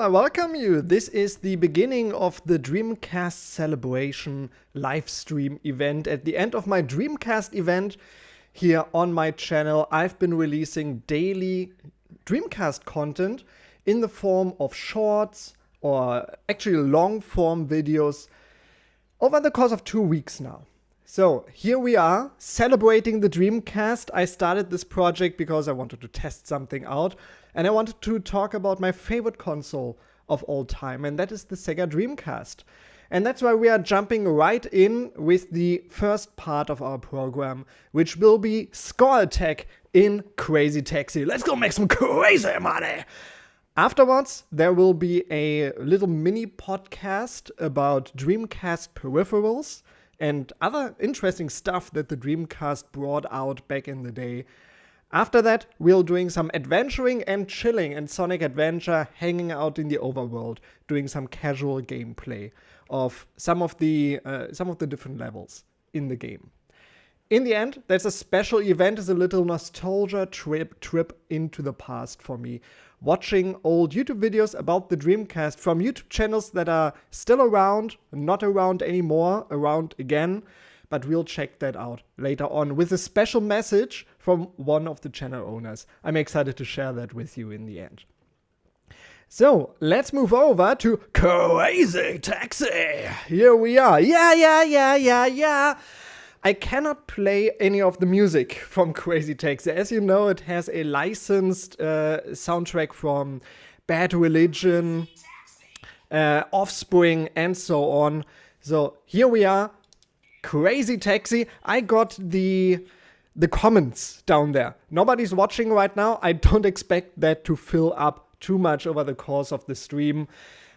I welcome you. This is the beginning of the Dreamcast celebration live stream event. At the end of my Dreamcast event here on my channel, I've been releasing daily Dreamcast content in the form of shorts or actually long form videos over the course of 2 weeks now. So here we are celebrating the Dreamcast. I started this project because I wanted to test something out and I wanted to talk about my favorite console of all time, and that is the Sega Dreamcast. And that's why we are jumping right in with the first part of our program, which will be Score Attack in Crazy Taxi. Let's go make some crazy money! Afterwards, there will be a little mini podcast about Dreamcast Peripherals and other interesting stuff that the Dreamcast brought out back in the day. After that, we're doing some adventuring and chilling in Sonic Adventure, hanging out in the overworld, doing some casual gameplay of some of the different levels in the game. In the end, there's a special event, is a little nostalgia trip into the past for me. Watching old YouTube videos about the Dreamcast from YouTube channels that are still around, not around anymore, around again. But we'll check that out later on with a special message from one of the channel owners. I'm excited to share that with you in the end. So, let's move over to Crazy Taxi. Here we are. Yeah. I cannot play any of the music from Crazy Taxi. As you know, it has a licensed soundtrack from Bad Religion, Offspring, and so on. So, here we are. Crazy Taxi. I got the comments down there. Nobody's watching right now. I don't expect that to fill up too much over the course of the stream.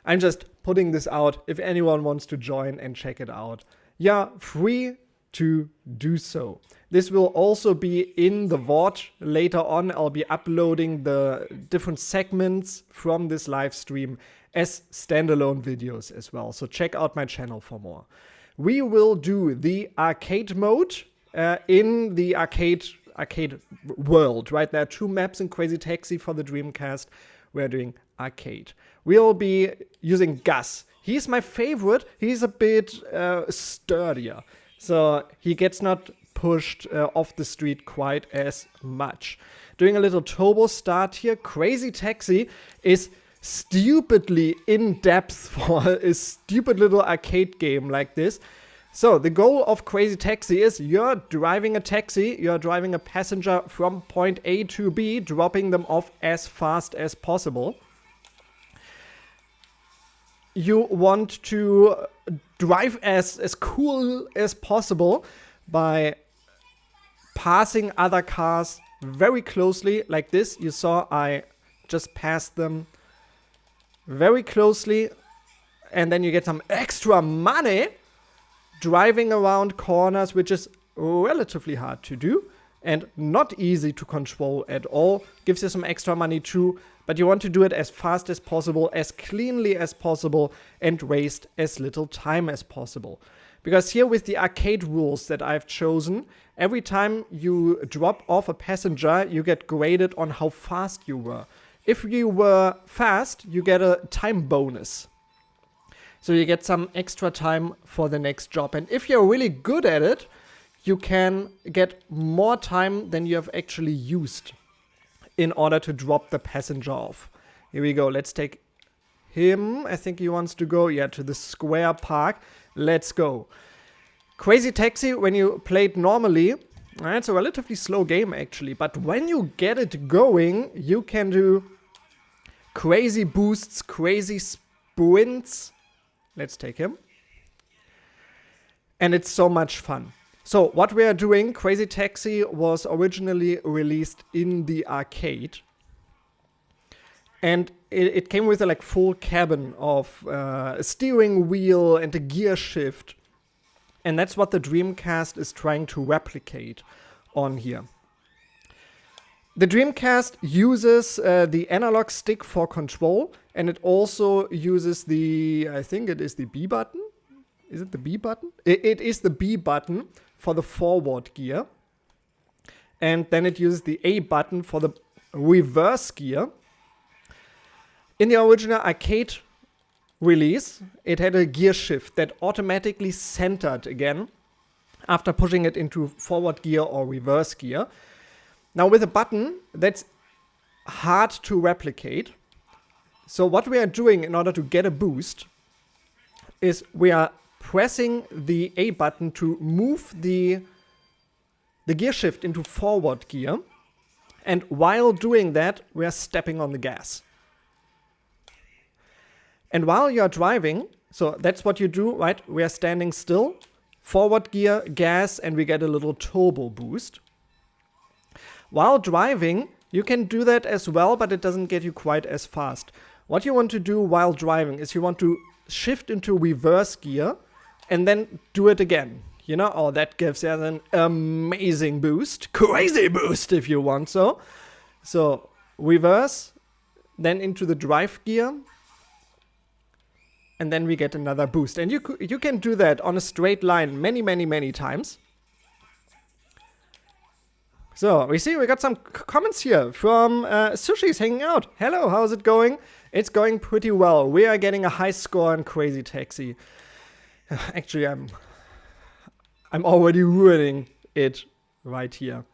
I'm just putting this out if anyone wants to join and check it out. Yeah, free to do so. This will also be in the VOD later on. I'll be uploading the different segments from this live stream as standalone videos as well. So check out my channel for more. We will do the arcade mode in the arcade world, right? There are 2 maps in Crazy Taxi for the Dreamcast. We're doing arcade. We'll be using Gus. He's my favorite. He's a bit sturdier, so he gets not pushed off the street quite as much. Doing a little turbo start here. Crazy Taxi is stupidly in-depth for a stupid little arcade game like this. So the goal of Crazy Taxi is you're driving a taxi, you're driving a passenger from point A to B, dropping them off as fast as possible. You want to drive as cool as possible by passing other cars very closely like this. You saw I just passed them very closely, and then you get some extra money driving around corners, which is relatively hard to do and not easy to control at all. Gives you some extra money too, but you want to do it as fast as possible, as cleanly as possible, and waste as little time as possible. Because here with the arcade rules that I've chosen, every time you drop off a passenger, you get graded on how fast you were. If you were fast, you get a time bonus. So you get some extra time for the next job. And if you're really good at it, you can get more time than you have actually used in order to drop the passenger off. Here we go. Let's take him. I think he wants to go, to the square park. Let's go. Crazy Taxi, when you play it normally, it's a relatively slow game actually. But when you get it going, you can do crazy boosts, crazy sprints. Let's take him. And it's so much fun. So what we are doing, Crazy Taxi was originally released in the arcade. And it came with a full cabin of a steering wheel and a gear shift. And that's what the Dreamcast is trying to replicate on here. The Dreamcast uses the analog stick for control, and it also uses I think it is the B button. Is it the B button? It is the B button for the forward gear. And then it uses the A button for the reverse gear. In the original arcade release, it had a gear shift that automatically centered again after pushing it into forward gear or reverse gear. Now with a button, that's hard to replicate. So what we are doing in order to get a boost is we are pressing the A button to move the gear shift into forward gear. And while doing that, we are stepping on the gas. And while you are driving, so that's what you do, right? We are standing still, forward gear, gas, and we get a little turbo boost. While driving, you can do that as well, but it doesn't get you quite as fast. What you want to do while driving is you want to shift into reverse gear and then do it again. You know, oh, that gives you an amazing boost. Crazy boost if you want so. So reverse, then into the drive gear. And then we get another boost. And you can do that on a straight line many times. So, we got some comments here from Sushi's hanging out. Hello, how's it going? It's going pretty well. We are getting a high score on Crazy Taxi. Actually, I'm already ruining it right here.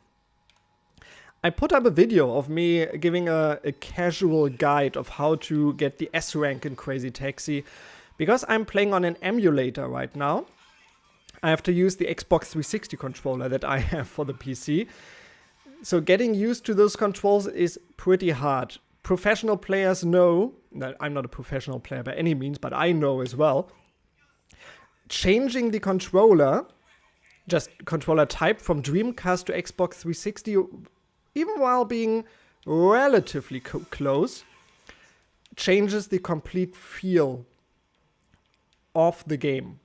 I put up a video of me giving a casual guide of how to get the S rank in Crazy Taxi. Because I'm playing on an emulator right now, I have to use the Xbox 360 controller that I have for the PC. So getting used to those controls is pretty hard. Professional players know, I'm not a professional player by any means, but I know as well. Changing the controller, just controller type from Dreamcast to Xbox 360, even while being relatively close, changes the complete feel of the game.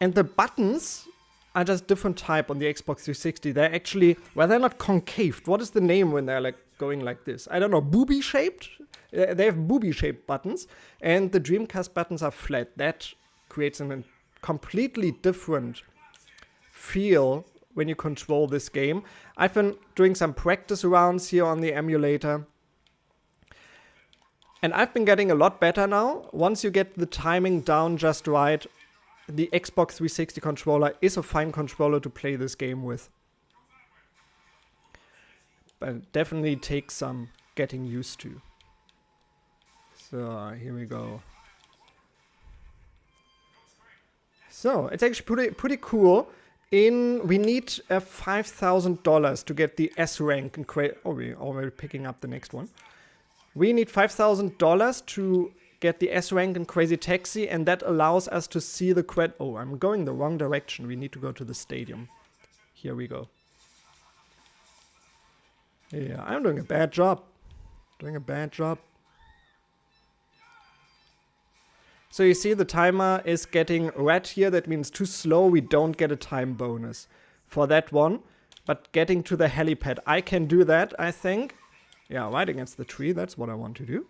And the buttons are just different type on the Xbox 360. They're actually, well, they're not concave. What is the name when they're like going like this? I don't know, booby shaped? They have booby shaped buttons, and the Dreamcast buttons are flat. That creates a completely different feel when you control this game. I've been doing some practice rounds here on the emulator. And I've been getting a lot better now. Once you get the timing down just right, the Xbox 360 controller is a fine controller to play this game with. But it definitely takes some getting used to. So, here we go. So, it's actually pretty cool. We need $5,000 to get the S rank. Oh, we're already picking up the next one. We need $5,000 to get the S rank in Crazy Taxi, and that allows us to see the Oh, I'm going the wrong direction. We need to go to the stadium. Here we go. Yeah, I'm doing a bad job. So you see the timer is getting red here. That means too slow. We don't get a time bonus for that one. But getting to the helipad, I can do that, I think. Yeah, right against the tree. That's what I want to do.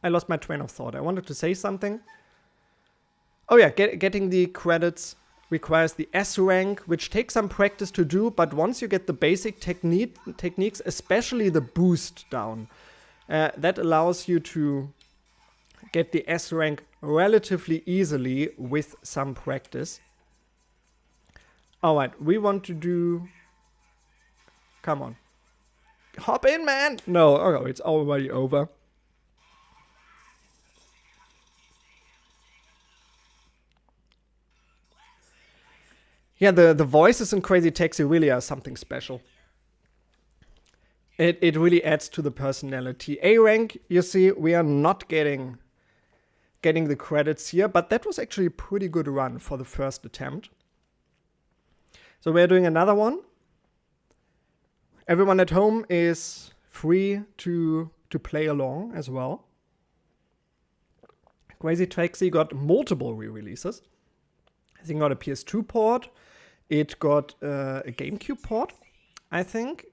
I lost my train of thought. I wanted to say something. Oh yeah, getting the credits requires the S rank, which takes some practice to do. But once you get the basic techniques, especially the boost down, that allows you to get the S rank relatively easily with some practice. Alright, we want to do... Come on. Hop in, man! No, oh, it's already over. Yeah, the voices in Crazy Taxi really are something special. It really adds to the personality. A rank, you see, we are not getting the credits here, but that was actually a pretty good run for the first attempt. So we're doing another one. Everyone at home is free to play along as well. Crazy Taxi got multiple re-releases. I think it got a PS2 port. It got a GameCube port, I think.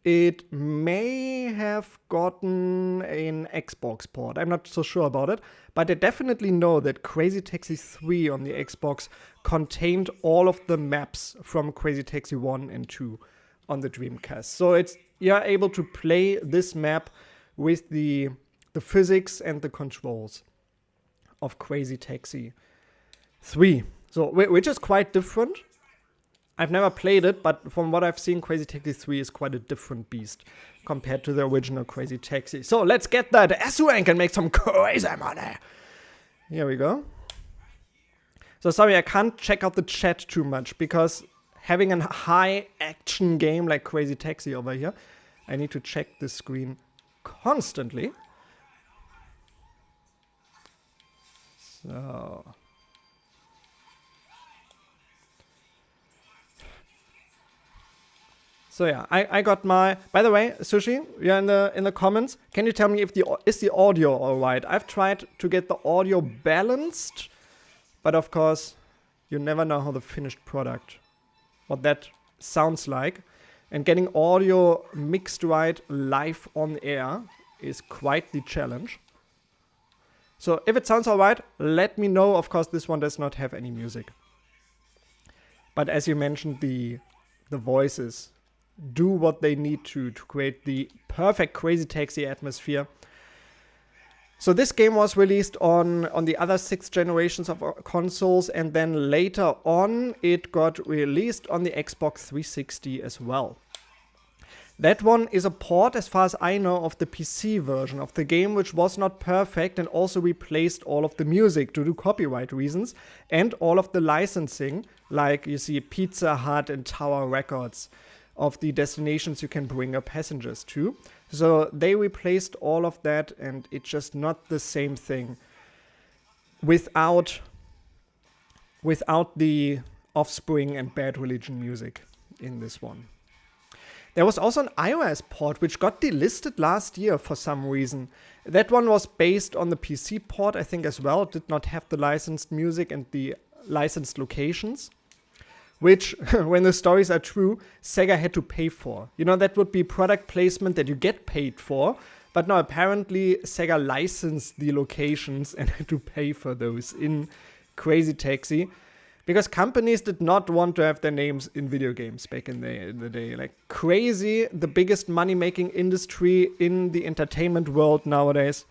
It may have gotten an Xbox port. I'm not so sure about it. But I definitely know that Crazy Taxi 3 on the Xbox contained all of the maps from Crazy Taxi 1 and 2 on the Dreamcast. So it's you're able to play this map with the physics and the controls of Crazy Taxi 3. So, which is quite different. I've never played it, but from what I've seen, Crazy Taxi 3 is quite a different beast compared to the original Crazy Taxi. So let's get that S rank and make some crazy money. Here we go. So sorry, I can't check out the chat too much because having a high action game like Crazy Taxi over here, I need to check the screen constantly. So yeah, I got my. By the way, Sushi, you're in the comments. Can you tell me if the audio all right? I've tried to get the audio balanced, but of course, you never know how the finished product, what that sounds like, and getting audio mixed right live on air is quite the challenge. So if it sounds all right, let me know. Of course, this one does not have any music, but as you mentioned, the voices do what they need to create the perfect Crazy Taxi atmosphere. So this game was released on the other 6 generations of consoles, and then later on it got released on the Xbox 360 as well. That one is a port, as far as I know, of the PC version of the game, which was not perfect and also replaced all of the music due to copyright reasons and all of the licensing, like you see Pizza Hut and Tower Records, of the destinations you can bring your passengers to. So they replaced all of that, and it's just not the same thing without the Offspring and Bad Religion music in this one. There was also an iOS port which got delisted last year for some reason. That one was based on the PC port, I think, as well. It did not have the licensed music and the licensed locations, which, when the stories are true, Sega had to pay for. You know, that would be product placement that you get paid for. But no, apparently Sega licensed the locations and had to pay for those in Crazy Taxi, because companies did not want to have their names in video games back in the day. Like crazy, the biggest money-making industry in the entertainment world nowadays.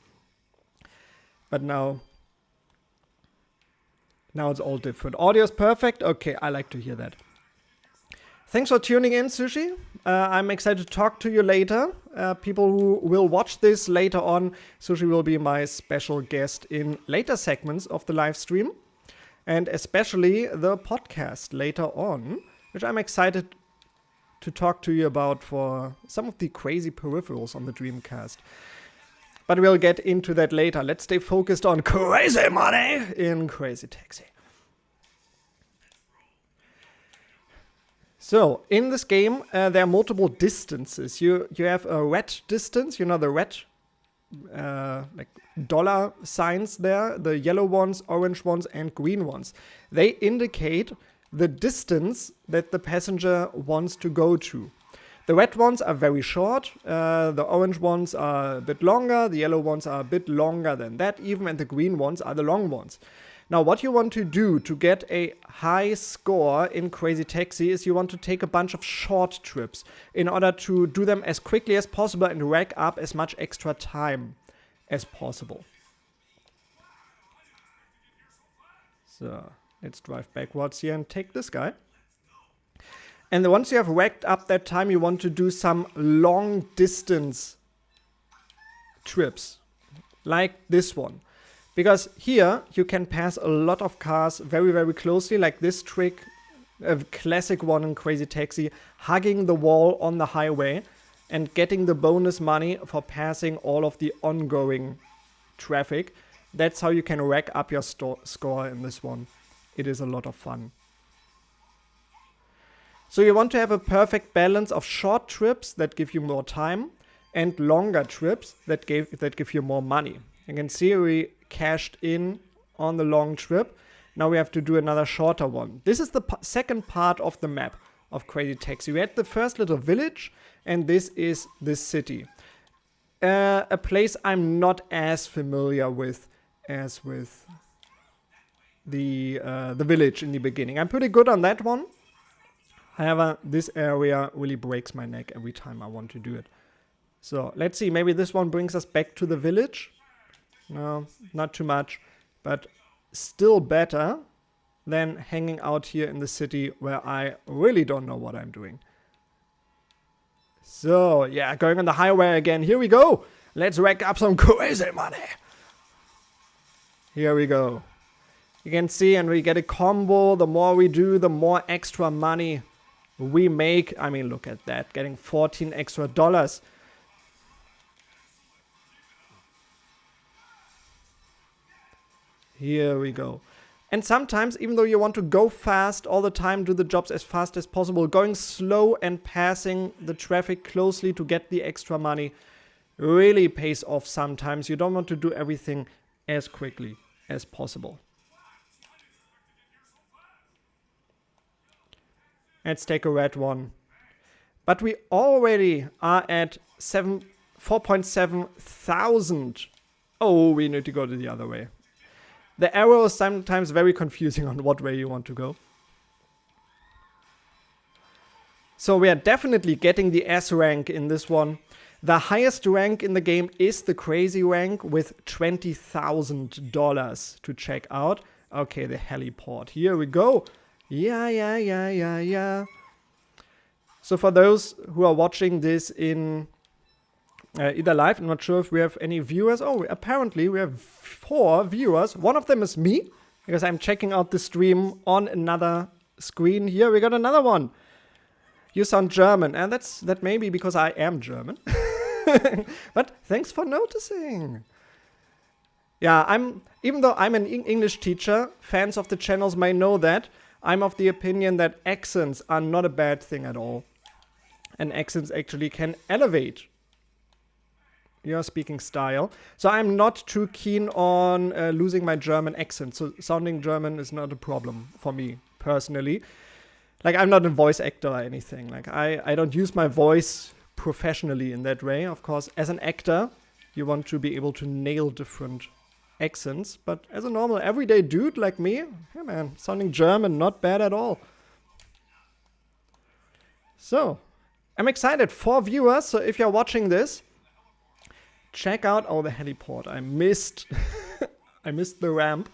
But now it's all different. Audio is perfect? Okay, I like to hear that. Thanks for tuning in, Sushi. I'm excited to talk to you later. People who will watch this later on, Sushi will be my special guest in later segments of the live stream. And especially the podcast later on, which I'm excited to talk to you about for some of the crazy peripherals on the Dreamcast. But we'll get into that later. Let's stay focused on crazy money in Crazy Taxi. So, in this game, there are multiple distances. You have a red distance, you know, the red like dollar signs there, the yellow ones, orange ones, and green ones. They indicate the distance that the passenger wants to go to. The red ones are very short, the orange ones are a bit longer, the yellow ones are a bit longer than that even, and the green ones are the long ones. Now, what you want to do to get a high score in Crazy Taxi is you want to take a bunch of short trips in order to do them as quickly as possible and rack up as much extra time as possible. So, let's drive backwards here and take this guy. And once you have racked up that time, you want to do some long distance trips, like this one. Because here, you can pass a lot of cars very, very closely, like this trick, a classic one in Crazy Taxi, hugging the wall on the highway and getting the bonus money for passing all of the ongoing traffic. That's how you can rack up your score in this one. It is a lot of fun. So you want to have a perfect balance of short trips that give you more time and longer trips that give you more money. You can see we cashed in on the long trip. Now we have to do another shorter one. This is the second part of the map of Crazy Taxi. We had the first little village, and this is the city. A place I'm not as familiar with as with the village in the beginning. I'm pretty good on that one. However, this area really breaks my neck every time I want to do it. So let's see, maybe this one brings us back to the village. No, not too much, but still better than hanging out here in the city where I really don't know what I'm doing. So yeah, going on the highway again. Here we go. Let's rack up some crazy money. Here we go. You can see, and we get a combo. The more we do, the more extra money we make. I mean, look at that. Getting 14 extra dollars. Here we go. And sometimes, even though you want to go fast all the time, do the jobs as fast as possible, going slow and passing the traffic closely to get the extra money really pays off sometimes. You don't want to do everything as quickly as possible. Let's take a red one. But we already are at 4.7 thousand. Oh, we need to go to the other way. The arrow is sometimes very confusing on what way you want to go. So we are definitely getting the S rank in this one. The highest rank in the game is the crazy rank with $20,000 to check out. Okay, the heliport. Here we go. Yeah. So for those who are watching this in either live, I'm not sure if we have any viewers. Oh, apparently we have 4 viewers. One of them is me, because I'm checking out the stream on another screen. Here we got another one. You sound German, and that may be because I am German. But thanks for noticing. Yeah, even though I'm an English teacher, fans of the channels may know that I'm of the opinion that accents are not a bad thing at all. And accents actually can elevate your speaking style. So I'm not too keen on losing my German accent. So sounding German is not a problem for me personally. Like, I'm not a voice actor or anything. Like, I don't use my voice professionally in that way. Of course, as an actor, you want to be able to nail different accents. But as a normal everyday dude like me, yeah man, sounding German, not bad at all. So, I'm excited. 4 viewers, so if you're watching this, check out, oh, the heliport. I missed I missed the ramp,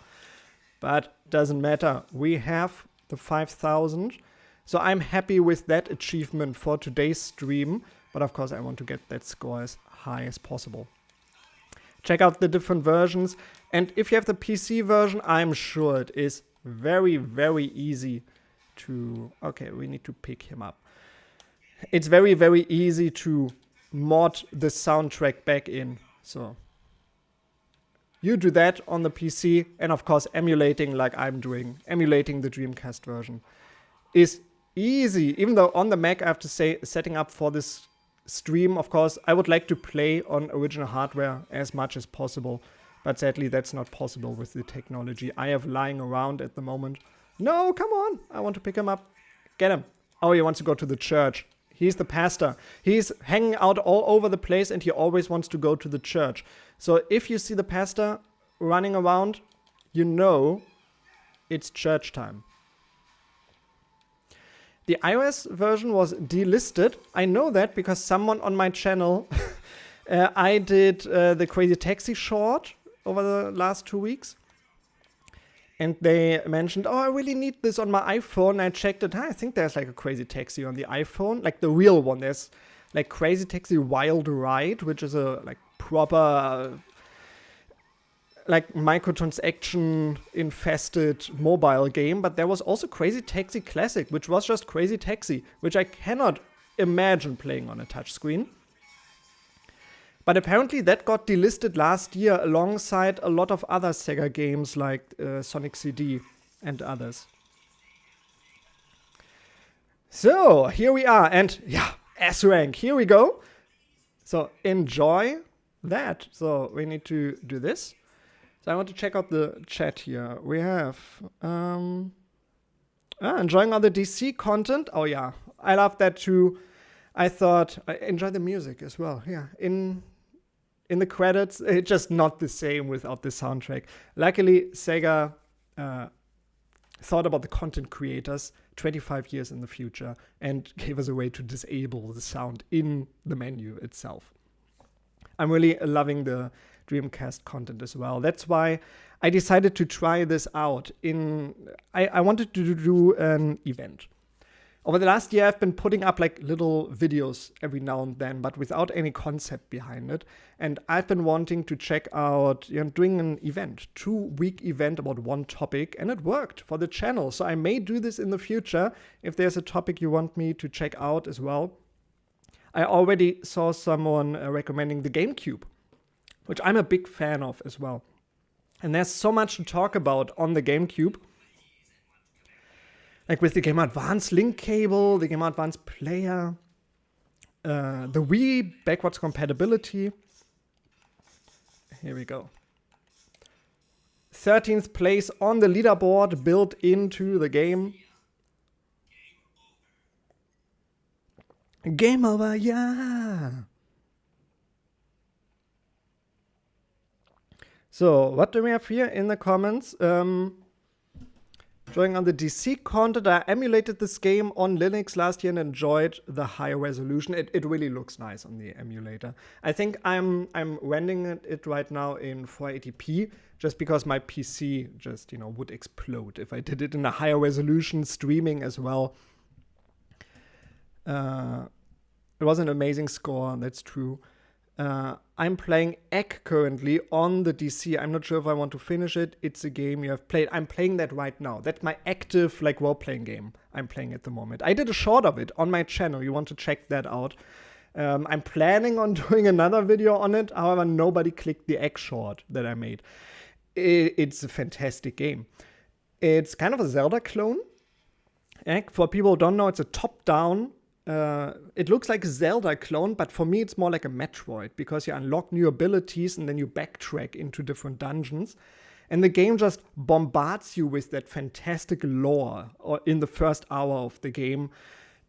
but doesn't matter. We have the 5,000, so I'm happy with that achievement for today's stream, but of course I want to get that score as high as possible. Check out the different versions, and if you have the PC version, I'm sure it is very, very easy to... Okay, we need to pick him up. It's very, very easy to mod the soundtrack back in. So you do that on the PC, and of course emulating like I'm doing, emulating the Dreamcast version is easy. Even though on the Mac, I have to say, setting up for this stream, of course, I would like to play on original hardware as much as possible, but sadly that's not possible with the technology I have lying around at the moment. No, come on, I want to pick him up. Get him. Oh, he wants to go to the church. He's the pastor. He's hanging out all over the place, and he always wants to go to the church. So if you see the pastor running around, you know it's church time. The iOS version was delisted. I know that because someone on my channel, I did the Crazy Taxi short over the last 2 weeks. And they mentioned, oh, I really need this on my iPhone. I checked it. I think there's like a Crazy Taxi on the iPhone, like the real one. There's like Crazy Taxi Wild Ride, which is a like proper like microtransaction infested mobile game. But there was also Crazy Taxi Classic, which was just Crazy Taxi, which I cannot imagine playing on a touchscreen. But apparently that got delisted last year alongside a lot of other Sega games like Sonic CD and others. So, here we are, and yeah, S rank, here we go. So, enjoy that. So, we need to do this. So, I want to check out the chat here. We have enjoying all the DC content. Oh yeah, I love that too. I thought I enjoy the music as well. Yeah, in the credits, it's just not the same without the soundtrack. Luckily, Sega thought about the content creators 25 years in the future and gave us a way to disable the sound in the menu itself. I'm really loving the Dreamcast content as well. That's why I decided to try this out. I wanted to do an event. Over the last year, I've been putting up like little videos every now and then, but without any concept behind it. And I've been wanting to check out, doing an event, 2-week event about one topic, and it worked for the channel. So I may do this in the future if there's a topic you want me to check out as well. I already saw someone recommending the GameCube, which I'm a big fan of as well. And there's so much to talk about on the GameCube. Like with the Game Advance link cable, the Game Advance player, the Wii backwards compatibility. Here we go. 13th place on the leaderboard built into the game. Game over, yeah! So, what do we have here in the comments? Drawing on the DC content, I emulated this game on Linux last year and enjoyed the high resolution. It really looks nice on the emulator. I think I'm rendering it right now in 480p, just because my PC just, would explode if I did it in a higher resolution streaming as well. It was an amazing score, that's true. I'm playing Egg currently on the DC. I'm not sure if I want to finish it. It's a game you have played. I'm playing that right now. That's my active role-playing game I'm playing at the moment. I did a short of it on my channel. You want to check that out. I'm planning on doing another video on it. However, nobody clicked the Egg short that I made. It's a fantastic game. It's kind of a Zelda clone. Egg, for people who don't know, it's a top-down. It looks like a Zelda clone, but for me it's more like a Metroid, because you unlock new abilities and then you backtrack into different dungeons. And the game just bombards you with that fantastic lore in the first hour of the game.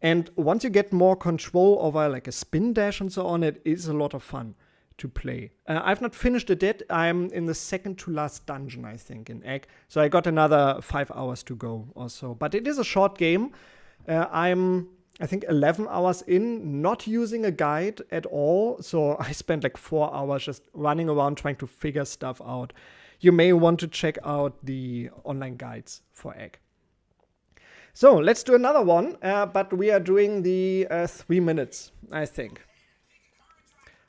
And once you get more control over like a spin dash and so on, it is a lot of fun to play. I've not finished it yet. I'm in the second to last dungeon, I think, in Egg. So I got another 5 hours to go or so. But it is a short game. I think 11 hours in, not using a guide at all. So I spent like 4 hours just running around trying to figure stuff out. You may want to check out the online guides for Egg. So let's do another one, but we are doing the 3 minutes, I think.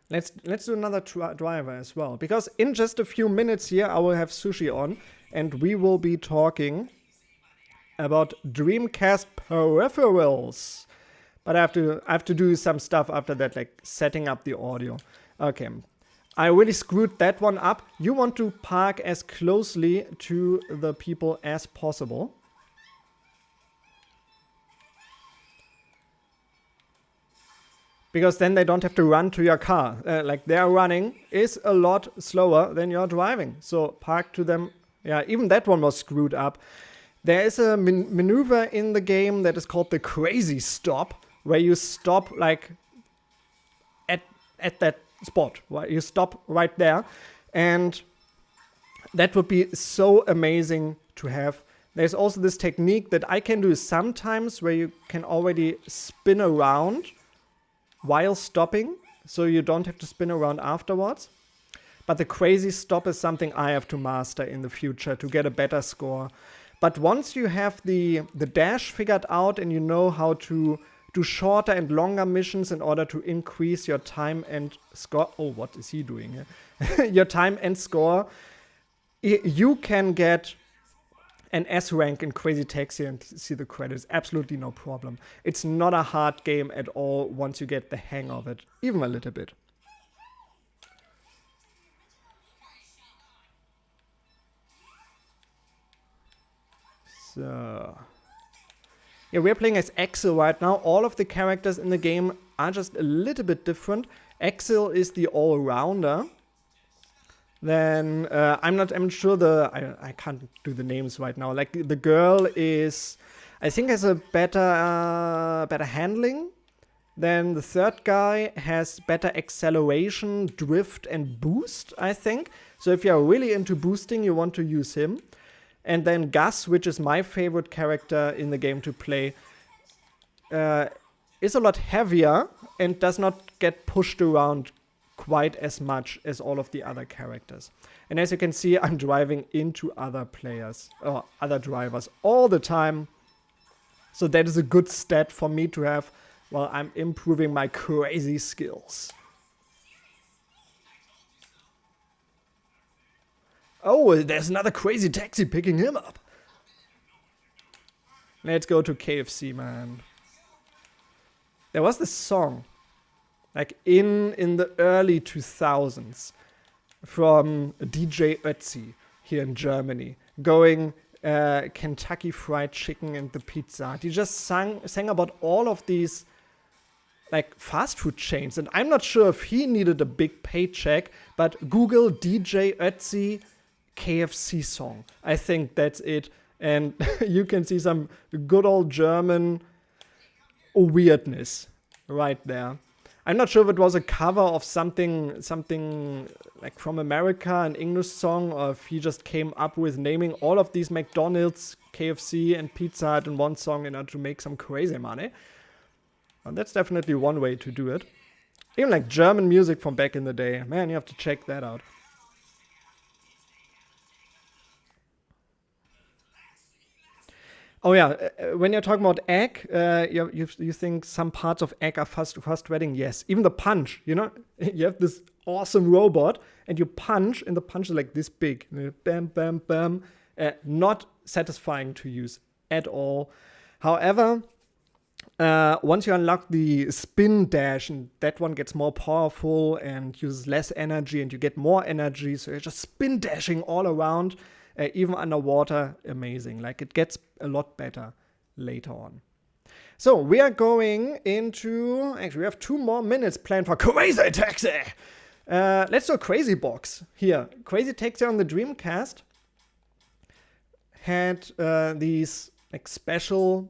Let's do another driver as well, because in just a few minutes here I will have Sushi on, and we will be talking about Dreamcast Peripherals. But I have to do some stuff after that, like setting up the audio. Okay, I really screwed that one up. You want to park as closely to the people as possible. Because then they don't have to run to your car. Like their running is a lot slower than your driving. So park to them. Yeah, even that one was screwed up. There is a maneuver in the game that is called the crazy stop, where you stop like at that spot. Right? You stop right there. And that would be so amazing to have. There's also this technique that I can do sometimes where you can already spin around while stopping, so you don't have to spin around afterwards. But the crazy stop is something I have to master in the future to get a better score. But once you have the dash figured out and you know how to do shorter and longer missions in order to increase your time and score. Oh, what is he doing here? Your time and score. You can get an S rank in Crazy Taxi and see the credits. Absolutely no problem. It's not a hard game at all once you get the hang of it. Even a little bit. So yeah, we're playing as Axel right now. All of the characters in the game are just a little bit different. Axel is the all-rounder. Then I'm sure I can't do the names right now. Like the girl is, I think, has a better handling. Then the third guy has better acceleration, drift, and boost, I think. So if you're really into boosting, you want to use him. And then Gus, which is my favorite character in the game to play, is a lot heavier and does not get pushed around quite as much as all of the other characters. And as you can see, I'm driving into other players or other drivers all the time. So that is a good stat for me to have while I'm improving my crazy skills. Oh, there's another crazy taxi picking him up. Let's go to KFC, man. There was this song, like in the early 2000s, from DJ Ötzi here in Germany, going Kentucky Fried Chicken and the Pizza. He just sang about all of these like fast food chains, and I'm not sure if he needed a big paycheck, but Google DJ Ötzi KFC song. I think that's it, and you can see some good old German weirdness right there. I'm not sure if it was a cover of something like from America, an English song, or if he just came up with naming all of these McDonald's, KFC, and Pizza Hut in one song in order to make some crazy money. And that's definitely one way to do it. Even like German music from back in the day. Man, you have to check that out. Oh yeah, when you're talking about egg, you think some parts of egg are frustrating? Yes, even the punch, you know? You have this awesome robot, and you punch, and the punch is like this big. Bam, bam, bam. Not satisfying to use at all. However, once you unlock the spin dash, and that one gets more powerful and uses less energy, and you get more energy, so you're just spin dashing all around. Even underwater, amazing. Like, it gets a lot better later on. So we are going into, actually we have 2 more minutes planned for Crazy Taxi. Let's do a Crazy Box here. Crazy Taxi on the Dreamcast had these like special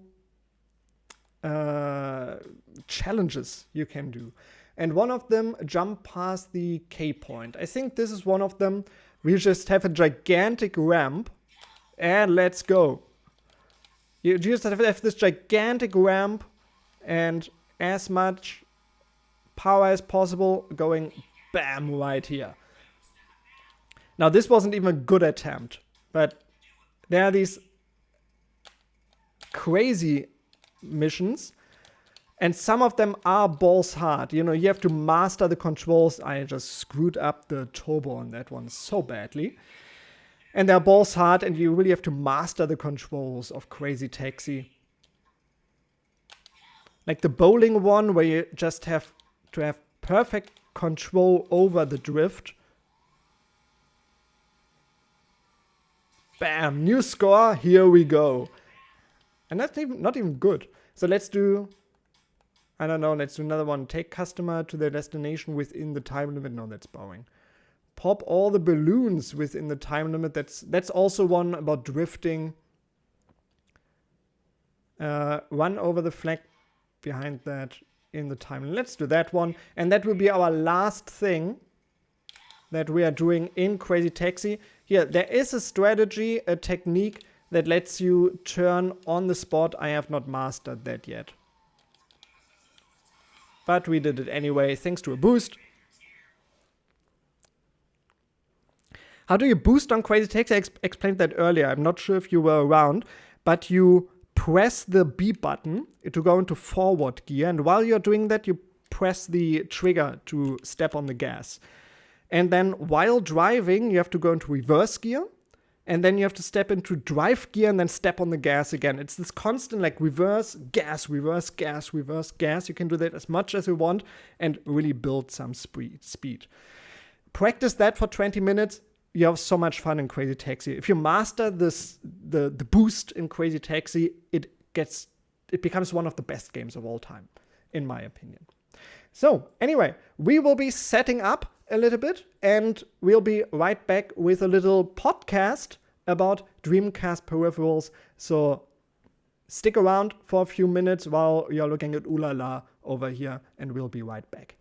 challenges you can do. And one of them, jump past the K point. I think this is one of them. We just have a gigantic ramp, and let's go. You just have this gigantic ramp, and as much power as possible going bam right here. Now this wasn't even a good attempt, but there are these crazy missions, and some of them are balls hard. You know, you have to master the controls. I just screwed up the turbo on that one so badly. And they're balls hard, and you really have to master the controls of Crazy Taxi. Like the bowling one, where you just have to have perfect control over the drift. Bam, new score, here we go. And that's not even good. So let's do, I don't know, let's do another one. Take customer to their destination within the time limit. No, that's boring. Pop all the balloons within the time limit. That's also one about drifting. Run over the flag behind that in the time limit. Let's do that one. And that will be our last thing that we are doing in Crazy Taxi. Here, there is a strategy, a technique that lets you turn on the spot. I have not mastered that yet. But we did it anyway, thanks to a boost. How do you boost on Crazy Taxi? I explained that earlier. I'm not sure if you were around, but you press the B button to go into forward gear. And while you're doing that, you press the trigger to step on the gas. And then while driving, you have to go into reverse gear. And then you have to step into drive gear and then step on the gas again. It's this constant like reverse gas, reverse gas, reverse gas. You can do that as much as you want and really build some speed. Practice that for 20 minutes. You have so much fun in Crazy Taxi. If you master this, the boost in Crazy Taxi, it becomes one of the best games of all time, in my opinion. So anyway, we will be setting up a little bit, and we'll be right back with a little podcast about Dreamcast peripherals. So stick around for a few minutes while you're looking at Ooh La La over here, and we'll be right back.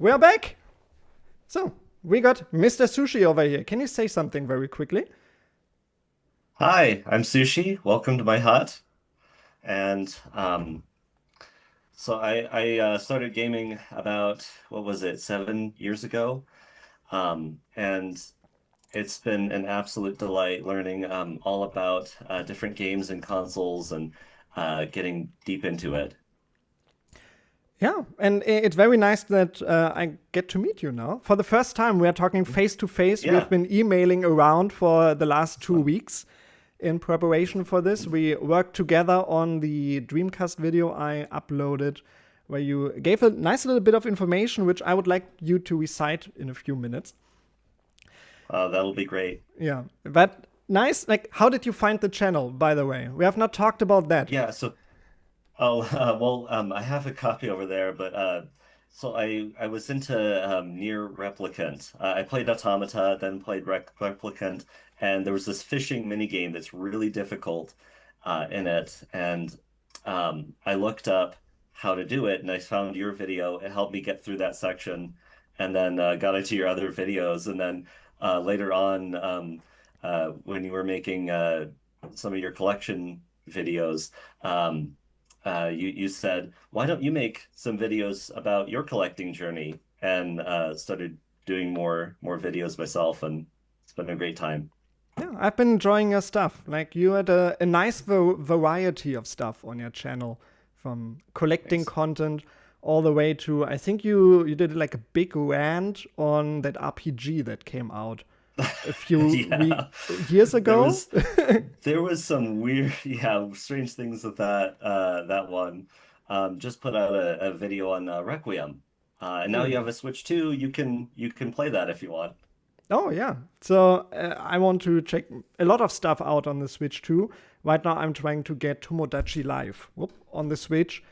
we're back. So, we got Mr. Sushi over here. Can you say something very quickly? Hi, I'm Sushi. Welcome to my hut. And so I started gaming about, what was it, 7 years ago. And it's been an absolute delight learning all about different games and consoles and getting deep into it. Yeah, and it's very nice that I get to meet you now. For the first time, we are talking face to face. We have Yeah, been emailing around for the last it's two fun. weeks in preparation for this. We worked together on the Dreamcast video I uploaded, where you gave a nice little bit of information, which I would like you to recite in a few minutes. That'll be great. Yeah, but nice. Like, how did you find the channel, by the way? We have not talked about that. Yeah, so Oh, I have a copy over there, but so I was into Near Replicant. I played Automata, then played Replicant, and there was this fishing mini game that's really difficult in it, and I looked up how to do it, and I found your video. It helped me get through that section, and then got into your other videos, and then later on, when you were making some of your collection videos. You said, why don't you make some videos about your collecting journey? And started doing more videos myself, and it's been a great time. Yeah, I've been enjoying your stuff. Like, you had a nice variety of stuff on your channel, from collecting Thanks. content all the way to, I think you did like a big rant on that RPG that came out a few Yeah, years there ago. was there was some weird, yeah, strange things with that one. Just put out a video on Requiem, and now you Ooh. have a Switch too. You can play that if you want. Oh yeah. So I want to check a lot of stuff out on the Switch too. Right now I'm trying to get Tomodachi Live on the Switch,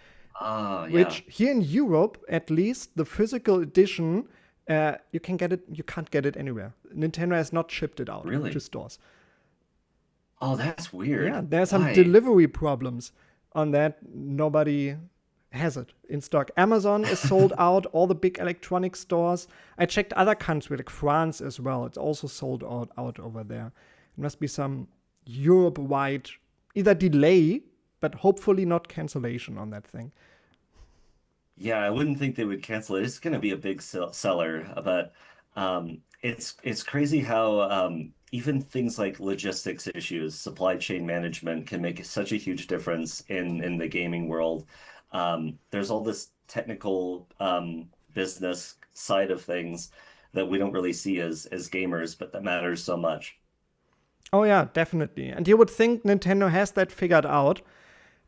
Ah, yeah, which here in Europe, at least, the physical edition, you can get it. You can't get it anywhere. Nintendo has not shipped it out to really? stores. Oh, that's Yeah, weird. there are some Why? delivery problems on that. Nobody has it in stock. Amazon is sold out. All the big electronic stores. I checked other countries like France as well. It's also sold out over there. It must be some Europe-wide either delay, but hopefully not cancellation on that thing. Yeah, I wouldn't think they would cancel it. It's going to be a big seller, but it's crazy how even things like logistics issues, supply chain management can make such a huge difference in the gaming world. There's all this technical business side of things that we don't really see as gamers, but that matters so much. Oh yeah, definitely. And you would think Nintendo has that figured out.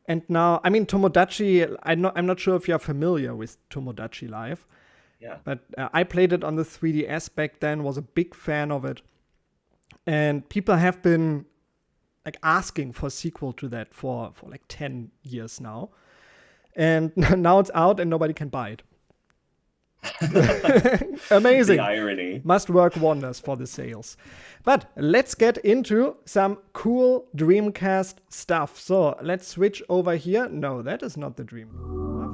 And now, I mean, Tomodachi. I'm not sure if you're familiar with Tomodachi Live, Yeah. but I played it on the 3DS back then. Was a big fan of it, and people have been like asking for a sequel to that for like 10 years now. And now it's out and nobody can buy it. The Amazing. irony. Must work wonders for the sales. But let's get into some cool Dreamcast stuff. So let's switch over here. No, that is not the Dream.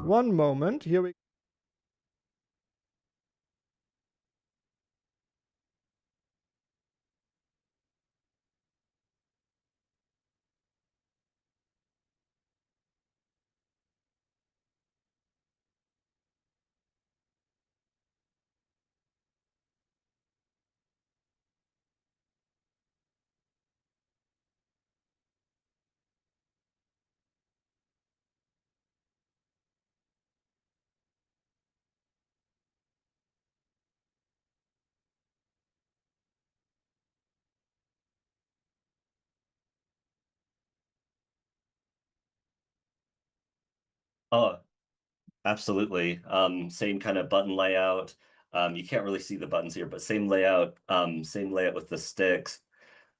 One moment. Here we Oh, absolutely. Same kind of button layout. You can't really see the buttons here, but same layout with the sticks.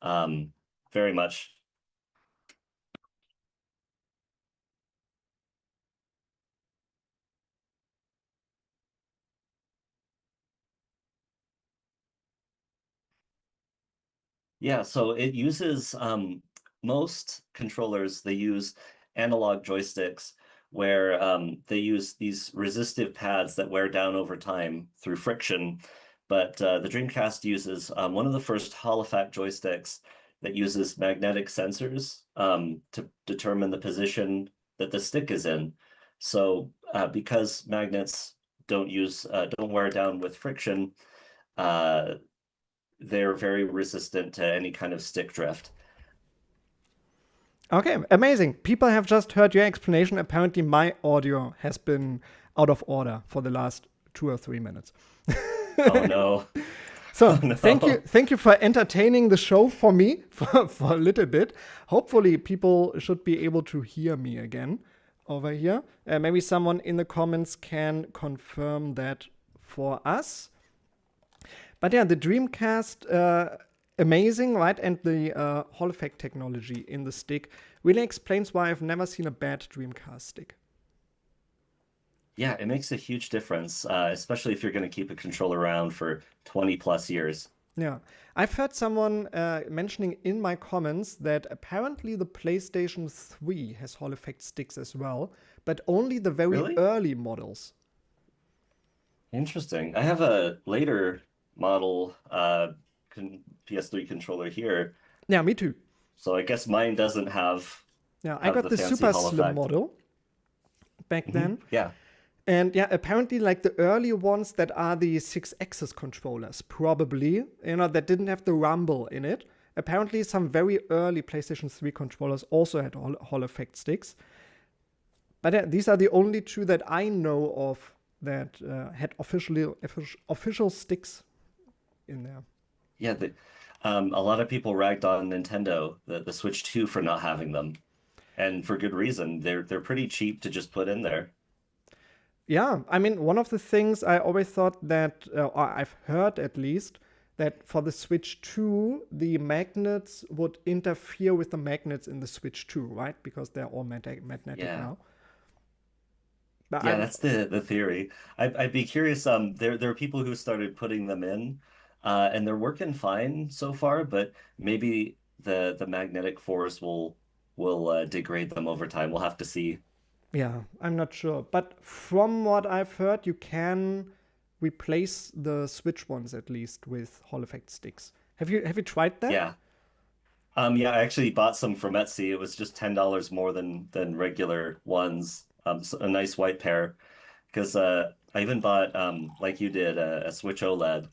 Um, very much. Yeah, so it uses most controllers, they use analog joysticks, where they use these resistive pads that wear down over time through friction. But the Dreamcast uses one of the first Hall effect joysticks that uses magnetic sensors to determine the position that the stick is in. So because magnets don't wear down with friction, uh, they're very resistant to any kind of stick drift. Okay, amazing. People have just heard your explanation. Apparently, my audio has been out of order for the last 2 or 3 minutes. Oh no. So Oh no. thank you for entertaining the show for me for a little bit. Hopefully, people should be able to hear me again over here. Maybe someone in the comments can confirm that for us. But yeah, the Dreamcast, amazing, right? And the Hall effect technology in the stick really explains why I've never seen a bad Dreamcast stick. Yeah, it makes a huge difference, especially if you're going to keep a controller around for 20 plus years. Yeah, I've heard someone mentioning in my comments that apparently the PlayStation 3 has Hall effect sticks as well, but only the very Really? early models. Interesting. I have a later model PS3 controller here, Yeah, me too. so I guess mine doesn't have Yeah, I have got the the fancy super Hall slim effect. model back then. Yeah. And yeah, apparently, like the early ones that are the 6-axis controllers, probably, that didn't have the rumble in it. Apparently, some very early PlayStation 3 controllers also had Hall effect sticks. But yeah, these are the only two that I know of that had official sticks in there. Yeah, a lot of people ragged on Nintendo, the Switch 2 for not having them. And for good reason. They're pretty cheap to just put in there. Yeah, I mean, one of the things I always thought that, or I've heard at least, that for the Switch 2, the magnets would interfere with the magnets in the Switch 2, right? Because they're all magnetic Yeah. now. But Yeah, that's the theory. I'd be curious. There are people who started putting them in, and they're working fine so far, but maybe the magnetic force will degrade them over time. We'll have to see. yeah, I'm not sure. But from what I've heard, you can replace the Switch ones at least with Hall effect sticks. Have you tried that? Yeah. Yeah, I actually bought some from Etsy. It was just $10 more than regular ones. A nice white pair. Because I even bought, like you did, a Switch OLED,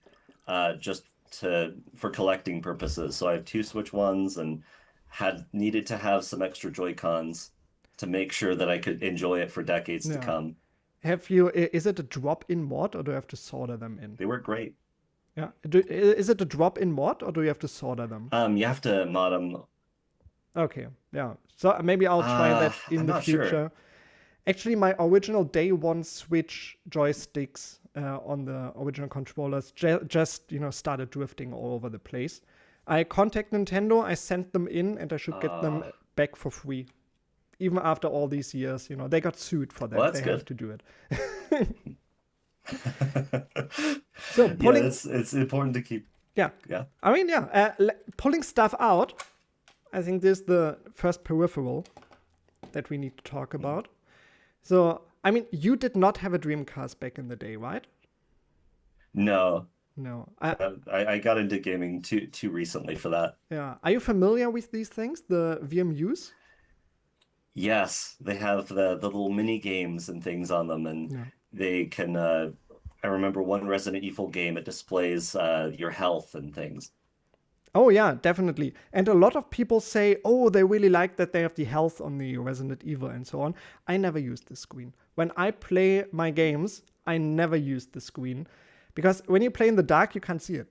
just to for collecting purposes. So I have two Switch ones and had needed to have some extra Joy-Cons to make sure that I could enjoy it for decades to Yeah. come. Is it a drop-in mod or do you have to solder them in? They work great. Yeah. Is it a drop-in mod or do you have to solder them? You have to mod them. Okay, yeah. So maybe I'll try that in I'm the not sure. future. Actually, my original day one Switch joysticks on the original controllers just started drifting all over the place. I contacted Nintendo, I sent them in, and I should get them back for free. Even after all these years, they got sued for that. Well, that's They good. have to do it. So Yeah, pulling, it's important to keep. yeah. Yeah. I mean, yeah, pulling stuff out. I think this is the first peripheral that we need to talk about. So, I mean, you did not have a Dreamcast back in the day, right? No, No. I got into gaming too recently for that. Yeah. Are you familiar with these things, the VMUs? Yes, they have the little mini games and things on them, and Yeah. they can. I remember one Resident Evil game. It displays your health and things. Oh, yeah, definitely. And a lot of people say, oh, they really like that they have the health on the Resident Evil and so on. I never use the screen. When I play my games, I never use the screen. Because when you play in the dark, you can't see it.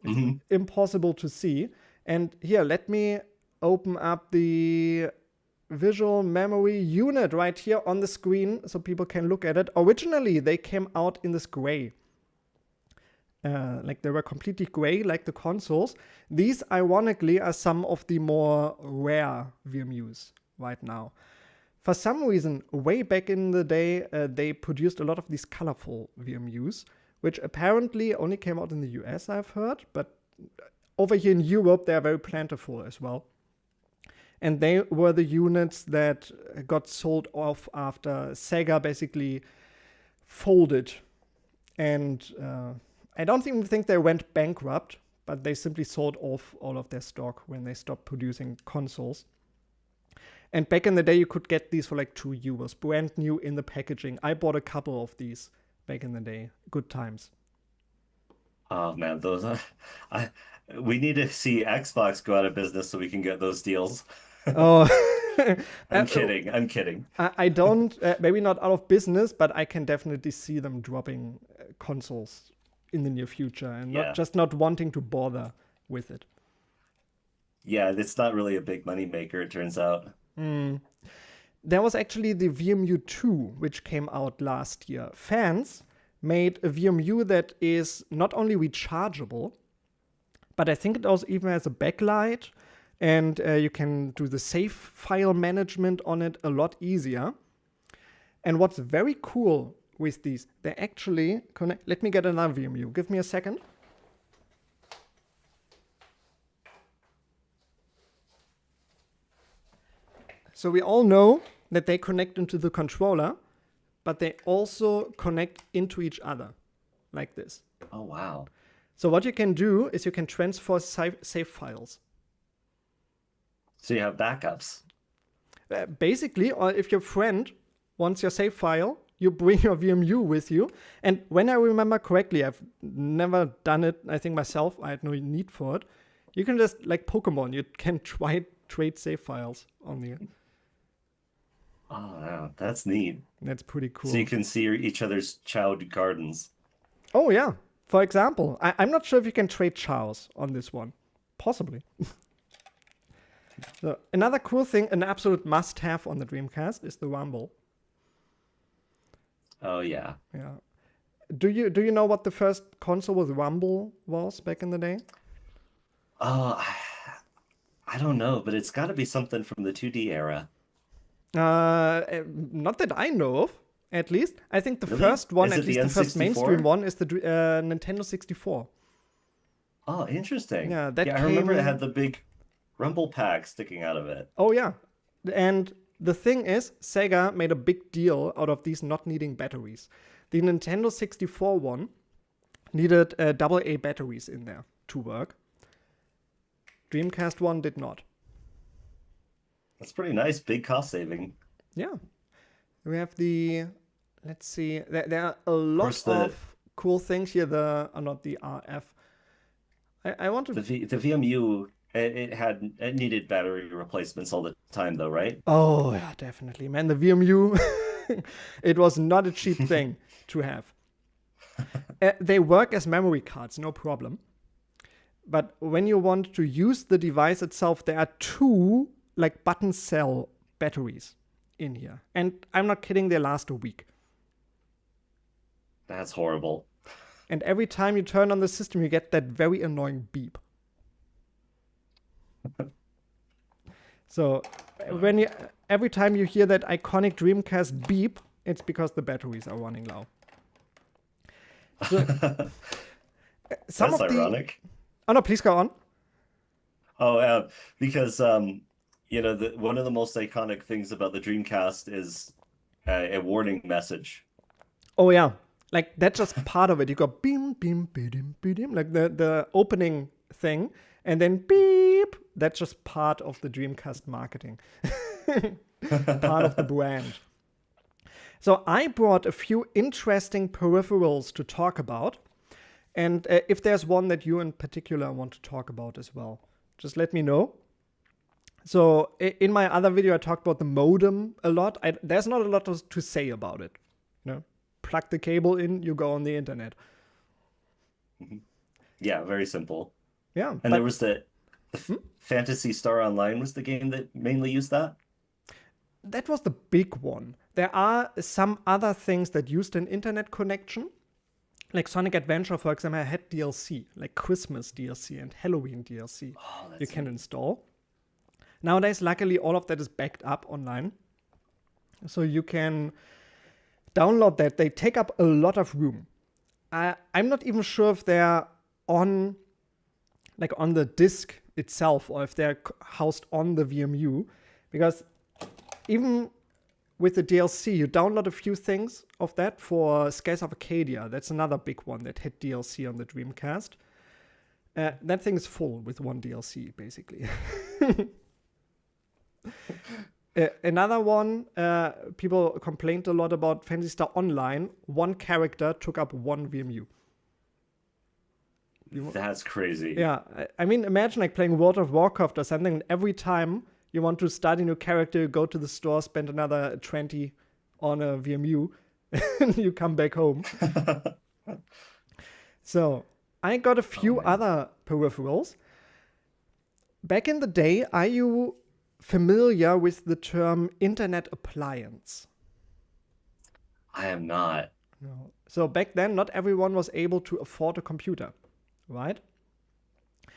Mhm. Impossible to see. And here, let me open up the visual memory unit right here on the screen so people can look at it. Originally, they came out in this gray. Like they were completely gray, like the consoles. These, ironically, are some of the more rare VMUs right now. For some reason, way back in the day, they produced a lot of these colorful VMUs, which apparently only came out in the US, I've heard, but over here in Europe, they are very plentiful as well. And they were the units that got sold off after Sega basically folded. And I don't even think they went bankrupt, but they simply sold off all of their stock when they stopped producing consoles. And back in the day, you could get these for like €2, brand new in the packaging. I bought a couple of these back in the day. Good times. Oh man, those I we need to see Xbox go out of business so we can get those deals. Oh, I'm uh, kidding. I'm kidding. I don't, maybe not out of business, but I can definitely see them dropping consoles in the near future and Yeah. not wanting to bother with it. Yeah, it's not really a big money maker, it turns out. There was actually the VMU 2, which came out last year. Fans made a VMU that is not only rechargeable, but I think it also even has a backlight, and you can do the save file management on it a lot easier. And what's very cool with these, they actually connect. Let me get another VMU. Give me a second. So we all know that they connect into the controller, but they also connect into each other, like this. Oh wow. So what you can do is you can transfer save files. So you have backups. Basically, or if your friend wants your save file, you bring your VMU with you. And when I remember correctly, I've never done it, I think myself, I had no need for it. You can just, like Pokemon, you can trade save files on the... Oh wow, that's neat. That's pretty cool. So you can see each other's child gardens. Oh, yeah. For example, I'm not sure if you can trade chows on this one. Possibly. So another cool thing, an absolute must-have on the Dreamcast is the Rumble. Oh yeah. Yeah. Do you know what the first console with Rumble was back in the day? Oh, I don't know, but it's got to be something from the 2D era. Not that I know of, at least. I think the Really? first one, Is at it least the the first N64? mainstream one, is the Nintendo 64. Oh, interesting. Yeah, that I remember it came- had the big rumble pack sticking out of it. Oh, yeah. And the thing is, Sega made a big deal out of these not needing batteries. The Nintendo 64 one needed AA batteries in there to work. Dreamcast one did not. That's pretty nice. Big cost saving. Yeah. We have the, let's see, there are a lot course, of cool things here. Not the RF. I want to. The VMU, it needed battery replacements all the time, though, right? Oh, yeah, definitely. Man, the VMU, it was not a cheap thing to have. They work as memory cards, no problem. But when you want to use the device itself, there are two like button cell batteries in here. And I'm not kidding, they last a week. That's horrible. And every time you turn on the system, you get that very annoying beep. So every time you hear that iconic Dreamcast beep, it's because the batteries are running low. So, some That's of the... ironic. Oh no, please go on. Oh, because one of the most iconic things about the Dreamcast is a warning message. Oh yeah, like that's just part of it. You go beam, beam, beam, beam, like the opening thing, and then beep. That's just part of the Dreamcast marketing, part of the brand. So I brought a few interesting peripherals to talk about, and if there's one that you in particular want to talk about as well, just let me know. So in my other video, I talked about the modem a lot. There's not a lot to say about it. You know, plug the cable in, you go on the internet. Yeah, very simple. Yeah. And there was the Phantasy Star Online was the game that mainly used that? That was the big one. There are some other things that used an internet connection. Like Sonic Adventure, for example, had DLC, like Christmas DLC and Halloween DLC you can install. Nowadays, luckily, all of that is backed up online. So you can download that. They take up a lot of room. I'm not even sure if they're on like on the disk itself, or if they're housed on the VMU, because even with the DLC, you download a few things of that for Skies of Arcadia. That's another big one that had DLC on the Dreamcast. That thing is full with one DLC, basically. Another one, people complained a lot about Phantasy Star Online. One character took up one VMU. That's crazy. Yeah, I mean, imagine like playing World of Warcraft or something, and every time you want to start a new character, you go to the store, spend another 20 on a VMU, and you come back home. So I got a few other peripherals. Back in the day, are you familiar with the term internet appliance? I am not. No. So back then, not everyone was able to afford a computer, right?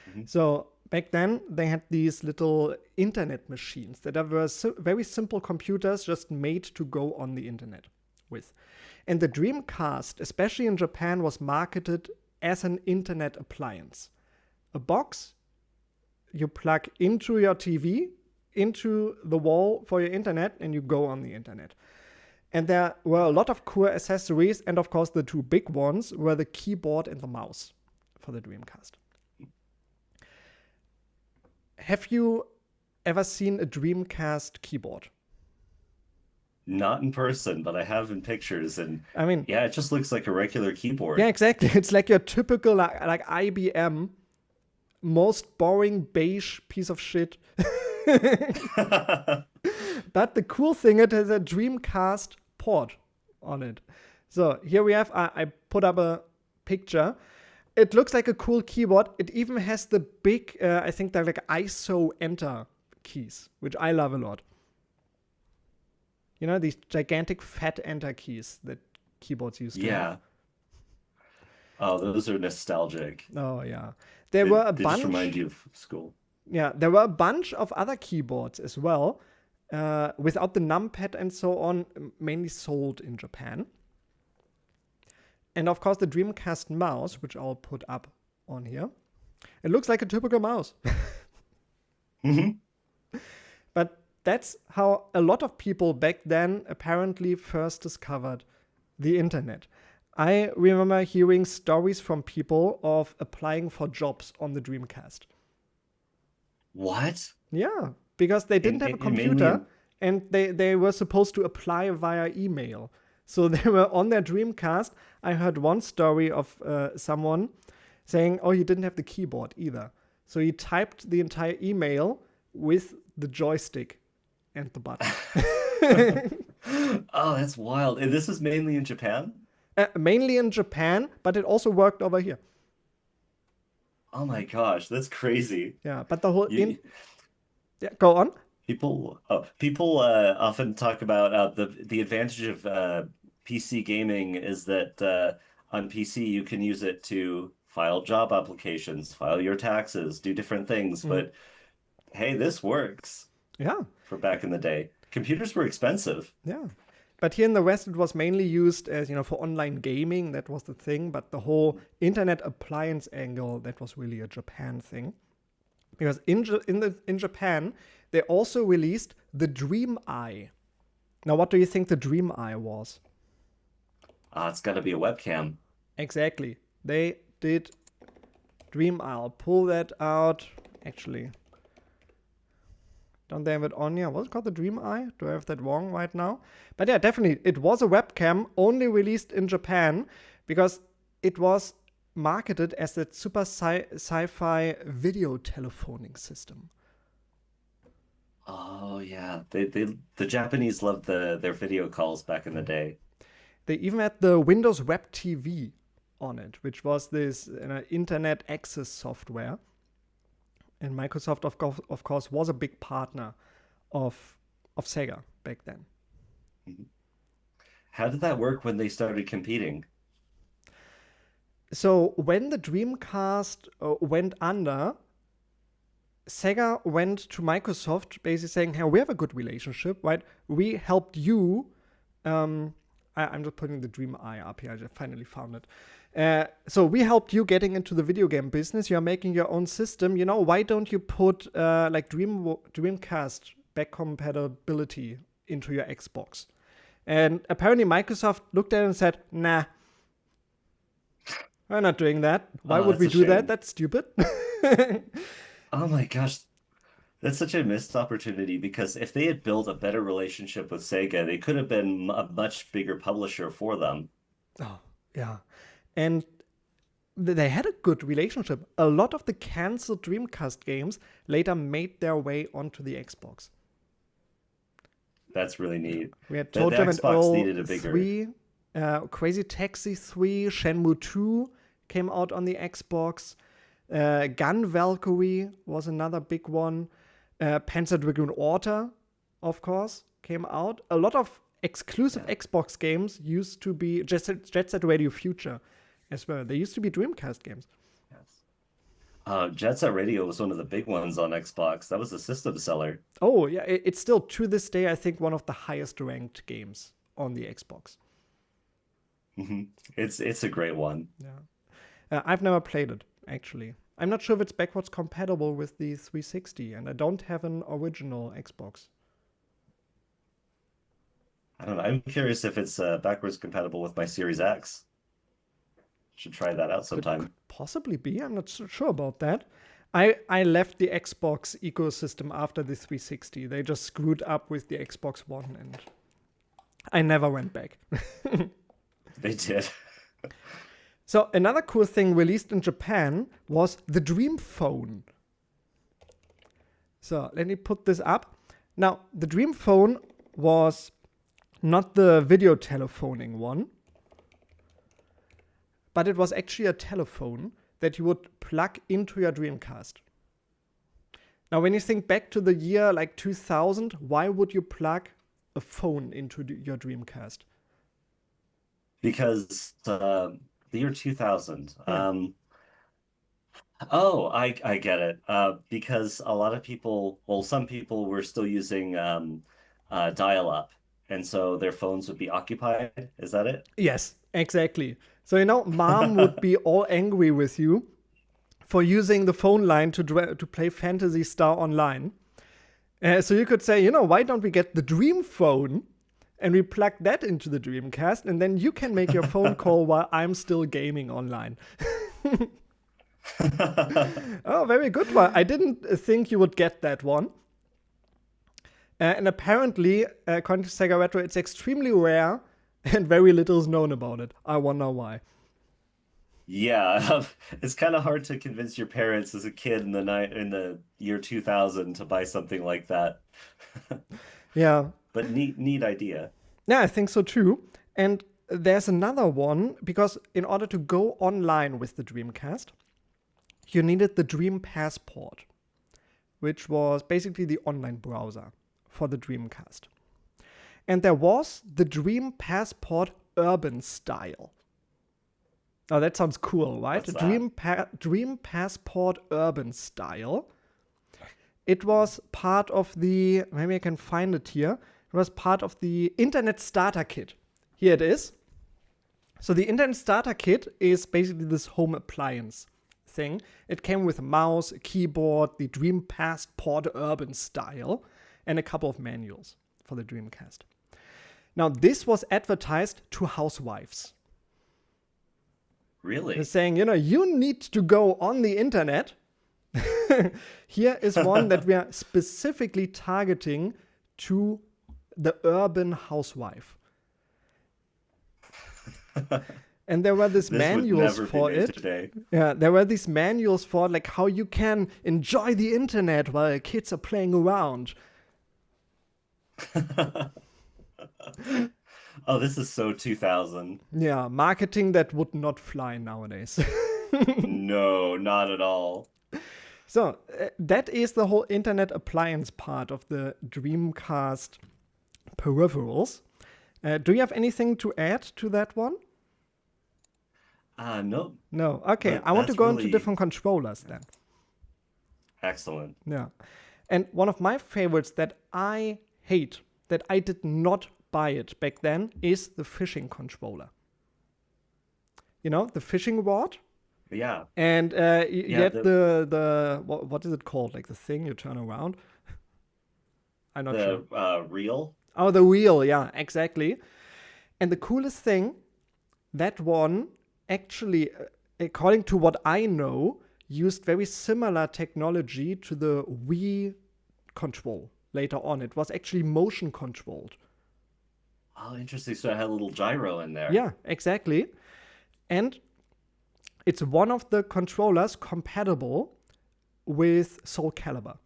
Mm-hmm. So back then, they had these little internet machines that were very simple computers just made to go on the internet with. And the Dreamcast, especially in Japan, was marketed as an internet appliance. A box you plug into your TV, into the wall for your internet, and you go on the internet. And there were a lot of cool accessories, and of course the two big ones were the keyboard and the mouse for the Dreamcast. Have you ever seen a Dreamcast keyboard? Not in person, but I have in pictures, and I mean, yeah, it just looks like a regular keyboard. Yeah, exactly. It's like your typical like IBM, most boring beige piece of shit. But the cool thing, it has a Dreamcast port on it. So here we have, I put up a picture. It looks like a cool keyboard. It even has the big, I think they're like ISO enter keys, which I love a lot. You know, these gigantic fat enter keys that keyboards used to have. Oh, those are nostalgic. Oh, yeah. There were a bunch. They just remind you of school. Yeah, there were a bunch of other keyboards as well, without the numpad and so on, mainly sold in Japan. And of course, the Dreamcast mouse, which I'll put up on here. It looks like a typical mouse. Mm-hmm. But that's how a lot of people back then apparently first discovered the internet. I remember hearing stories from people of applying for jobs on the Dreamcast. What? Yeah, because they didn't have a computer and they were supposed to apply via email. So they were on their Dreamcast. I heard one story of someone saying, oh, he didn't have the keyboard either. So he typed the entire email with the joystick and the button. Oh, that's wild. And this is mainly in Japan? Mainly in Japan, but it also worked over here. Oh my gosh, that's crazy. Yeah, but the whole yeah, go on. People often talk about the advantage of PC gaming is that on PC you can use it to file job applications, file your taxes, do different things. But hey, this works. Yeah. For back in the day, computers were expensive. Yeah. But here in the West, it was mainly used as, for online gaming. That was the thing. But the whole internet appliance angle, that was really a Japan thing. Because in Japan, they also released the Dream Eye. Now, what do you think the Dream Eye was? It's got to be a webcam. Exactly. They did Dream Eye. I'll pull that out. Actually, don't they have it on here? What's it called, the Dream Eye? Do I have that wrong right now? But yeah, definitely. It was a webcam, only released in Japan, because it was marketed as that super sci-fi video telephoning system. Oh yeah, the Japanese loved their video calls back in the day. They even had the Windows Web TV on it, which was this internet access software. And Microsoft, of course, was a big partner of Sega back then. How did that work when they started competing? So when the Dreamcast went under, Sega went to Microsoft basically saying, hey, we have a good relationship, right? We helped you. I'm just putting the Dream Eye up here. I just finally found it. So we helped you getting into the video game business. You're making your own system. Why don't you put like Dreamcast back compatibility into your Xbox? And apparently Microsoft looked at it and said, nah, we're not doing that. Why would we do that? That's stupid. Oh my gosh. That's such a missed opportunity because if they had built a better relationship with Sega, they could have been a much bigger publisher for them. Oh, yeah. And they had a good relationship. A lot of the canceled Dreamcast games later made their way onto the Xbox. That's really neat. We had The Totem and Xbox Earl needed a bigger. 3, Crazy Taxi 3, Shenmue 2 came out on the Xbox. Gun Valkyrie was another big one. Panzer Dragoon Orta, of course, came out. A lot of exclusive Xbox games used to be Jet Set Radio Future as well. They used to be Dreamcast games. Yes. Jet Set Radio was one of the big ones on Xbox. That was a system seller. Oh, yeah. It's still, to this day, I think, one of the highest ranked games on the Xbox. It's a great one. Yeah. I've never played it, actually. I'm not sure if it's backwards compatible with the 360, and I don't have an original Xbox. I don't know. I'm curious if it's backwards compatible with my Series X. Should try that out sometime. Could possibly be. I'm not so sure about that. I left the Xbox ecosystem after the 360. They just screwed up with the Xbox One, and I never went back. They did. So another cool thing released in Japan was the Dream Phone. So let me put this up. Now, the Dream Phone was not the video telephoning one, but it was actually a telephone that you would plug into your Dreamcast. Now, when you think back to the year like 2000, why would you plug a phone into your Dreamcast? Because the year 2000. Yeah. I get it. Because a lot of people, well, some people were still using dial-up, and so their phones would be occupied. Is that it? Yes, exactly. So, mom would be all angry with you for using the phone line to play Phantasy Star Online. So you could say, why don't we get the Dream Phone and we plug that into the Dreamcast, and then you can make your phone call while I'm still gaming online. Oh, very good one. I didn't think you would get that one. And apparently, according to Sega Retro, it's extremely rare and very little is known about it. I wonder why. Yeah, it's kind of hard to convince your parents as a kid in the year 2000 to buy something like that. Yeah. But neat idea. Yeah, I think so too. And there's another one, because in order to go online with the Dreamcast, you needed the Dream Passport, which was basically the online browser for the Dreamcast. And there was the Dream Passport Urban Style. Oh, that sounds cool, right? What's that? Dream Passport Urban Style. It was part of the, maybe I can find it here. It was part of the Internet Starter Kit. Here it is. So the Internet Starter Kit is basically this home appliance thing. It came with a mouse, a keyboard, the Dream Passport Urban Style, and a couple of manuals for the Dreamcast. Now, this was advertised to housewives. Really? They're saying, you need to go on the internet. Here is one that we are specifically targeting to the urban housewife. And there were these manuals for it. Yeah, there were these manuals for like how you can enjoy the internet while kids are playing around. Oh, this is so 2000. Yeah, marketing that would not fly nowadays. No, not at all. So that is the whole internet appliance part of the Dreamcast peripherals. Do you have anything to add to that one? No. No. Okay, But I want to that's go into really different controllers then. excellent. Yeah. And one of my favorites that I hate, that I did not buy it back then, is the fishing controller. the fishing rod, Yeah. and you Yeah, had the what is it called? Like the thing you turn around. I'm not sure. the reel. Oh, the wheel. Yeah, exactly. And the coolest thing, that one actually, according to what I know, used very similar technology to the Wii control later on. It was actually motion controlled. Oh, interesting. So it had a little gyro in there. Yeah, exactly. And it's one of the controllers compatible with Soul Calibur.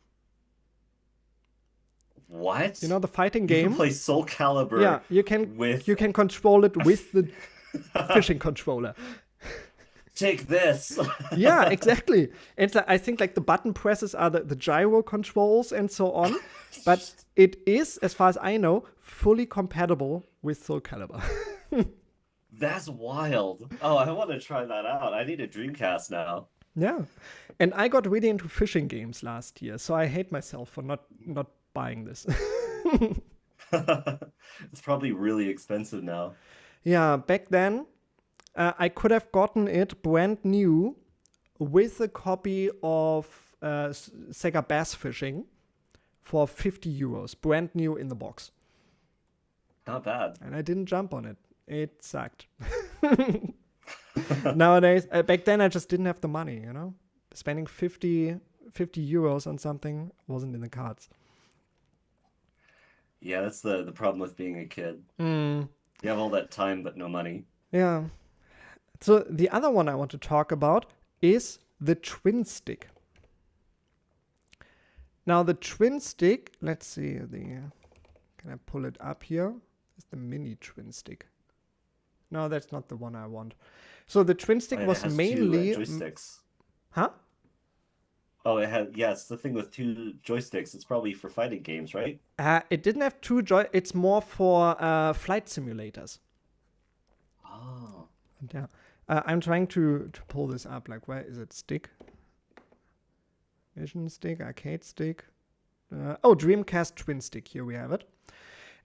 What? The fighting You can game. play Soul Yeah, Calibur you can with you can control it with the fishing controller. Take this. Yeah, exactly. It's I think like the button presses are the gyro controls and so on, but it is, as far as I know, fully compatible with Soul Calibur. That's wild. Oh, I want to try that out. I need a Dreamcast now. Yeah, and I got really into fishing games last year, so I hate myself for not buying this. It's probably really expensive now. Yeah, back then I could have gotten it brand new with a copy of Sega Bass Fishing for 50 euros, brand new in the box. Not bad. And I didn't jump on it. It sucked. Nowadays, back then I just didn't have the money. Spending 50 euros on something wasn't in the cards. Yeah, that's the problem with being a kid. Mm, You have all that time but no money. yeah. So the other one I want to talk about is the twin stick. Now the twin stick, let's see, can I pull it up here? It's the mini twin stick. No, that's not the one I want. So the twin stick It was has mainly, two joysticks. huh? Oh, yeah, it's the thing with two joysticks. It's probably for fighting games, right? It didn't have two it's more for flight simulators. Oh, Yeah. I'm trying to pull this up. Like, where is it? Stick? Vision stick, arcade stick. Dreamcast twin stick. Here we have it.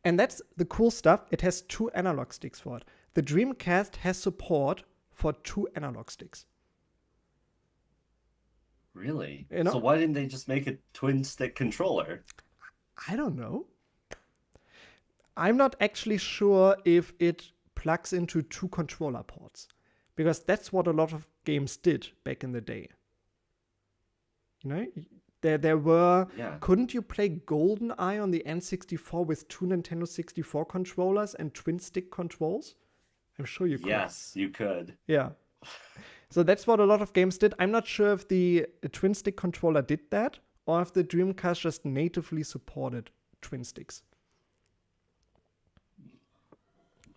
And that's the cool stuff. It has two analog sticks for it. The Dreamcast has support for two analog sticks. really? You know? So why didn't they just make a twin stick controller? I don't know. I'm not actually sure if it plugs into two controller ports, because that's what a lot of games did back in the day. There were. Yeah. Couldn't you play GoldenEye on the N64 with two Nintendo 64 controllers and twin stick controls? I'm sure you could. Yes, you could. Yeah. So that's what a lot of games did. I'm not sure if the twin stick controller did that or if the Dreamcast just natively supported twin sticks.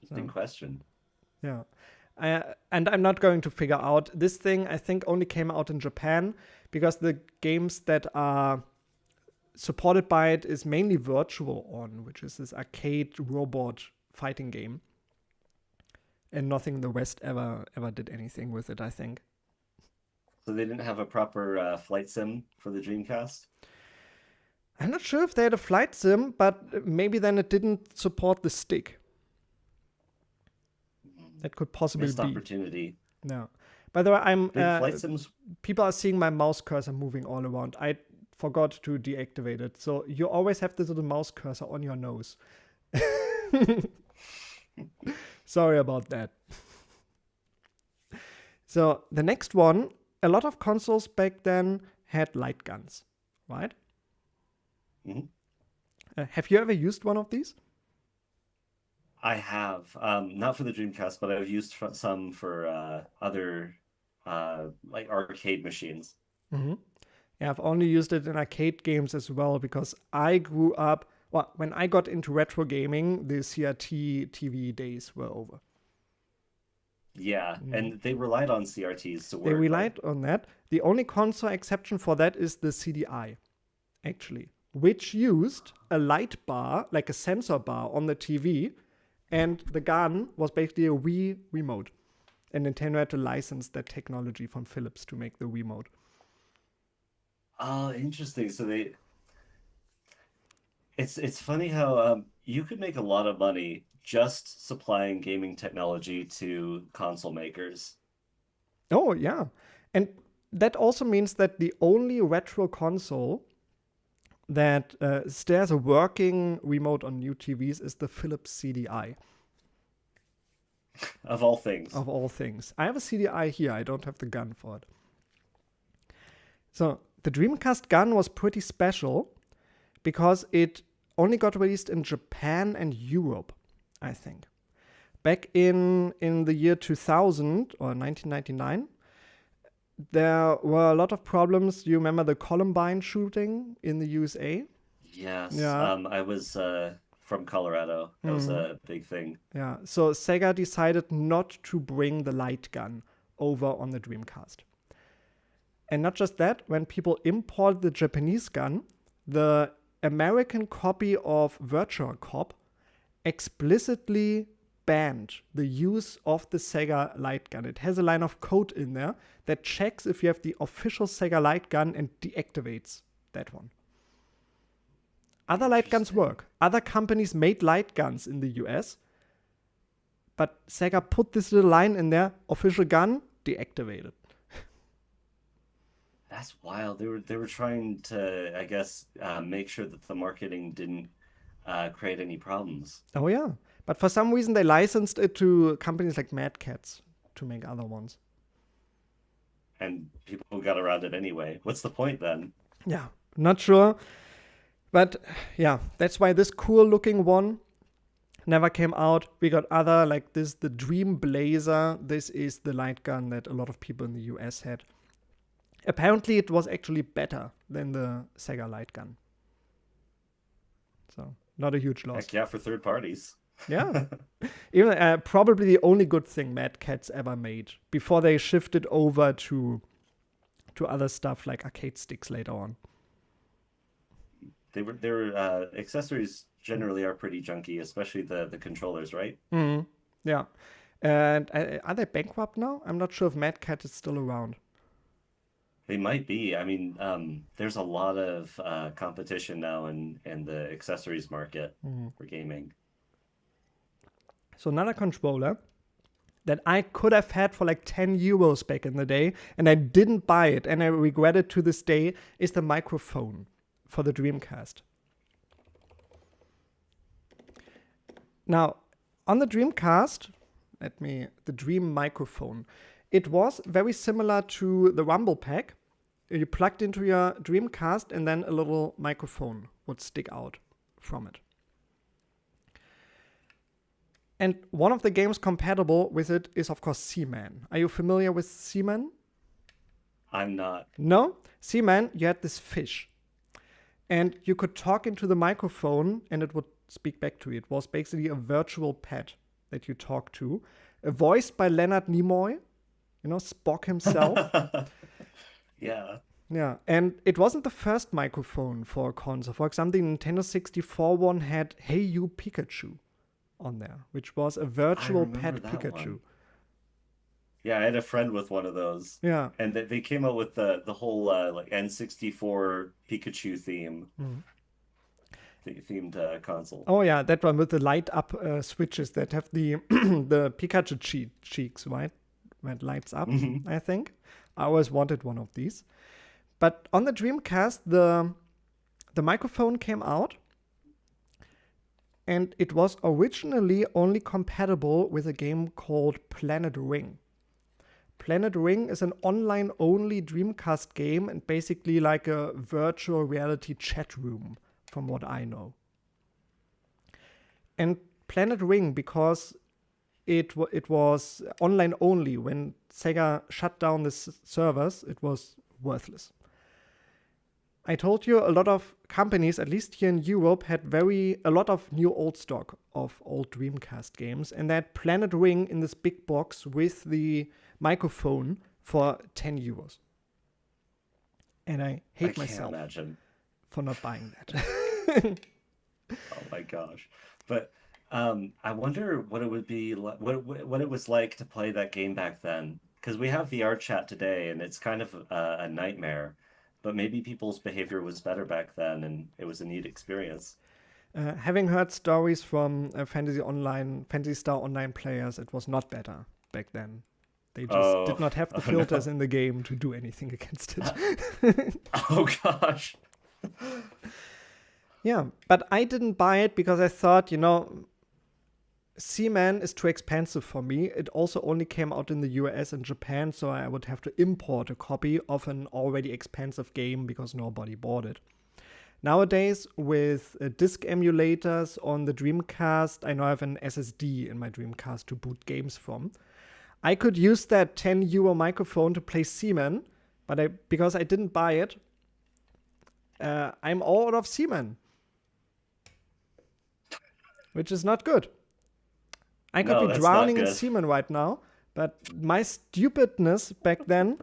Interesting question. Yeah. And I'm not going to figure out. This thing, I think, only came out in Japan because the games that are supported by it is mainly Virtual On, which is this arcade robot fighting game. And nothing in the West ever did anything with it, I think. So they didn't have a proper flight sim for the Dreamcast? I'm not sure if they had a flight sim, but maybe then it didn't support the stick. That could possibly Missed be. opportunity. No. By the way, Flight sims. people are seeing my mouse cursor moving all around. I forgot to deactivate it. So you always have this little mouse cursor on your nose. Sorry about that. So the next one, a lot of consoles back then had light guns, right? Mhm. Have you ever used one of these? I have. Not for the Dreamcast, but I've used some for other like arcade machines. Mm-hmm. Yeah, I've only used it in arcade games as well because I grew up. Well, when I got into retro gaming, the CRT TV days were over. Yeah, and they relied on CRTs to work. They Right? relied on that. The only console exception for that is the CDI, actually, which used a light bar, like a sensor bar on the TV, and the gun was basically a Wii remote. And Nintendo had to license that technology from Philips to make the Wiimote. Oh, interesting. So it's funny how you could make a lot of money just supplying gaming technology to console makers. Oh, yeah. And that also means that the only retro console that still has a working remote on new TVs is the Philips CDI, Of all things. of all things. I have a CDI here. I don't have the gun for it. So the Dreamcast gun was pretty special because it only got released in Japan and Europe, I think. Back in the year 2000 or 1999, there were a lot of problems. You remember the Columbine shooting in the USA? Yes. Yeah. I was from Colorado. That was a big thing. Yeah. So Sega decided not to bring the light gun over on the Dreamcast. And not just that, when people imported the Japanese gun, the American copy of Virtual Cop explicitly banned the use of the Sega light gun. It has a line of code in there that checks if you have the official Sega light gun and deactivates that one. Other light guns work. Other companies made light guns in the US, but Sega put this little line in there, official gun, deactivated. That's wild. They were trying to, I guess, make sure that the marketing didn't create any problems. Oh yeah. But for some reason they licensed it to companies like Mad Catz to make other ones. And people got around it anyway. What's the point then? Yeah, not sure. But yeah, that's why this cool looking one never came out. We got other like this, the Dream Blazer. This is the light gun that a lot of people in the US had. Apparently it was actually better than the Sega light gun. So not a huge loss. Heck yeah, for third parties. Yeah. Even probably the only good thing Mad Catz ever made before they shifted over to other stuff like arcade sticks later on. Their accessories generally are pretty junky, especially the controllers, right? Mm-hmm. Yeah. And are they bankrupt now? I'm not sure if Mad Catz is still around. They might be. I mean, there's a lot of competition now in the accessories market for gaming. So another controller that I could have had for like 10 euros back in the day, and I didn't buy it, and I regret it to this day, is the microphone for the Dreamcast. Now, on the Dreamcast, the Dream microphone, it was very similar to the Rumble Pack. You plugged into your Dreamcast and then a little microphone would stick out from it. And one of the games compatible with it is, of course, Seaman. Are you familiar with Seaman? I'm not. No? Seaman, you had this fish. And you could talk into the microphone and it would speak back to you. It was basically a virtual pet that you talk to, voiced by Leonard Nimoy, Spock himself. Yeah. Yeah, and it wasn't the first microphone for a console. For example, the Nintendo 64 one had Hey You Pikachu on there, which was a virtual pet Pikachu. One. Yeah, I had a friend with one of those. Yeah. And they came out with the whole like N64 Pikachu theme. Themed console. Oh yeah, that one with the light up switches that have the the Pikachu cheeks, right? When it lights up, I think. I always wanted one of these. But on the Dreamcast, the microphone came out, and it was originally only compatible with a game called Planet Ring. Planet Ring is an online-only Dreamcast game and basically like a virtual reality chat room, from what I know. And Planet Ring, because it was online only, when Sega shut down the servers, it was worthless. I told you a lot of companies, at least here in Europe, had a lot of new old stock of old Dreamcast games, and they had Planet Ring in this big box with the microphone for 10 euros. And I hate myself for not buying that. Oh my gosh. But I wonder what it would be like, what it was like to play that game back then. Because we have VR chat today, and it's kind of a nightmare. But maybe people's behavior was better back then, and it was a neat experience. Having heard stories from Phantasy Star Online players, it was not better back then. They just did Oh, not have the oh filters no. in the game to do anything against it. Oh gosh. Yeah, but I didn't buy it because I thought, Seaman is too expensive for me. It also only came out in the US and Japan, so I would have to import a copy of an already expensive game because nobody bought it. Nowadays, with disk emulators on the Dreamcast, I now have an SSD in my Dreamcast to boot games from. I could use that 10 euro microphone to play Seaman, but because I didn't buy it, I'm all out of Seaman, which is not good. I could No, be that's not drowning in good. semen right now, but my stupidness back then.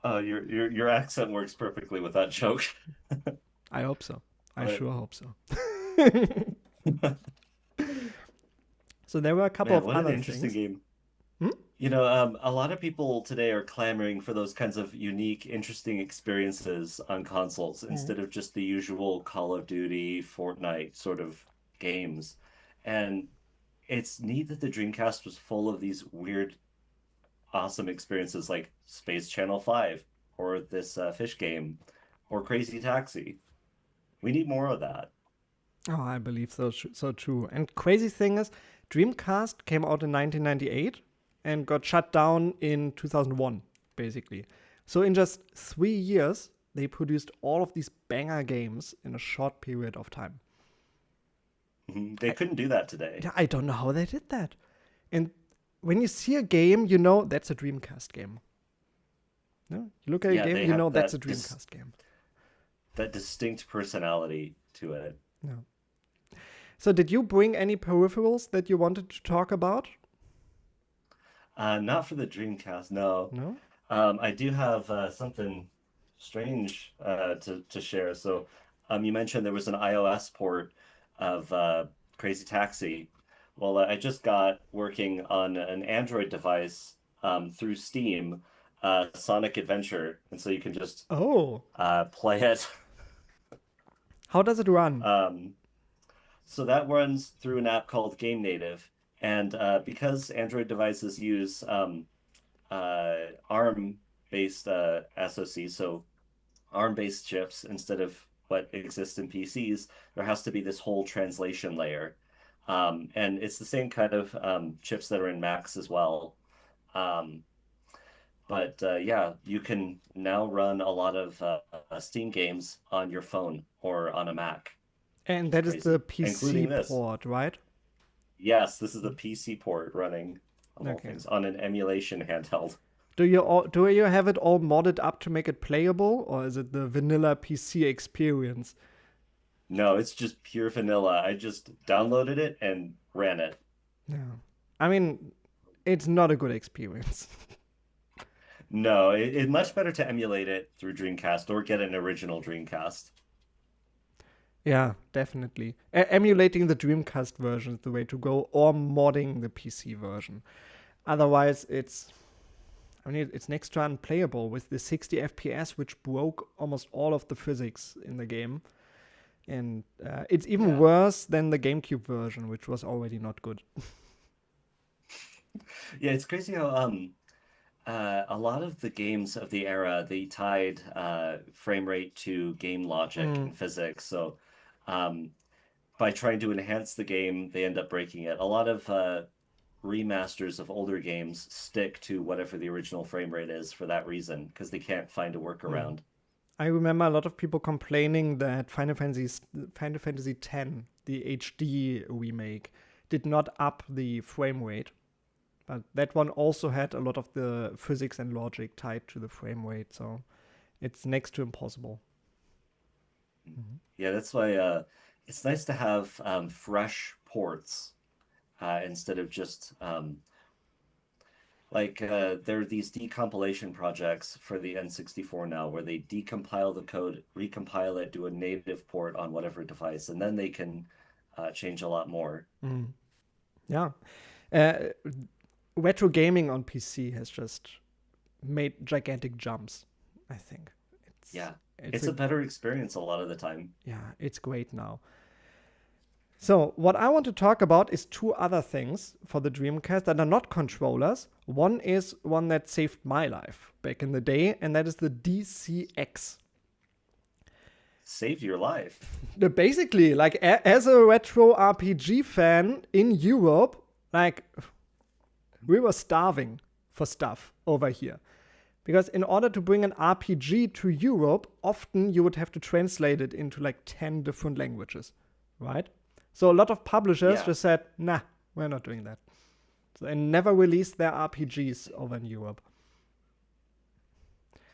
Oh, your accent works perfectly with that joke. I hope so. I But sure hope so. So there were a couple man, of what an other interesting things. game. Hmm? A lot of people today are clamoring for those kinds of unique, interesting experiences on consoles Mm. instead of just the usual Call of Duty, Fortnite sort of games. And it's neat that the Dreamcast was full of these weird, awesome experiences like Space Channel 5 or this fish game or Crazy Taxi. We need more of that. Oh, I believe so true. And crazy thing is, Dreamcast came out in 1998 and got shut down in 2001, basically. So in just 3 years, they produced all of these banger games in a short period of time. Mhm. They I, couldn't do that today. yeah, I don't know how they did that. And when you see a game, you know that's a Dreamcast game. No? You look at a Yeah, game, they you know have that's a Dreamcast game. that distinct personality to it. No. So did you bring any peripherals that you wanted to talk about? Not for the Dreamcast, no. No? I do have something strange to share. So, you mentioned there was an iOS port of Crazy Taxi. Well, I just got working on an Android device through Steam, Sonic Adventure, and so you can just Oh, play it. how does it run? Um, so that runs through an app called Game Native, and because Android devices use ARM-based SoC, so ARM-based chips instead of what exists in PCs, there has to be this whole translation layer. And it's the same kind of chips that are in Macs as well. Um, but yeah, you can now run a lot of Steam games on your phone or on a Mac, And which is that is the crazy, PC including this. port, right? Yes, this is the PC port running, of all Okay. things, on an emulation handheld. Do you have it all modded up to make it playable, or is it the vanilla PC experience? No, it's just pure vanilla. I just downloaded it and ran it. Yeah. I mean, it's not a good experience. No, it's much better to emulate it through Dreamcast or get an original Dreamcast. Yeah, definitely. Emulating the Dreamcast version is the way to go, or modding the PC version. Otherwise, it's next to unplayable with the 60 FPS, which broke almost all of the physics in the game. And it's even Yeah. worse than the GameCube version, which was already not good. Yeah, it's crazy how a lot of the games of the era they tied frame rate to game logic Mm. and physics. So um, by trying to enhance the game, they end up breaking it. A lot of remasters of older games stick to whatever the original frame rate is for that reason, because they can't find a Mm. workaround. I remember a lot of people complaining that Final Fantasy X, the HD remake, did not up the frame rate. But that one also had a lot of the physics and logic tied to the frame rate, so it's next to impossible. Mhm. Yeah, that's why it's nice to have fresh ports instead of just there are these decompilation projects for the N64 now where they decompile the code, recompile it, do a native port on whatever device, and then they can change a lot more. Mm. Yeah. Uh, Retro gaming on PC has just made gigantic jumps, I think. It's Yeah, it's it's a a better experience a lot of the time. yeah, it's great now. So, what I want to talk about is two other things for the Dreamcast that are not controllers. One is one that saved my life back in the day, and that is the DCX. Saved your life. Basically, like as a retro RPG fan in Europe, like we were starving for stuff over here. Because in order to bring an RPG to Europe, often you would have to translate it into like 10 different languages, right? So a lot of publishers Yeah. just said, nah, we're not doing that. So they never released their RPGs over in Europe.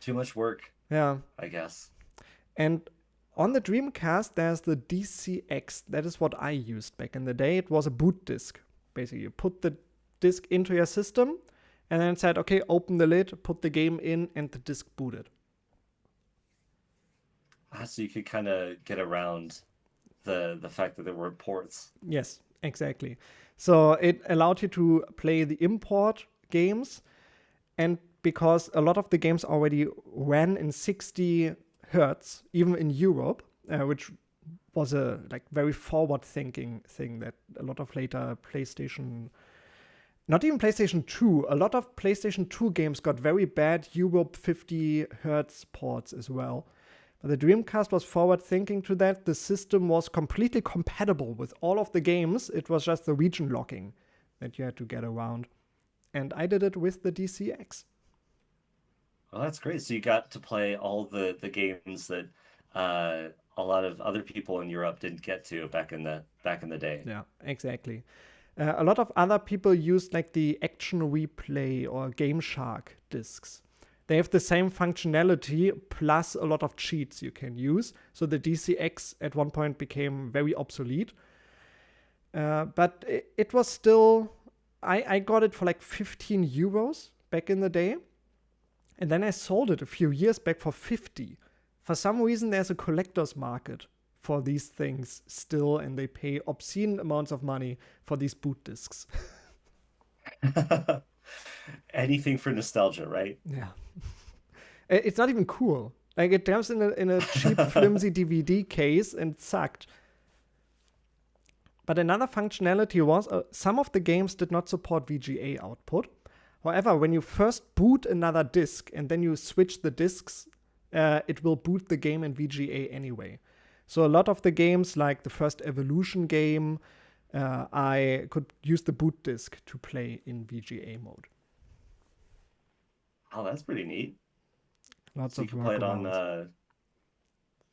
Too much work, Yeah. I guess. And on the Dreamcast, there's the DCX. That is what I used back in the day. It was a boot disk. Basically, you put the disk into your system and then it said, okay, open the lid, put the game in, and the disk booted. So you could kind of get around the fact that there were ports. Yes, exactly. So it allowed you to play the import games, and because a lot of the games already ran in 60 hertz, even in Europe, which was a like very forward-thinking thing that a lot of later PlayStation, not even PlayStation 2, a lot of PlayStation 2 games got very bad Europe 50 hertz ports as well. But the Dreamcast was forward thinking to that. The system was completely compatible with all of the games. It was just the region locking that you had to get around. And I did it with the DCX. Well, that's great. So you got to play all the games that a lot of other people in Europe didn't get to back in the day. Yeah, exactly. A lot of other people used like the Action Replay or Game Shark discs. They have the same functionality plus a lot of cheats you can use. So the DCX at one point became very obsolete. But it was still, I got it for like 15 euros back in the day. And then I sold it a few years back for 50. For some reason, there's a collector's market for these things still, and they pay obscene amounts of money for these boot discs. Anything for nostalgia, right? Yeah. It's not even cool. Like it comes in a cheap, flimsy DVD case and sucked. But another functionality was some of the games did not support VGA output. However, when you first boot another disk and then you switch the disks, it will boot the game in VGA anyway. So a lot of the games, like the first Evolution game, I could use the boot disk to play in VGA mode. Oh, that's pretty neat. Lots So you of can play it on, workarounds.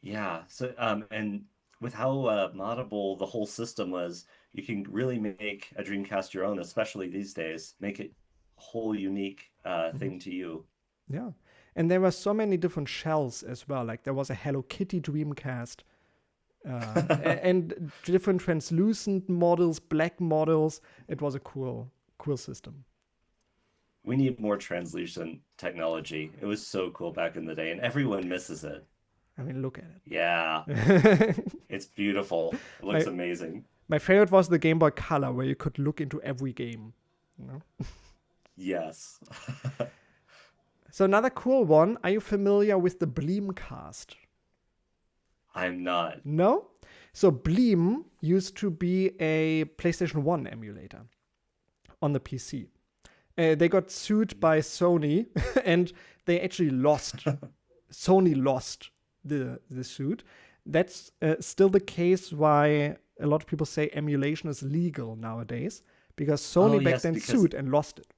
yeah. So and with how moddable the whole system was, you can really make a Dreamcast your own, especially these days. Make it a whole unique Mhm. thing to you. Yeah. And there were so many different shells as well. Like there was a Hello Kitty Dreamcast, and different translucent models, black models. It was a cool system. We need more translucent technology. It was so cool back in the day, and everyone misses it. I mean, look at Yeah, it. it's beautiful. It looks my amazing. my favorite was the Game Boy Color, where you could look into every game. You know? Yes. So another cool one. Are you familiar with the Bleemcast? I'm not. No. So Bleem used to be a PlayStation 1 emulator on the PC. They got sued by Sony, and they actually lost. Sony lost the suit. That's still the case why a lot of people say emulation is legal nowadays, because Oh, Sony back yes, then sued and lost it.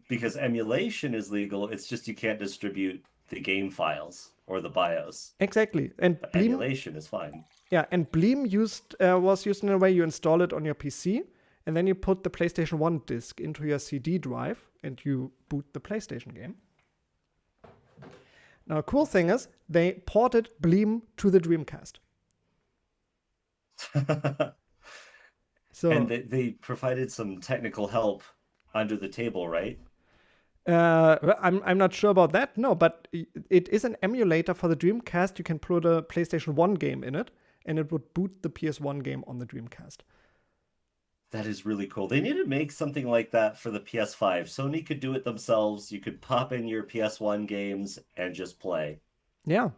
because emulation is legal. It's just you can't distribute the game files or the BIOS. Exactly. And But Bleem, emulation is fine. yeah, and Bleem was used in a way you install it on your PC, and then you put the PlayStation 1 disc into your CD drive, and you boot the PlayStation game. Now, cool thing is, they ported Bleem to the Dreamcast. And So they provided some technical help under the table, right? I'm not sure about that. No, but it is an emulator for the Dreamcast. You can put a PlayStation 1 game in it, and it would boot the PS1 game on the Dreamcast. That is really cool. They need to make something like that for the PS5. Sony could do it themselves. You could pop in your PS1 games and just play. Yeah.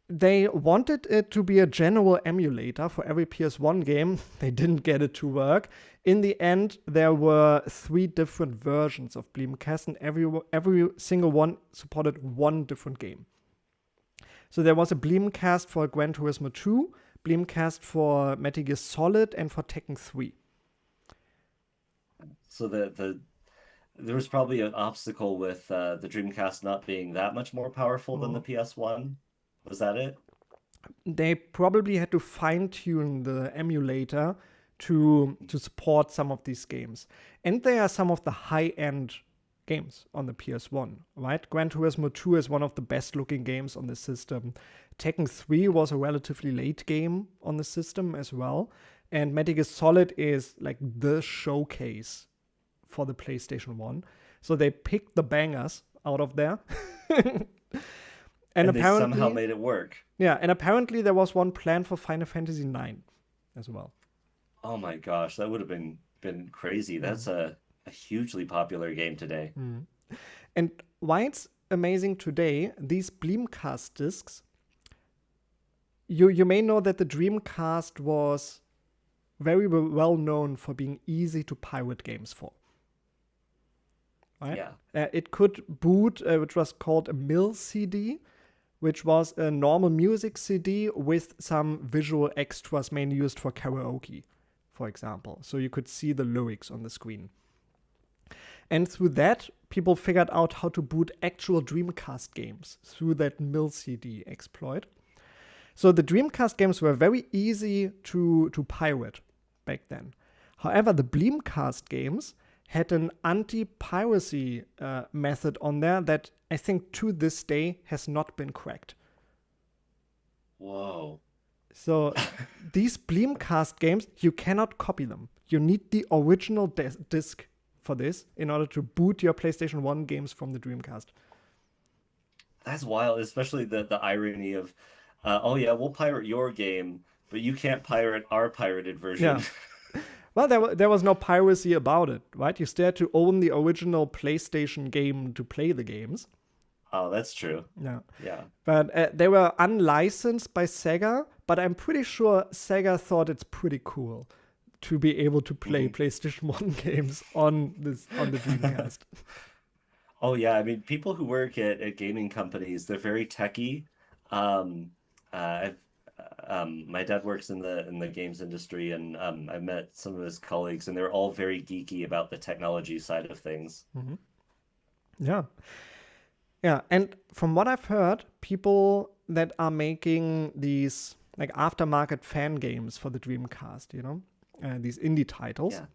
They wanted it to be a general emulator for every PS1 game. They didn't get it to work. In the end, there were 3 different versions of Dreamcast, and every single one supported one different game. So there was a Dreamcast for Gran Turismo 2, Dreamcast for Metal Gear Solid, and for Tekken 3. So there was probably an obstacle with the Dreamcast not being that much more powerful than the PS1. Was that it? They probably had to fine-tune the emulator to support some of these games. And they are some of the high-end games on the PS1, right? Gran Turismo 2 is one of the best-looking games on the system. Tekken 3 was a relatively late game on the system as well. And Metal Gear Solid is like the showcase for the PlayStation 1. So they picked the bangers out of there. And they somehow made it work. Yeah, and apparently there was one planned for Final Fantasy IX as well. Oh my gosh, that would have been crazy. That's a hugely popular game today. And why it's amazing today, these Dreamcast discs, you may know that the Dreamcast was very well known for being easy to pirate games for. Right? Yeah. It could boot, which was called a mill CD, which was a normal music CD with some visual extras mainly used for karaoke, for example. So you could see the lyrics on the screen. And through that, people figured out how to boot actual Dreamcast games through that mill CD exploit. So the Dreamcast games were very easy to pirate back then. However, the Dreamcast games had an anti-piracy method on there that I think to this day has not been cracked. Whoa. So these Dreamcast games, you cannot copy them. You need the original disc for this in order to boot your PlayStation 1 games from the Dreamcast. That's wild, especially the irony of, oh yeah, we'll pirate your game, but you can't pirate our pirated version. Yeah. Well, there was no piracy about it, right? You still had to own the original PlayStation game to play the games. Oh, that's true. Yeah. Yeah. But they were unlicensed by Sega, but I'm pretty sure Sega thought it's pretty cool to be able to play PlayStation 1 games on the Dreamcast. Oh yeah, I mean, people who work at gaming companies, they're very techy. My dad works in the games industry, and I met some of his colleagues, and they're all very geeky about the technology side of things. Mm-hmm. Yeah. Yeah, and from what I've heard, people that are making these like aftermarket fan games for the Dreamcast, these indie titles. Yeah.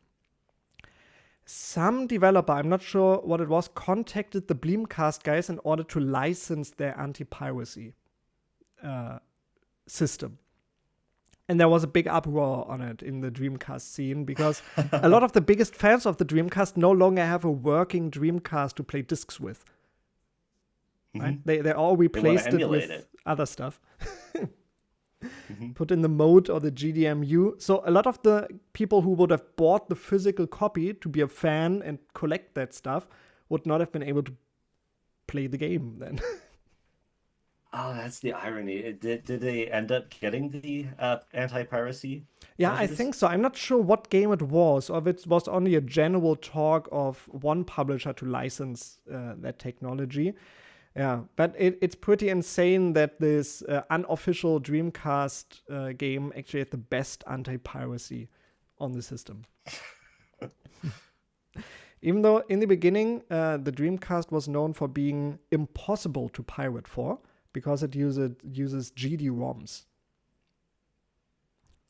Some developer, I'm not sure what it was, contacted the Dreamcast guys in order to license their anti-piracy system. And there was a big uproar on it in the Dreamcast scene because a lot of the biggest fans of the Dreamcast no longer have a working Dreamcast to play discs with. Right? They all replaced it with other stuff. Put in the mode or the GDMU. So a lot of the people who would have bought the physical copy to be a fan and collect that stuff would not have been able to play the game then. Oh, that's the irony. Did they end up getting the anti-piracy? Yeah, I think so. I'm not sure what game it was, or if it was only a general talk of one publisher to license that technology. Yeah, but it's pretty insane that this unofficial Dreamcast game actually had the best anti-piracy on the system. Even though in the beginning, the Dreamcast was known for being impossible to pirate for, because it uses GD-ROMs.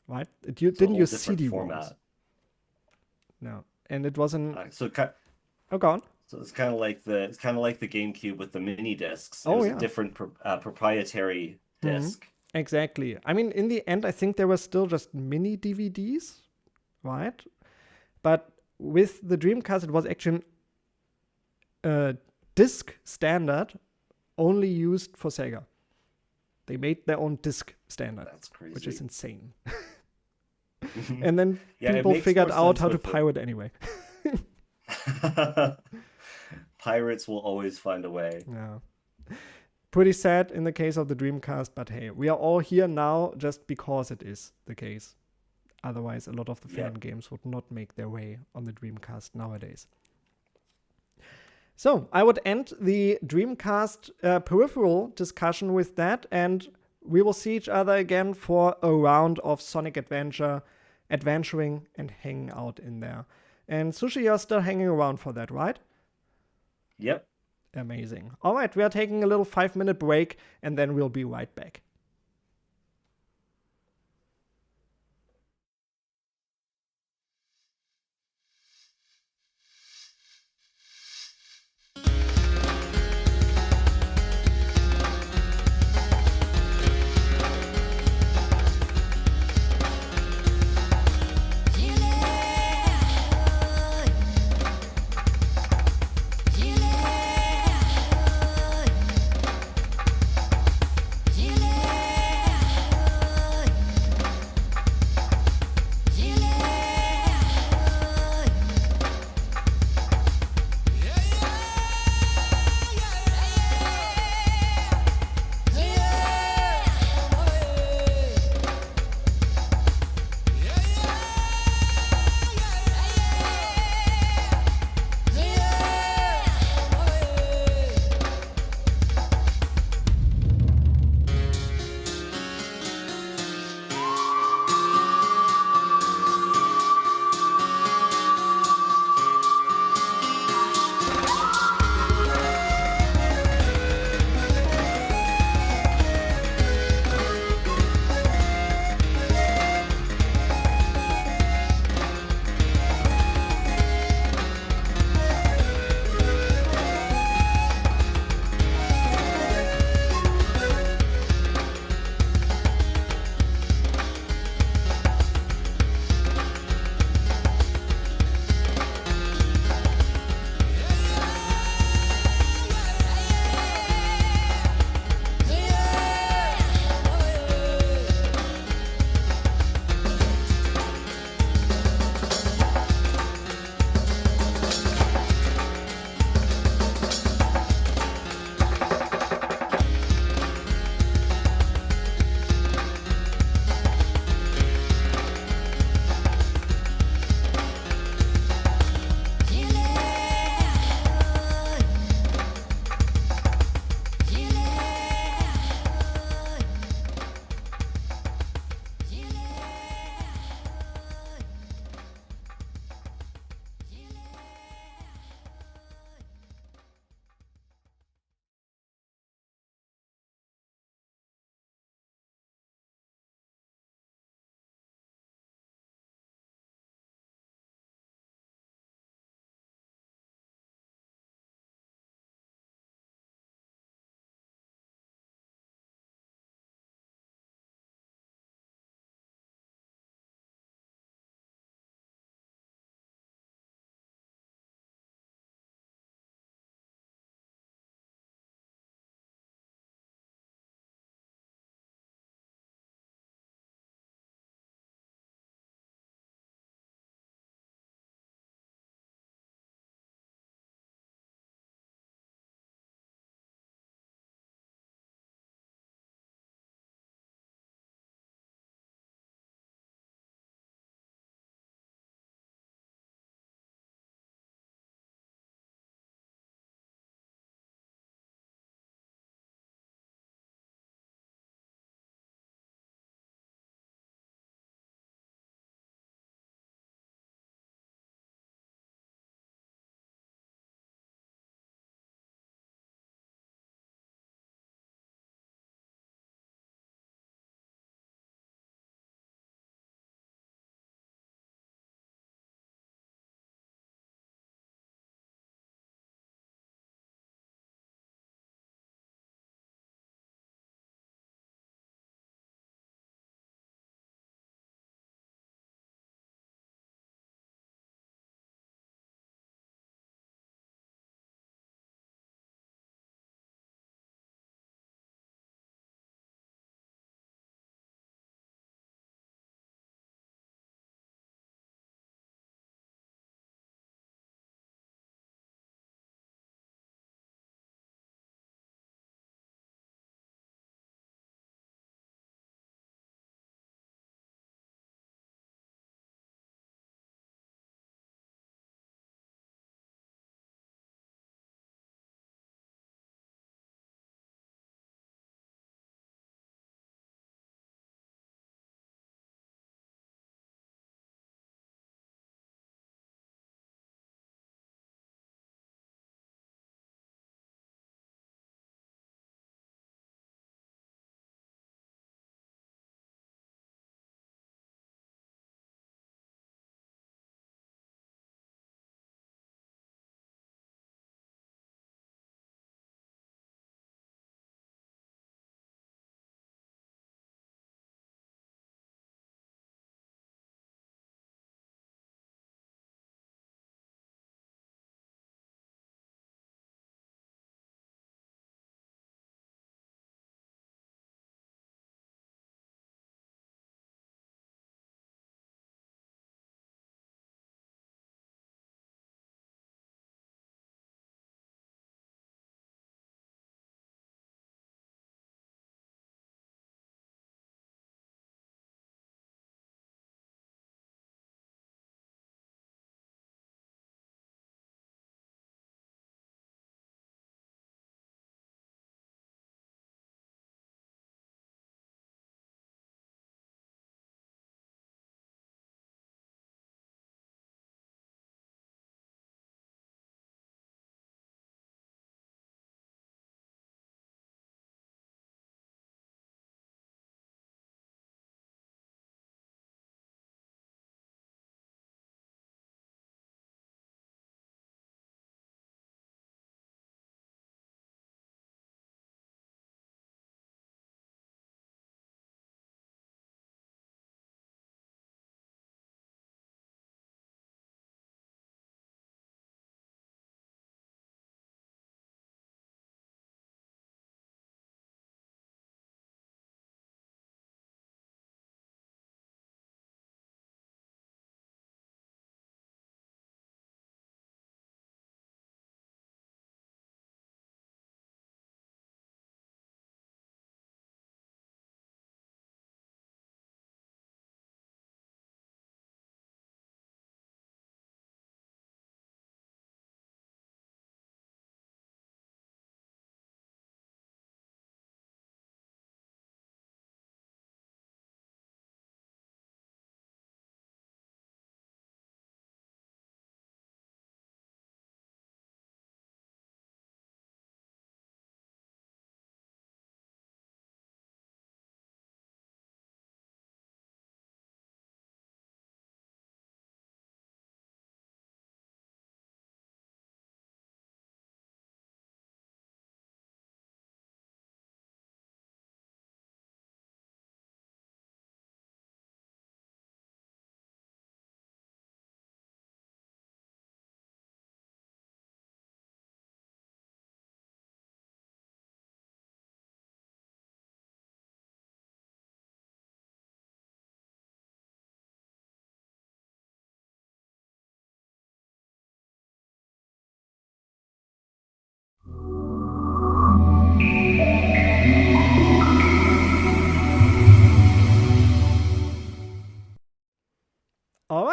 Right? It didn't use CD-ROMs. No. And it wasn't... Oh, go on. So it's kind of like the GameCube with the mini discs. It was a different proprietary disc. Exactly. I mean, in the end, I think there were still just mini DVDs, right? But with the Dreamcast, it was actually a disc standard only used for Sega. They made their own disc standard. That's crazy. Which is insane. And then people figured out how to pirate anyway. Pirates will always find a way. Yeah. Pretty sad in the case of the Dreamcast, but hey, we are all here now just because it is the case. Otherwise, a lot of the fan games would not make their way on the Dreamcast nowadays. So, I would end the Dreamcast peripheral discussion with that, and we will see each other again for a round of Sonic adventuring and hanging out in there. And Sushi, you're still hanging around for that, right? Yep. Amazing. All right, we are taking a little 5-minute break, and then we'll be right back. Gilet.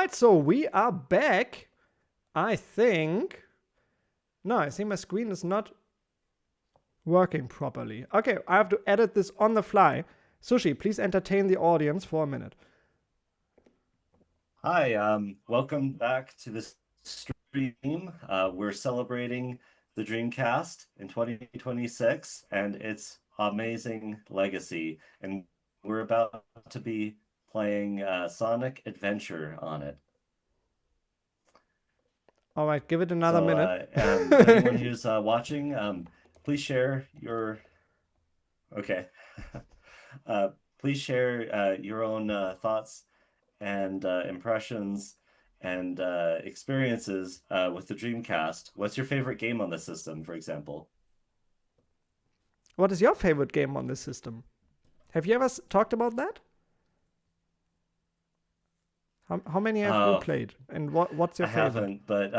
right, so we are back. I think. No, I think my screen is not working properly. Okay, I have to edit this on the fly. Sushi, please entertain the audience for a minute. Hi, welcome back to this stream. We're celebrating the Dreamcast in 2026 and its amazing legacy. And we're about to be playing Sonic Adventure on it. All right, give it another So, minute. anyone who's watching, please share your. Okay. Please share your own thoughts and impressions and experiences with the Dreamcast. What's your favorite game on the system, for example? What is your favorite game on this system? Have you ever talked about that? How many have you Oh, played? And what's your I favorite? haven't, but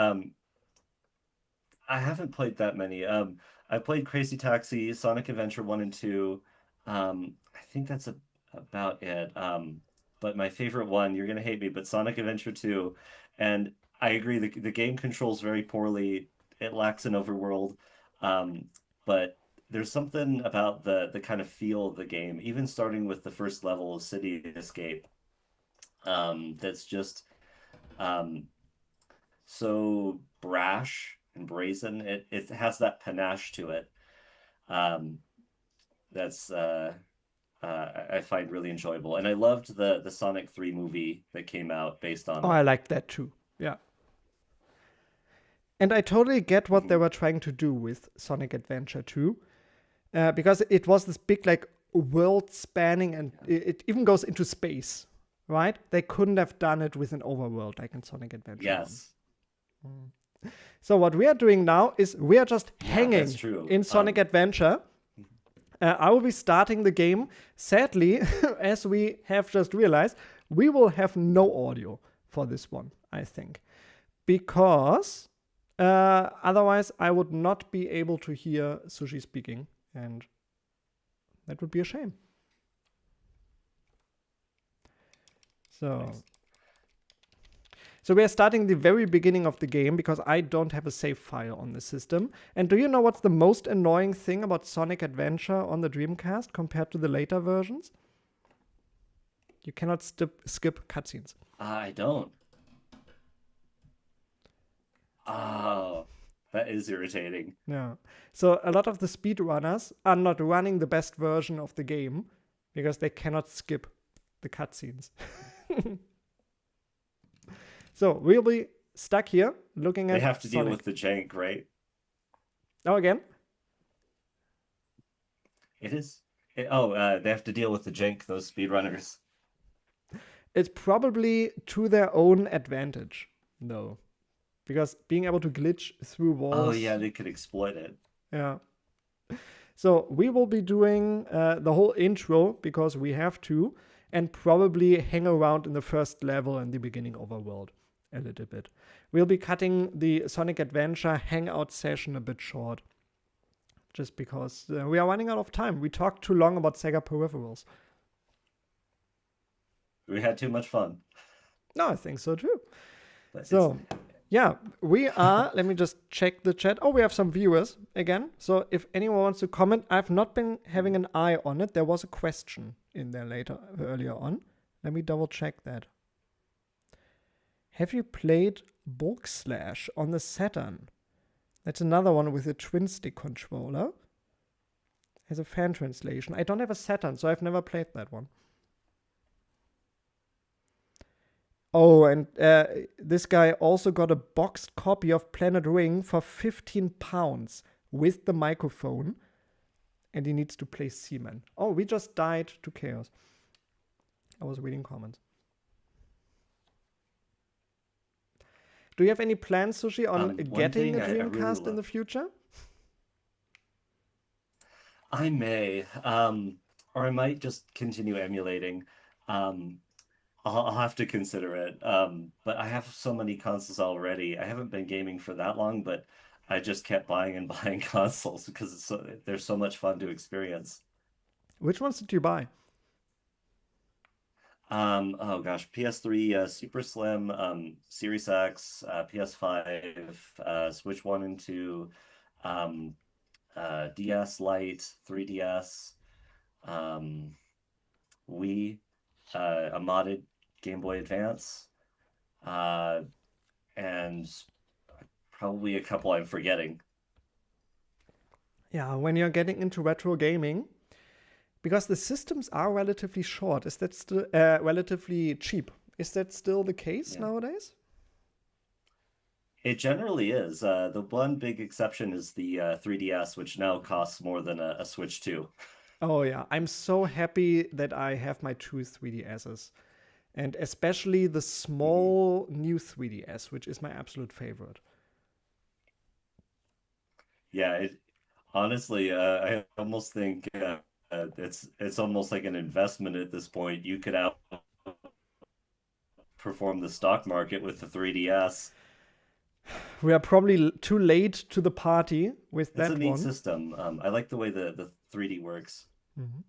I haven't played that many. I played Crazy Taxi, Sonic Adventure 1 and 2. I think that's about it. But my favorite one, you're gonna hate me, but Sonic Adventure 2. And I agree, the game controls very poorly. It lacks an overworld. Um, but there's something about the kind of feel of the game, even starting with the first level of City Escape, that's just um, so brash and brazen. It has that panache to it. Um, that's I find really enjoyable, and I loved the Sonic 3 movie that came out based on Oh, it. I like that too. Yeah. And I totally get what they Mhm. were trying to do with Sonic Adventure 2. Because it was this big, like, world spanning, and it even goes into space, right? They couldn't have done it with an overworld like in Sonic Adventure 1. Yes, So, what we are doing now is we are just yeah, that's hanging true. in Sonic Adventure. I will be starting the game. Sadly, as we have just realized, we will have no audio for this one, I think. Because otherwise, I would not be able to hear Sushi speaking. And that would be a shame. So, Nice. so we are starting the very beginning of the game because I don't have a save file on the system. And do you know what's the most annoying thing about Sonic Adventure on the Dreamcast compared to the later versions? You cannot skip cutscenes. I don't. Oh, that is irritating. Yeah. So a lot of the speedrunners are not running the best version of the game because they cannot skip the cutscenes. So we'll be stuck here looking They at have to deal with Sonic. the jank, right? Oh, again? It is. They have to deal with the jank, those speedrunners. It's probably to their own advantage, though. Because being able to glitch through Oh walls, yeah, they could exploit it. yeah. So we will be doing the whole intro because we have to, and probably hang around in the first level and the beginning overworld a little bit. We'll be cutting the Sonic Adventure hangout session a bit short, just because we are running out of time. We talked too long about Sega Peripherals. We had too much fun. No, I think so too. But it's So, yeah, we are. Let me just check the chat. Oh, we have some viewers again. So, if anyone wants to comment, I've not been having an eye on it. There was a question in there earlier on. Let me double check that. Have you played Bulk Slash on the Saturn? That's another one with a twin stick controller. As a fan translation. I don't have a Saturn, so I've never played that one. Oh, and this guy also got a boxed copy of Planet Ring for £15 with the microphone. And he needs to play Seaman. Oh, we just died to chaos. I was reading comments. Do you have any plans, Sushi, on one getting thing a I really Dreamcast in the love. future? I may, or I might just continue emulating. Um, I'll have to consider it. But I have so many consoles already. I haven't been gaming for that long, but I just kept buying and buying consoles because they're so much fun to experience. Which ones did you buy? Oh gosh, PS3, Super Slim, Series X, PS5, Switch 1 and 2, um, DS Lite, 3DS, um, Wii, a modded Game Boy Advance, uh, and probably a couple I'm forgetting. Yeah, when you're getting into retro gaming, because the systems are relatively short, is that still relatively cheap? Is that still the case Yeah, nowadays? it generally is. The one big exception is the 3DS, which now costs more than a Switch 2. Oh yeah, I'm so happy that I have my two 3DSs, and especially the Mhm. small new 3DS, which is my absolute favorite. Yeah, honestly, I almost think it's almost like an investment at this point. You could outperform the stock market with the 3DS. We are probably too late to the party with It's a that neat one. system. I like the way the 3D works. Mhm.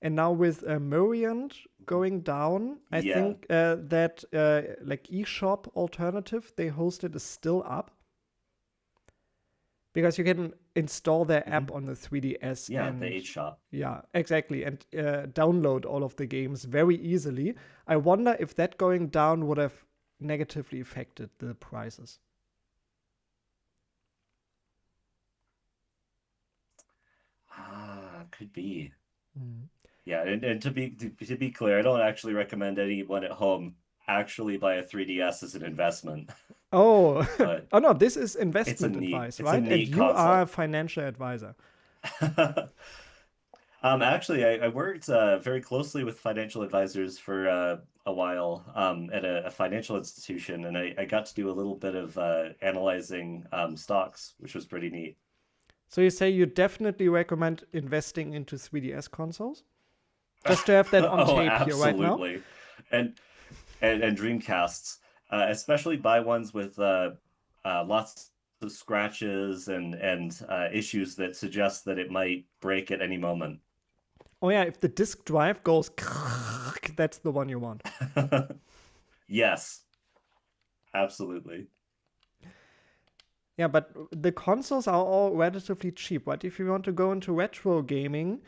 And now with Moriant going down, I Yeah. think that like eShop alternative they hosted is still up because you can install their app hmm on the 3DS Yeah, the and 8 shop. yeah, exactly, and download all of the games very easily. I wonder if that going down would have negatively affected the prices. Could be. Mm. Yeah, and to be clear, I don't actually recommend anyone at home actually buy a 3DS as an investment, Oh, but oh no, this is investment advice, it's a right? And neat you are a console. financial advisor. Actually, I worked very closely with financial advisors for a while at a financial institution, and I got to do a little bit of analyzing stocks, which was pretty neat. So you say you definitely recommend investing into 3DS consoles? Just to have that on Oh, tape here right now. absolutely. And and Dreamcasts, especially buy ones with lots of scratches and issues that suggest that it might break at any moment. Oh yeah, if the disk drive goes, that's the one you want. Yes, absolutely. Yeah, but the consoles are all relatively cheap. But if you want to go into retro gaming,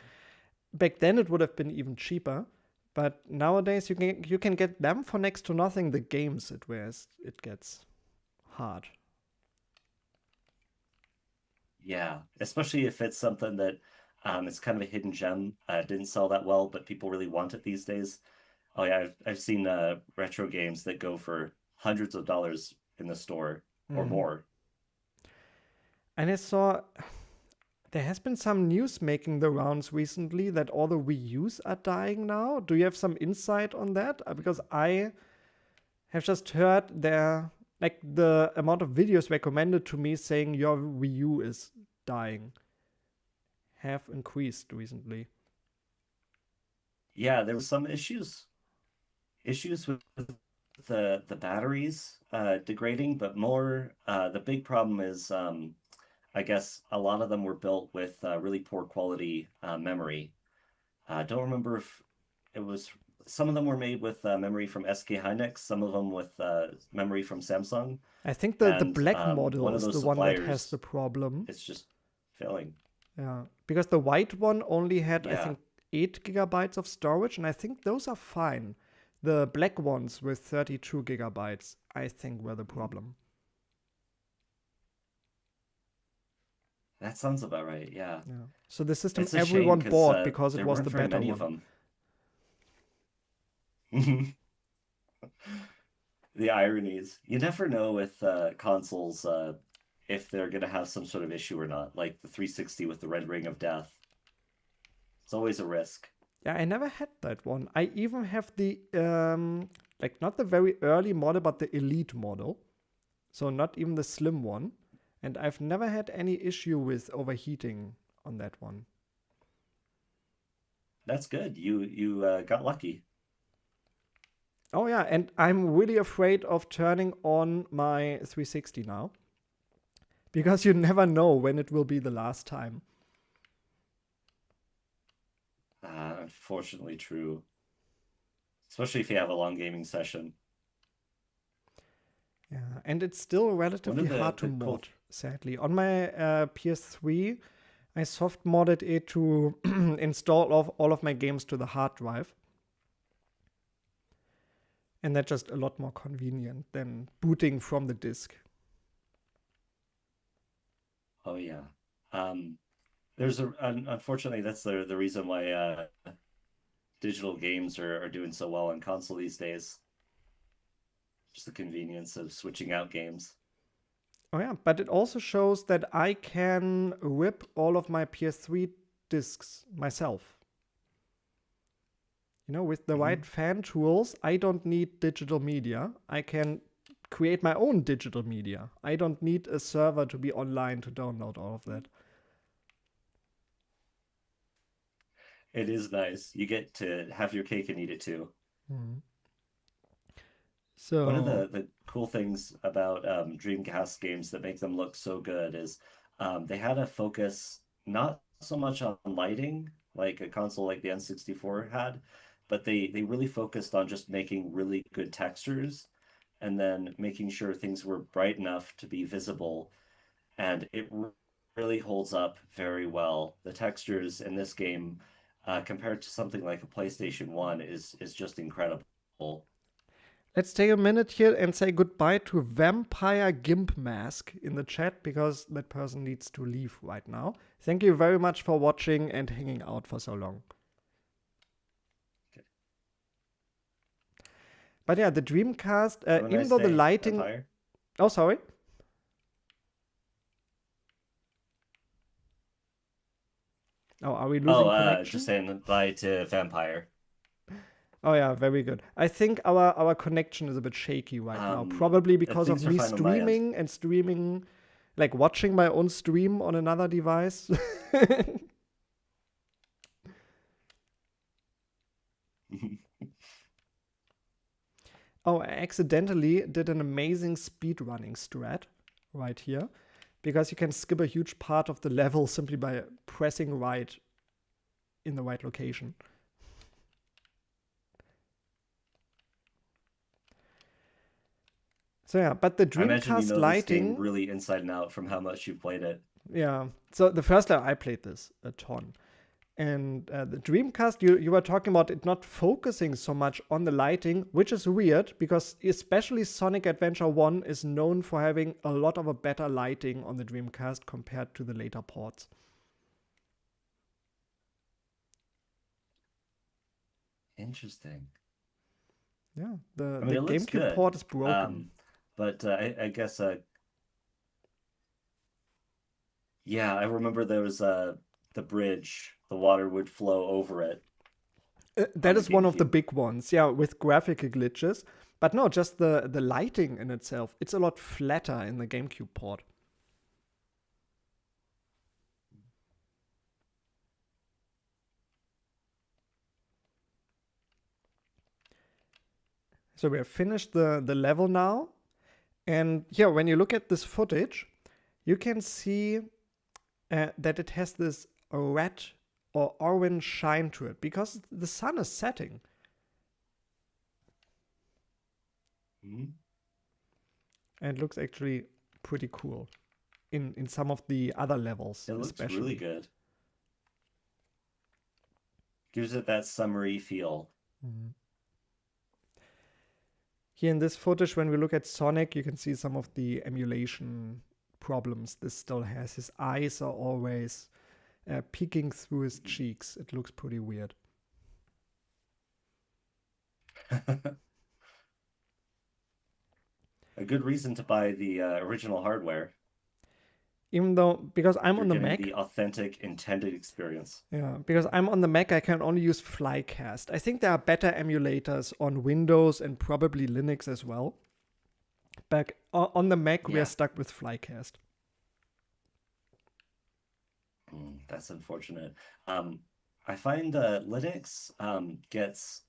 back then it would have been even cheaper. But nowadays you can get them for next to nothing. The games it gets hard. Yeah, especially if it's something that it's kind of a hidden gem. Didn't sell that well, but people really want it these days. Oh yeah, I've seen retro games that go for hundreds of dollars in the store or Mm. more. And I saw there has been some news making the rounds recently that all the Wii U's are dying now. Do you have some insight on that? Because I have just heard there, like the amount of videos recommended to me saying your Wii U is dying have increased recently. Yeah, there were some issues with the batteries degrading, but more the big problem is I guess a lot of them were built with really poor quality memory. I don't remember if it was some of them were made with memory from SK Hynix, some of them with memory from Samsung, I think the and black model one of is the those one that has suppliers the problem. is just failing. Yeah, because the white one only had, I Yeah. think, 8 gigabytes of storage, and I think those are fine. The black ones with 32 gigabytes, I think, were the Mhm. problem. That sounds about right. Yeah. Yeah. So the system It's a shame everyone because bought because it there was weren't the very better many of one. them. The ironies. You never know with consoles if they're going to have some sort of issue or not, like the 360 with the red ring of death. It's always a risk. Yeah, I never had that one. I even have the like not the very early model, but the elite model. So not even the slim one. And I've never had any issue with overheating on that one. That's good. You got lucky. Oh yeah, and I'm really afraid of turning on my 360 now because you never know when it will be the last time. Unfortunately true. especially if you have a long gaming session. Yeah, and it's still One relatively of hard to the cool mod, sadly. On my PS3, I soft modded it to install all of my games to the hard drive. And that's just a lot more convenient than booting from the disk. Oh yeah. Um, there's unfortunately that's the reason why digital games are doing so well on console these days. Just the convenience of switching out games. Oh yeah, but it also shows that I can rip all of my PS3 discs myself. You know, with the right fan tools, I don't need digital media. I can create my own digital media. I don't need a server to be online to download all of that. It is nice. You get to have your cake and eat it too. Hmm. One of So, the cool things about Dreamcast games that make them look so good is they had a focus not so much on lighting like a console like the N64 had, but they really focused on just making really good textures and then making sure things were bright enough to be visible. And it really holds up very well. The textures in this game, compared to something like a PlayStation 1, is just incredible. let's take a minute here and say goodbye to Vampire Gimp Mask in the chat because that person needs to leave right now. Thank you very much for watching and hanging out for so long. Okay. But yeah, the Dreamcast, Have a even nice though the day, lighting. Empire. Oh, sorry. Oh, are we losing Just connection? saying bye to Vampire. Oh yeah, very good. I think our connection is a bit shaky right now, probably because of Things are me fine on my end. streaming, like watching my own stream on another device. Oh, I accidentally did an amazing speedrunning strat right here, because you can skip a huge part of the level simply by pressing right in the right location. So yeah, but the I imagine you Dreamcast know this game lighting, really inside and out from how much you've played it. yeah. So the first time I played this a ton. And the Dreamcast, you were talking about it not focusing so much on the lighting, which is weird because especially Sonic Adventure 1 is known for having a lot of a better lighting on the Dreamcast compared to the later ports. Interesting. Yeah, I mean, the it looks GameCube good. port is broken. But I guess, yeah, I remember there was the bridge, the water would flow over it That on the is one of the GameCube. big ones, yeah, with graphical glitches. But no, just the lighting in itself, it's a lot flatter in the GameCube port. So we have finished the level now. And yeah, when you look at this footage, you can see that it has this red or orange shine to it because the sun is setting. Mm-hmm. And it looks actually pretty cool in some of the other levels, It looks really especially. good. Gives it that summery feel. Mhm. Here in this footage, when we look at Sonic, you can see some of the emulation problems this still has. His eyes are always peeking through his cheeks. It looks pretty weird. A good reason to buy the original hardware. Even though, because I'm You're on the getting Mac, the authentic intended experience. yeah, because I'm on the Mac, I can only use Flycast. I think there are better emulators on Windows and probably Linux as well. But on the Mac, we are Yeah, stuck with Flycast. that's unfortunate. I find Linux gets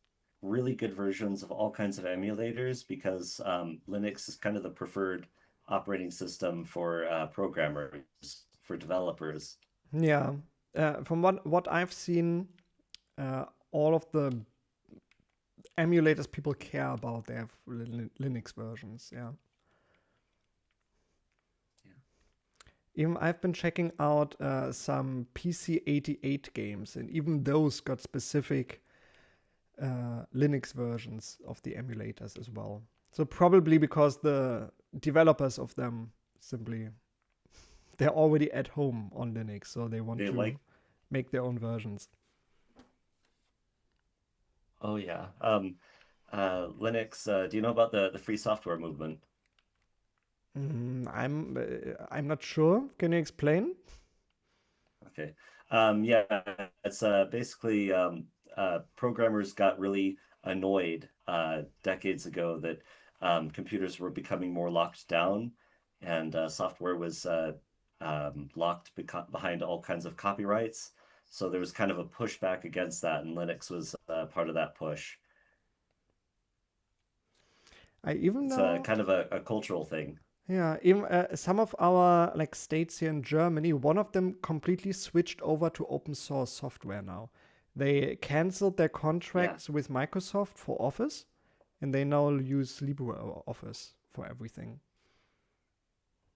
really good versions of all kinds of emulators because Linux is kind of the preferred operating system for programmers, for developers. Yeah, from what I've seen, all of the emulators people care about. They have Linux versions, yeah. Even I've been checking out some PC 88 games, and even those got specific Linux versions of the emulators as well. So probably because the developers of them they're already at home on Linux, so they want to make their own versions. Oh yeah. Linux, do you know about the free software movement? I'm not sure. Can you explain? Okay. Yeah, it's basically programmers got really annoyed decades ago that computers were becoming more locked down and software was locked behind all kinds of copyrights. So there was kind of a pushback against that, and Linux was part of that push. I even It's know. kind of a cultural thing. Yeah, even some of our like states here in Germany, one of them completely switched over to open source software now. They canceled their Yeah. contracts with Microsoft for Office, and they now use LibreOffice for everything.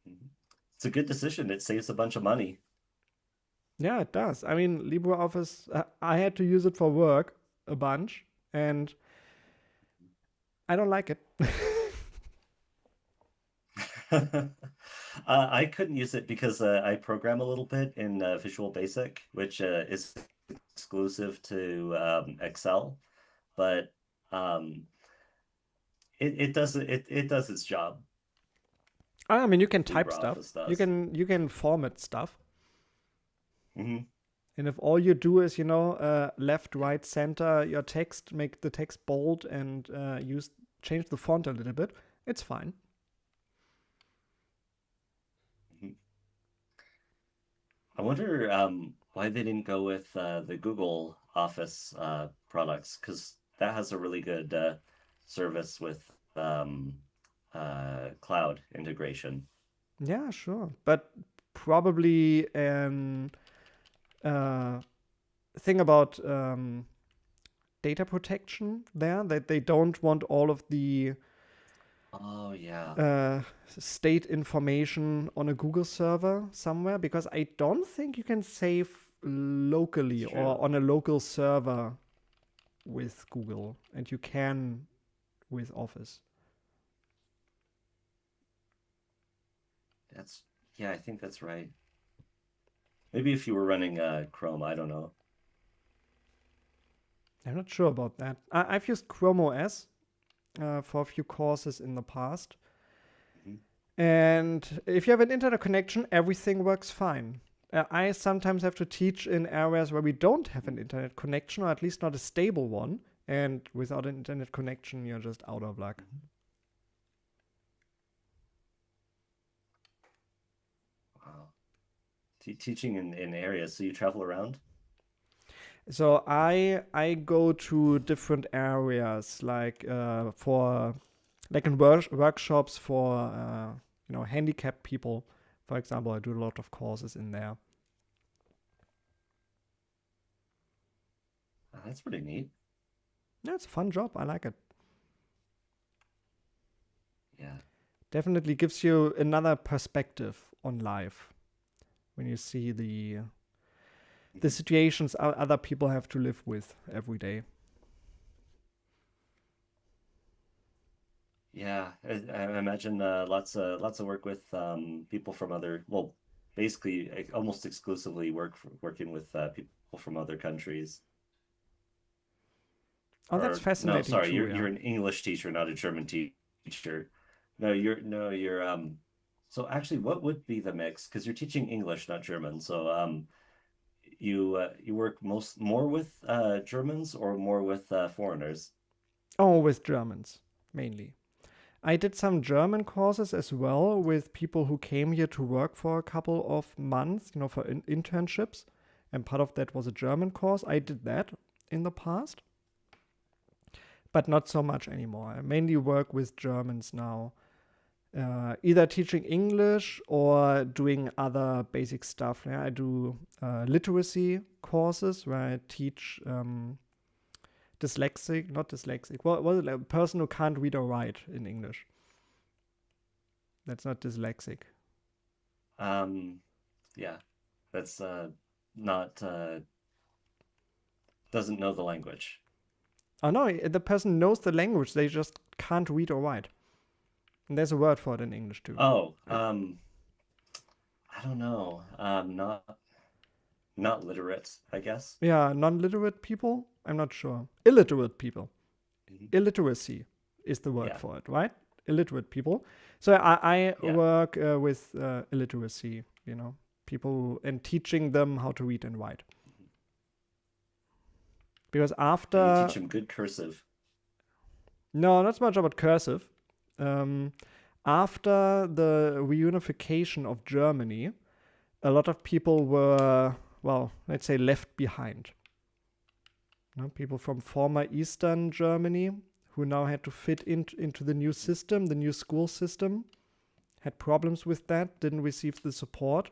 Mhm. It's a good decision. It saves a bunch of money. Yeah, it does. I mean, LibreOffice, I had to use it for work a bunch, and I don't like it. I couldn't use it because I program a little bit in Visual Basic, which is exclusive to Excel, but um, it does its job. I mean, you can type stuff. LibreOffice does. You can format stuff. Hmm. And if all you do is, left, right, center your text, make the text bold, and change the font a little bit, it's fine. I wonder why they didn't go with the Google Office products, because that has a really good service with cloud integration. Yeah, sure. But probably an uh, thing about data protection there, that they don't want all of the Oh yeah, uh, state information on a Google server somewhere, because I don't think you can save it's locally true. or on a local server with Google, and you can with Office. That's yeah, I think that's right. Maybe if you were running Chrome, I don't know. I'm not sure about that. I've used Chrome OS for a few courses in the past. Mhm. And if you have an internet connection, everything works fine. I sometimes have to teach in areas where we don't have an internet connection, or at least not a stable one. And without an internet connection, you're just out of luck. Mhm. Wow. Teaching in areas, so you travel around? So I go to different areas, like for like in workshops for handicapped people. For example, I do a lot of courses in there. That's pretty neat. Yeah, it's a fun job. I like it. Yeah. Definitely gives you another perspective on life when you see the Mhm. situations other people have to live with every day. Yeah, I imagine lots of work with people from other, well, basically almost exclusively working with people from other countries. Oh, that's Or no, fascinating sorry, too. you're Yeah. an English teacher, not a German teacher. No, you're so actually what would be the mix? Because you're teaching English, not German. So you work more with Germans or more with foreigners? Oh, with Germans mainly. I did some German courses as well with people who came here to work for a couple of months, for internships. And part of that was a German course. I did that in the past, but not so much anymore. I mainly work with Germans now, either teaching English or doing other basic stuff. Yeah, I do literacy courses where I teach dyslexic, not dyslexic. What was it? Like a person who can't read or write in English. That's not dyslexic. Yeah, that's not doesn't know the language. Oh no, the person knows the language. They just can't read or write. And there's a word for it in English too. Oh, I don't know. Not literate, I guess. Yeah, non-literate people. I'm not sure. Illiterate people. Illiteracy is the word for it, right? Illiterate people. So I work with illiteracy, people, and teaching them how to read and write. Because after... And you teach them good cursive. No, not so much about cursive. After the reunification of Germany, a lot of people were, well, let's say, left behind. People from former Eastern Germany who now had to fit into the new system, the new school system, had problems with that, didn't receive the support,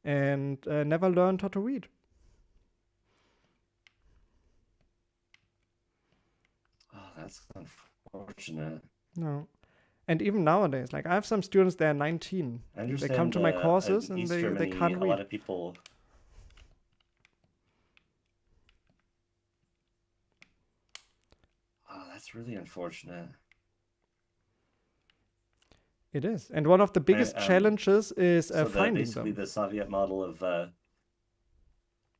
and never learned how to read. Oh, that's unfortunate. No. And even nowadays, like I have some students, they're 19. I understand, they come to my courses and East they Germany, can't read. A lot of people... Oh, that's really unfortunate. It is. And one of the biggest challenges is finding basically them. The Soviet model of... Oh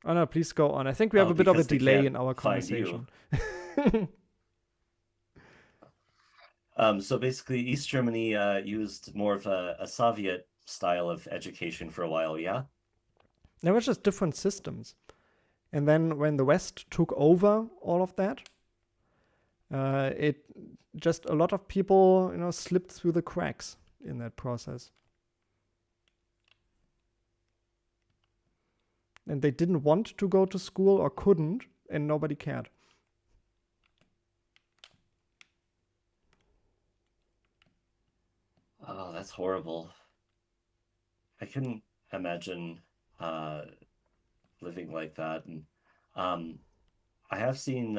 no, please go on. I think we have a bit of a delay in our conversation. So basically, East Germany used more of a Soviet style of education for a while, yeah? There were just different systems. And then when the West took over all of that, it just a lot of people, slipped through the cracks in that process. And they didn't want to go to school or couldn't, and nobody cared. Oh, that's horrible. I couldn't imagine living like that. And I have seen,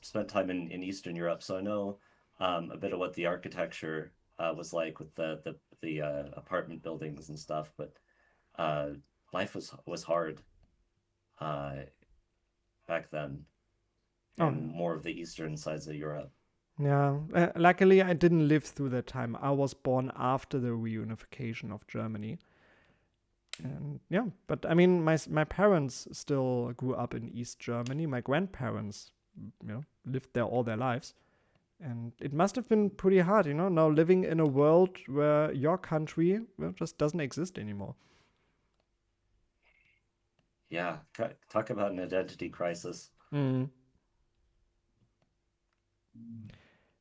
spent time in Eastern Europe, so I know a bit of what the architecture was like with the apartment buildings and stuff. But life was hard back then, and more of the eastern sides of Europe. Yeah, luckily I didn't live through that time. I was born after the reunification of Germany. And yeah, but I mean, my parents still grew up in East Germany. My grandparents, lived there all their lives. And it must have been pretty hard, now living in a world where your country just doesn't exist anymore. Yeah, talk about an identity crisis. Mm.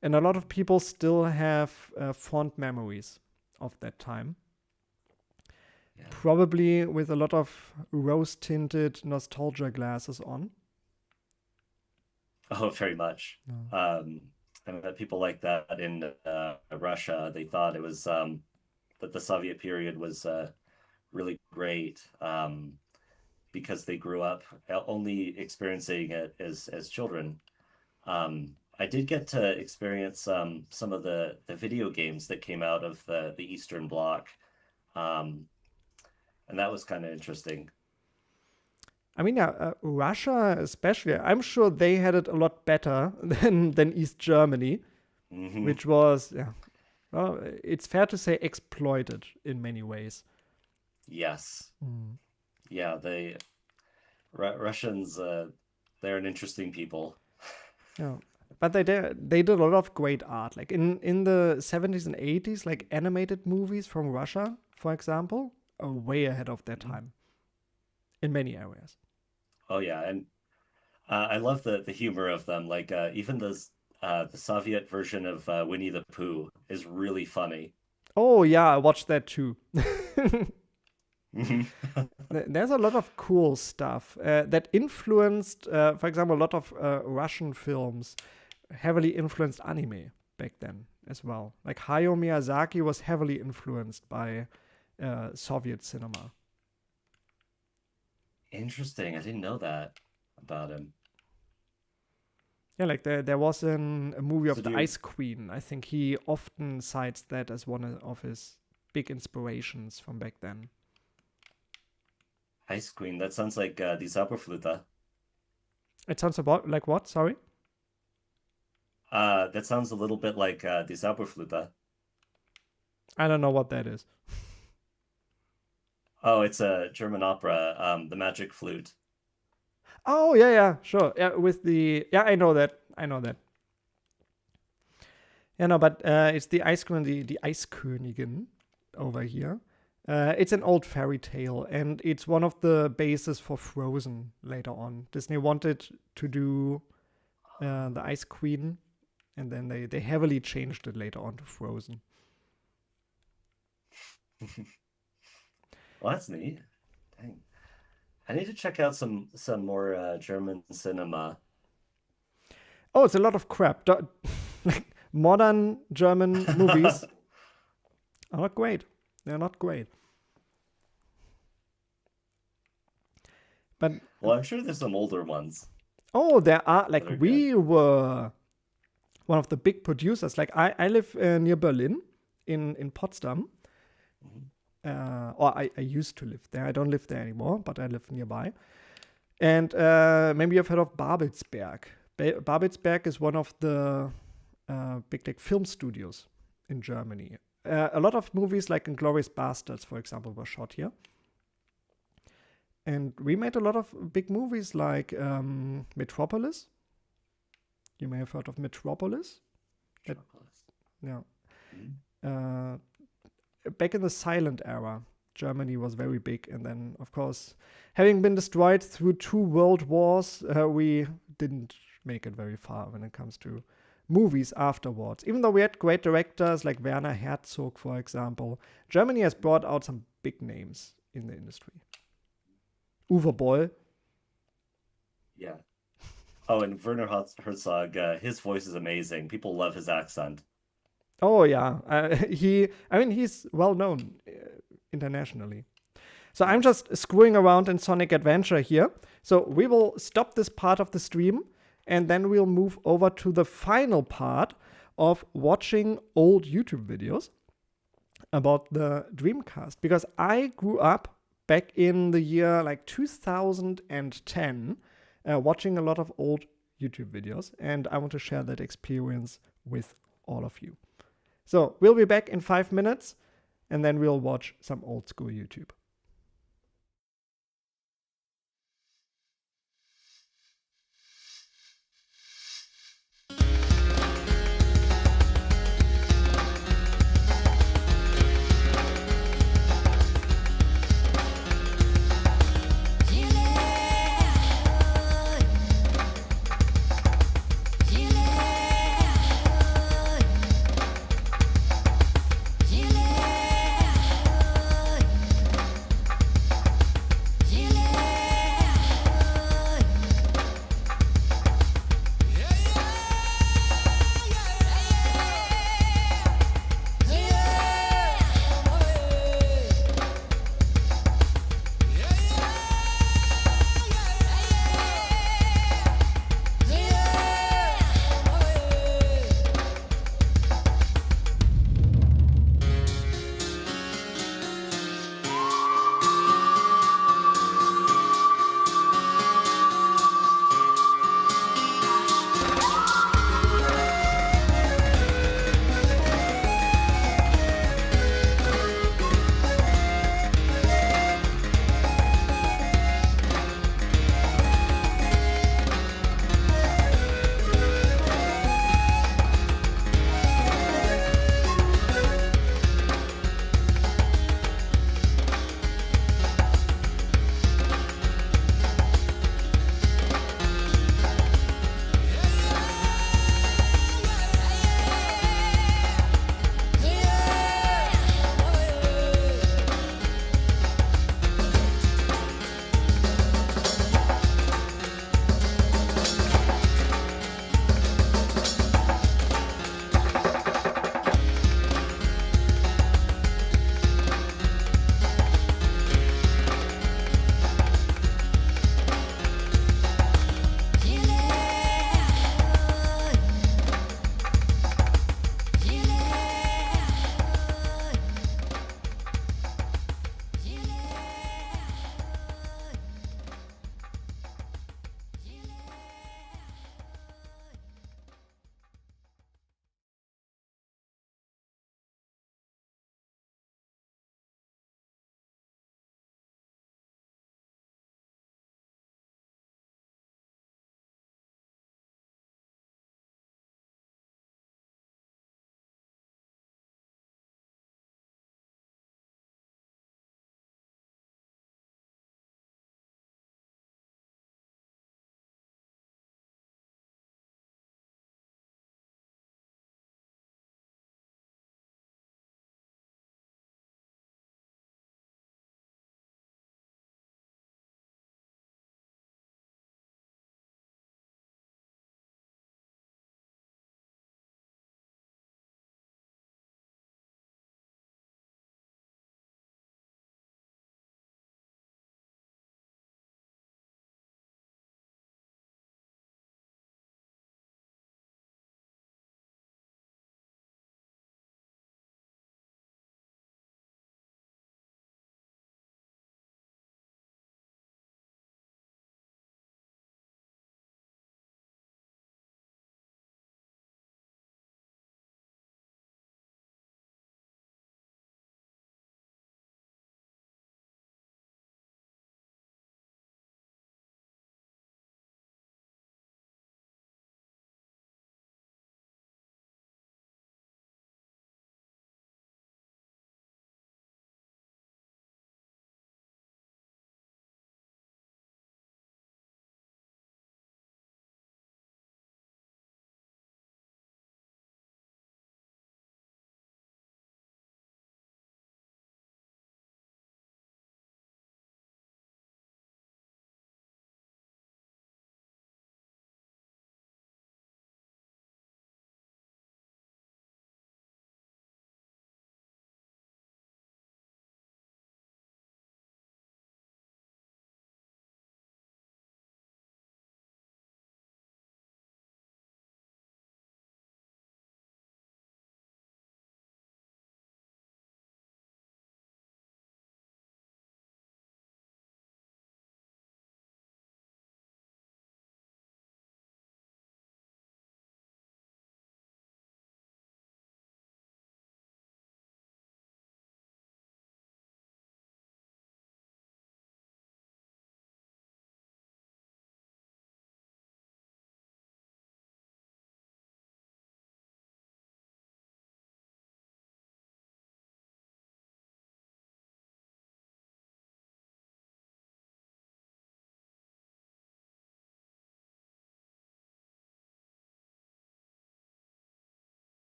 And a lot of people still have fond memories of that time. Yeah. Probably with a lot of rose-tinted nostalgia glasses on. Oh, very much. I met people like that in Russia. They thought it was that the Soviet period was really great because they grew up only experiencing it as children. I did get to experience some of the video games that came out of the Eastern Bloc, and that was kind of interesting. I mean, Russia especially, I'm sure they had it a lot better than East Germany, which was, well, it's fair to say exploited in many ways. Yes. Yeah, Russians, they're an interesting people. Yeah. But they did a lot of great art. Like in the 70s and 80s, like animated movies from Russia, for example, are way ahead of their time in many areas. Oh yeah, and I love the humor of them. Like even the Soviet version of Winnie the Pooh is really funny. Oh yeah, I watched that too. There's a lot of cool stuff that influenced, for example, a lot of Russian films heavily influenced anime back then as well. Like Hayao Miyazaki was heavily influenced by Soviet cinema. Interesting. I didn't know that about him. Yeah, like there was a movie So of do the you Ice Queen. I think he often cites that as one of his big inspirations from back then. Ice Queen? That sounds like Die Zauberflöte. It sounds about like what? Sorry. That sounds a little bit like Die Zauberflöte. I don't know what that is. Oh, it's a German opera, The Magic Flute. Oh yeah, sure. Yeah, with the I know that. Yeah, no, but it's the Ice Queen, the Ice Königin over here. It's an old fairy tale, and it's one of the bases for Frozen later on. Disney wanted to do the Ice Queen, and then they heavily changed it later on to Frozen. Well, that's neat. Dang. I need to check out some more German cinema. Oh, it's a lot of crap. Like modern German movies are not great. They're not great. But Well, I'm sure there's some older ones. oh, there are like That are we were one of the big producers. Like I live near Berlin in Potsdam. Or I used to live there. I don't live there anymore, but I live nearby. And maybe you've heard of Babelsberg. Babelsberg is one of the big like film studios in Germany. A lot of movies like Inglourious Basterds, for example, were shot here. And we made a lot of big movies like Metropolis. You may have heard of Metropolis. Yeah. Back in the silent era, Germany was very big. And then, of course, having been destroyed through 2 world wars, we didn't make it very far when it comes to movies afterwards. Even though we had great directors like Werner Herzog, for example, Germany has brought out some big names in the industry. Uwe Boll. Yeah. Oh, and Werner Herzog, his voice is amazing. People love his accent. Oh yeah, he's well known internationally. So I'm just screwing around in Sonic Adventure here. So we will stop this part of the stream, and then we'll move over to the final part of watching old YouTube videos about the Dreamcast, because I grew up back in the year like 2010 watching a lot of old YouTube videos, and I want to share that experience with all of you. So we'll be back in 5 minutes, and then we'll watch some old school YouTube.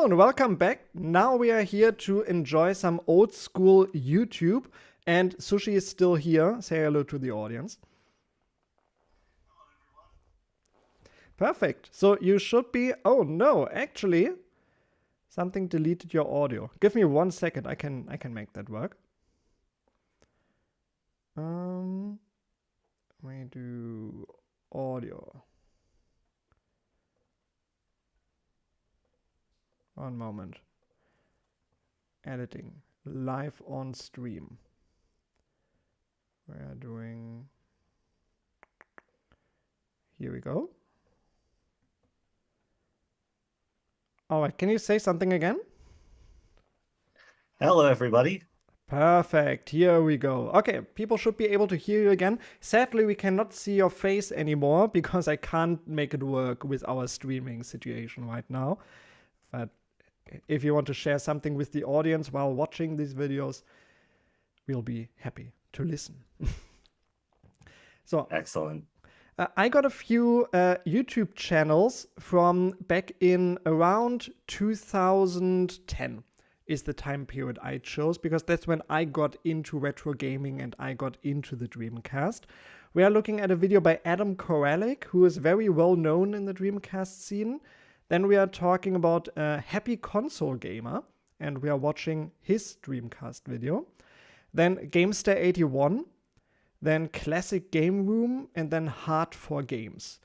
and welcome back. Now we are here to enjoy some old school YouTube, and Sushi is still here. Say hello to the audience. Perfect. So you should be, oh no, actually something deleted your audio. Give me 1 second. I can make that work. We do audio. 1 moment. Editing. Live on stream. We are doing... Here we go. All right, can you say something again? Hello, everybody. Perfect. Here we go. Okay, people should be able to hear you again. Sadly, we cannot see your face anymore because I can't make it work with our streaming situation right now. But if you want to share something with the audience while watching these videos, we'll be happy to listen. So excellent. I got a few YouTube channels from back in around 2010 is the time period I chose, because that's when I got into retro gaming and I got into the Dreamcast. We are looking at a video by Adam Koralik, who is very well known in the Dreamcast scene. Then we are talking about Happy Console Gamer, and we are watching his Dreamcast video. Then Gamester81, then Classic Game Room, and then Hard for Games.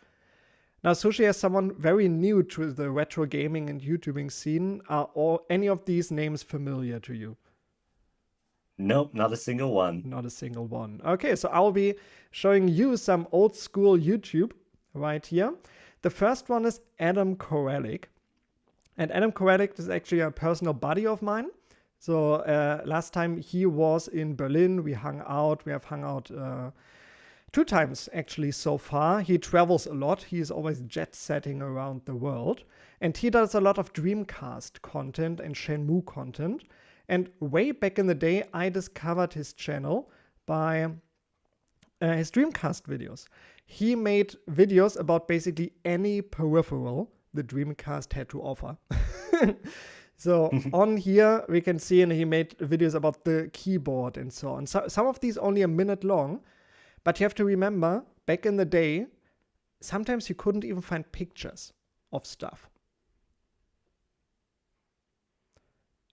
Now, Sushi, as someone very new to the retro gaming and YouTubing scene, are any of these names familiar to you? Nope, not a single one. Not a single one. Okay, so I'll be showing you some old school YouTube right here. The first one is Adam Koralik. And Adam Koralik is actually a personal buddy of mine. So last time he was in Berlin, we hung out. We have hung out 2 times actually so far. He travels a lot. He is always jet-setting around the world. And he does a lot of Dreamcast content and Shenmue content. And way back in the day, I discovered his channel by his Dreamcast videos. He made videos about basically any peripheral the Dreamcast had to offer. So on here, we can see, and he made videos about the keyboard and so on. So, some of these only a minute long, but you have to remember, back in the day, sometimes you couldn't even find pictures of stuff.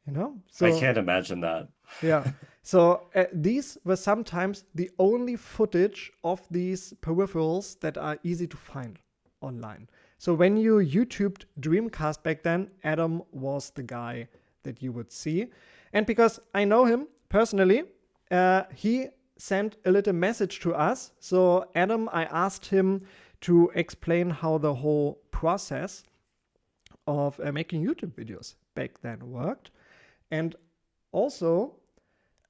You know? So, I can't imagine that. Yeah. So these were sometimes the only footage of these peripherals that are easy to find online. So when you YouTubed Dreamcast back then, Adam was the guy that you would see. And because I know him personally, he sent a little message to us. So Adam, I asked him to explain how the whole process of making YouTube videos back then worked. And also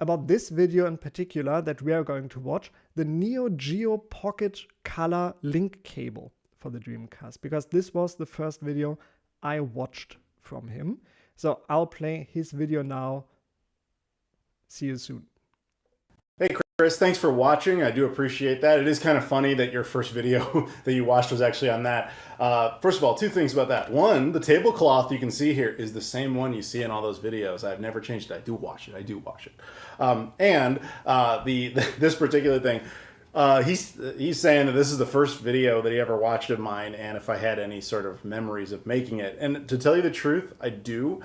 about this video in particular that we are going to watch, the Neo Geo Pocket Color link cable for the Dreamcast, because this was the first video I watched from him. So I'll play his video now. See you soon. Hey Chris, thanks for watching. I do appreciate that. It is kind of funny that your first video that you watched was actually on that. First of all, 2 things about that. One, the tablecloth you can see here is the same one you see in all those videos. I've never changed it. I do watch it. This particular thing, he's saying that this is the first video that he ever watched of mine, and if I had any sort of memories of making it. And to tell you the truth, I do,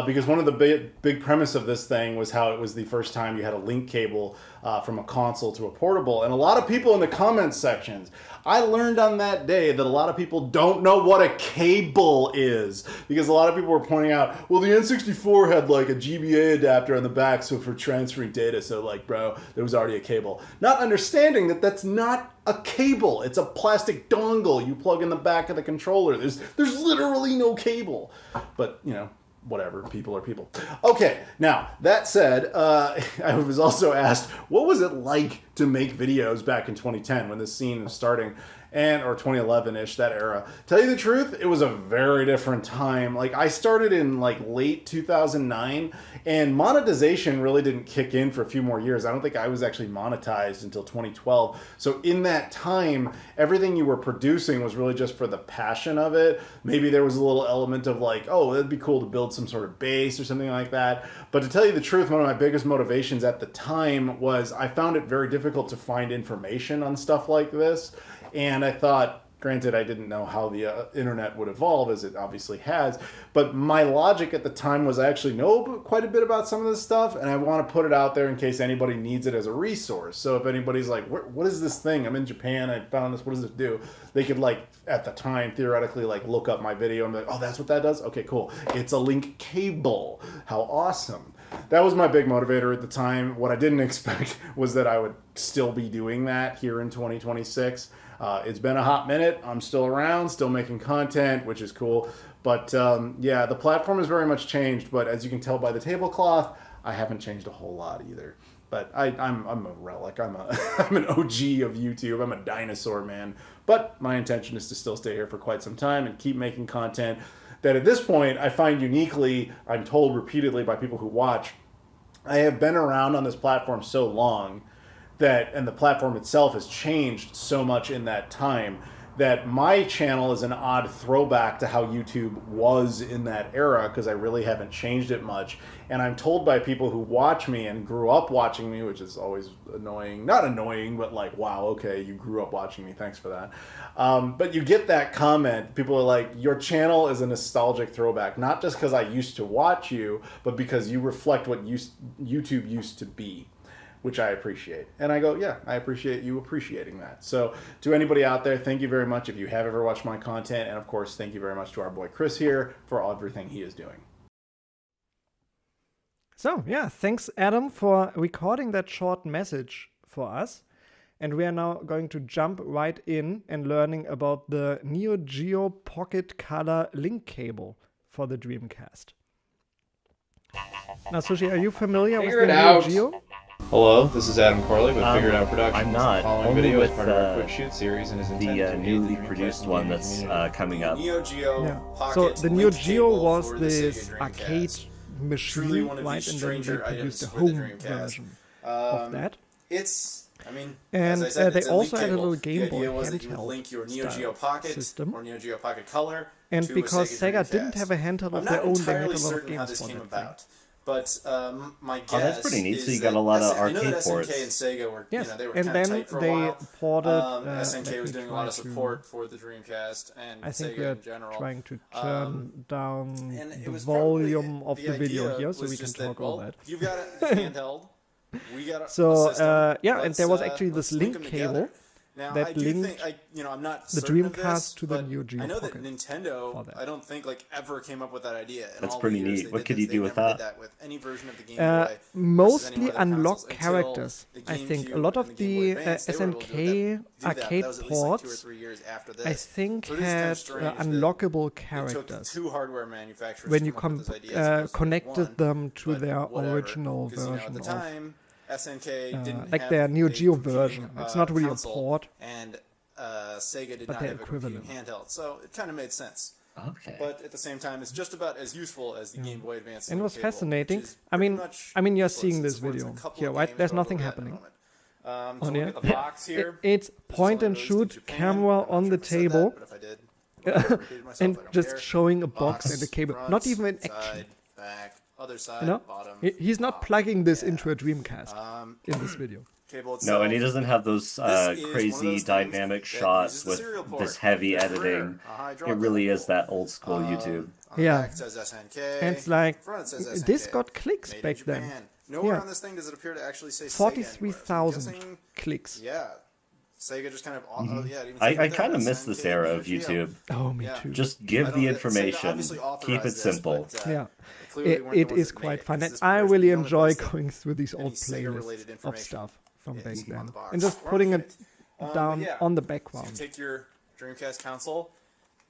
because one of the big premise of this thing was how it was the first time you had a link cable from a console to a portable. And a lot of people in the comments sections, I learned on that day that a lot of people don't know what a cable is, because a lot of people were pointing out, well, the N64 had like a GBA adapter on the back, so for transferring data, so like, bro, there was already a cable. Not understanding that that's not a cable. It's a plastic dongle you plug in the back of the controller. There's literally no cable. But, you know, whatever, people are people. Okay, now, that said, I was also asked, what was it like to make videos back in 2010 when this scene was starting, or 2011-ish, that era. Tell you the truth, it was a very different time. Like, I started in like late 2009, and monetization really didn't kick in for a few more years. I don't think I was actually monetized until 2012. So in that time, everything you were producing was really just for the passion of it. Maybe there was a little element of like, oh, it'd be cool to build some sort of base or something like that. But to tell you the truth, one of my biggest motivations at the time was I found it very difficult to find information on stuff like this. And I thought, granted, I didn't know how the internet would evolve, as it obviously has, but my logic at the time was I actually know quite a bit about some of this stuff, and I want to put it out there in case anybody needs it as a resource. So if anybody's like, what is this thing? I'm in Japan, I found this, what does it do? They could, like, at the time, theoretically, like, look up my video and be like, oh, that's what that does? Okay, cool. It's a link cable. How awesome. That was my big motivator at the time. What I didn't expect was that I would still be doing that here in 2026. It's been a hot minute. I'm still around, still making content, which is cool. But yeah, the platform has very much changed. But as you can tell by the tablecloth, I haven't changed a whole lot either. But I'm a relic. I'm an OG of YouTube. I'm a dinosaur, man. But my intention is to still stay here for quite some time and keep making content that at this point I find uniquely, I'm told repeatedly by people who watch, I have been around on this platform so long that, and the platform itself has changed so much in that time, that my channel is an odd throwback to how YouTube was in that era, because I really haven't changed it much. And I'm told by people who watch me and grew up watching me, which is always annoying, not annoying, but like, wow, okay, you grew up watching me, thanks for that. But you get that comment, people are like, your channel is a nostalgic throwback, not just because I used to watch you, but because you reflect what YouTube used to be, which I appreciate. And I go, yeah, I appreciate you appreciating that. So to anybody out there, thank you very much if you have ever watched my content. And of course, thank you very much to our boy Chris here for everything he is doing. So yeah, thanks Adam for recording that short message for us. And we are now going to jump right in and learning about the Neo Geo Pocket Color link cable for the Dreamcast. Now, Sushi, are you familiar with the Neo Geo? Hello, this is Adam Corley with Figured Out Productions. I'm not. The following Only video with is part of our quick shoot series and is intended to the newly produced one that's coming up. Neo Geo Yeah. Pocket So the Neo link Geo cable was for the this Sega Dreamcast. arcade Truly machine, one of right? these And then they stranger produced a items for the home Dreamcast. version of that. It's, I mean, And as I said, they it's a also link had a cable. little Game The Boy idea was that you would handheld link your Neo style Geo Pocket system. or Neo Geo Pocket Color And to because a Sega Sega Dreamcast. didn't have a handheld I'm of not their own, they had entirely a lot of certain how games this for came that thing. about. But my guess that's pretty neat. is So you got a that lot of I know that arcade ports. SNK and Sega were, Yes, you know, they were and kind of then tight for a they while. ported. SNK let was me doing a try lot of to- support for the Dreamcast and I think Sega we're in general. trying to turn down And it the was volume probably, of the video idea here, so was we can just talk well, all that. You've got a handheld. We got a So, system. yeah, and Let's, there was actually this let's link link them together. cable Now, that I do linked think, I'm not the certain of Dreamcast this, to the but Neo Geo I know Pocket that for Nintendo, that. I don't think ever came up with that idea. In That's all pretty the years neat. they What did could this, you do they with never did that? with any version of the Game Boy versus any mostly of the other unlock consoles until characters. the I think GameCube a lot of and the Game Boy the Advance, they were able to SNK do that. arcade That was at least like 2 or ports, 3 years after this. I think, So it is kind of had strange that unlockable It took characters 2 hardware manufacturers when to you come up with this idea as opposed to connected one. them to But their whatever, original 'cause, version at the of. time, SNK didn't like have their Neo a Geo competing, version. It's not really console, a port, and Sega did but not they're have a competing equivalent. handheld, so it kind of made sense. Okay. But at the same time, it's just about as useful as the Game Boy Advance. And it was link cable, fascinating. which is I mean, pretty much you're useless. seeing It this supports video a couple here, of right? games, There's but we'll nothing look at it in a happening. moment. on So here. look at the box here. It's This is point only and released in shoot Japan. camera I'm not on sure the if I said that, table, but if I did, well, I repeated myself, I don't just care. showing a box and a Box, cable, front, not even in side, action. back, other side, You know, bottom. he's not top. plugging this Yeah. into a Dreamcast in this video. Cable itself. No, and he doesn't have those This is one of crazy those things dynamic that shots uses the with serial port. this heavy Very editing. rare. A It hydraulic really cable. is that old school YouTube. On the Yeah. back it says SNK. And it's like, front it says SNK. this got clicks Made in back then. Japan. Nowhere Yeah. on this thing does it appear to actually say Sega 43,000 anywhere. So I'm guessing, clicks. yeah, Sega just kind of. Yeah, it even I says kind of there, miss this SNK, era of Neo Geo. YouTube. Oh, me Yeah. too. Just I give don't the get- Sega information. obviously Keep authorized it this, simple. but, Yeah. clearly weren't the It ones is that made quite it, fun. 'cause And this I was really the only enjoy place that going through these any old Sega-related playlists of information stuff from back is on then. the box. And just Or putting on it but down yeah. on the So you background. take your Dreamcast console,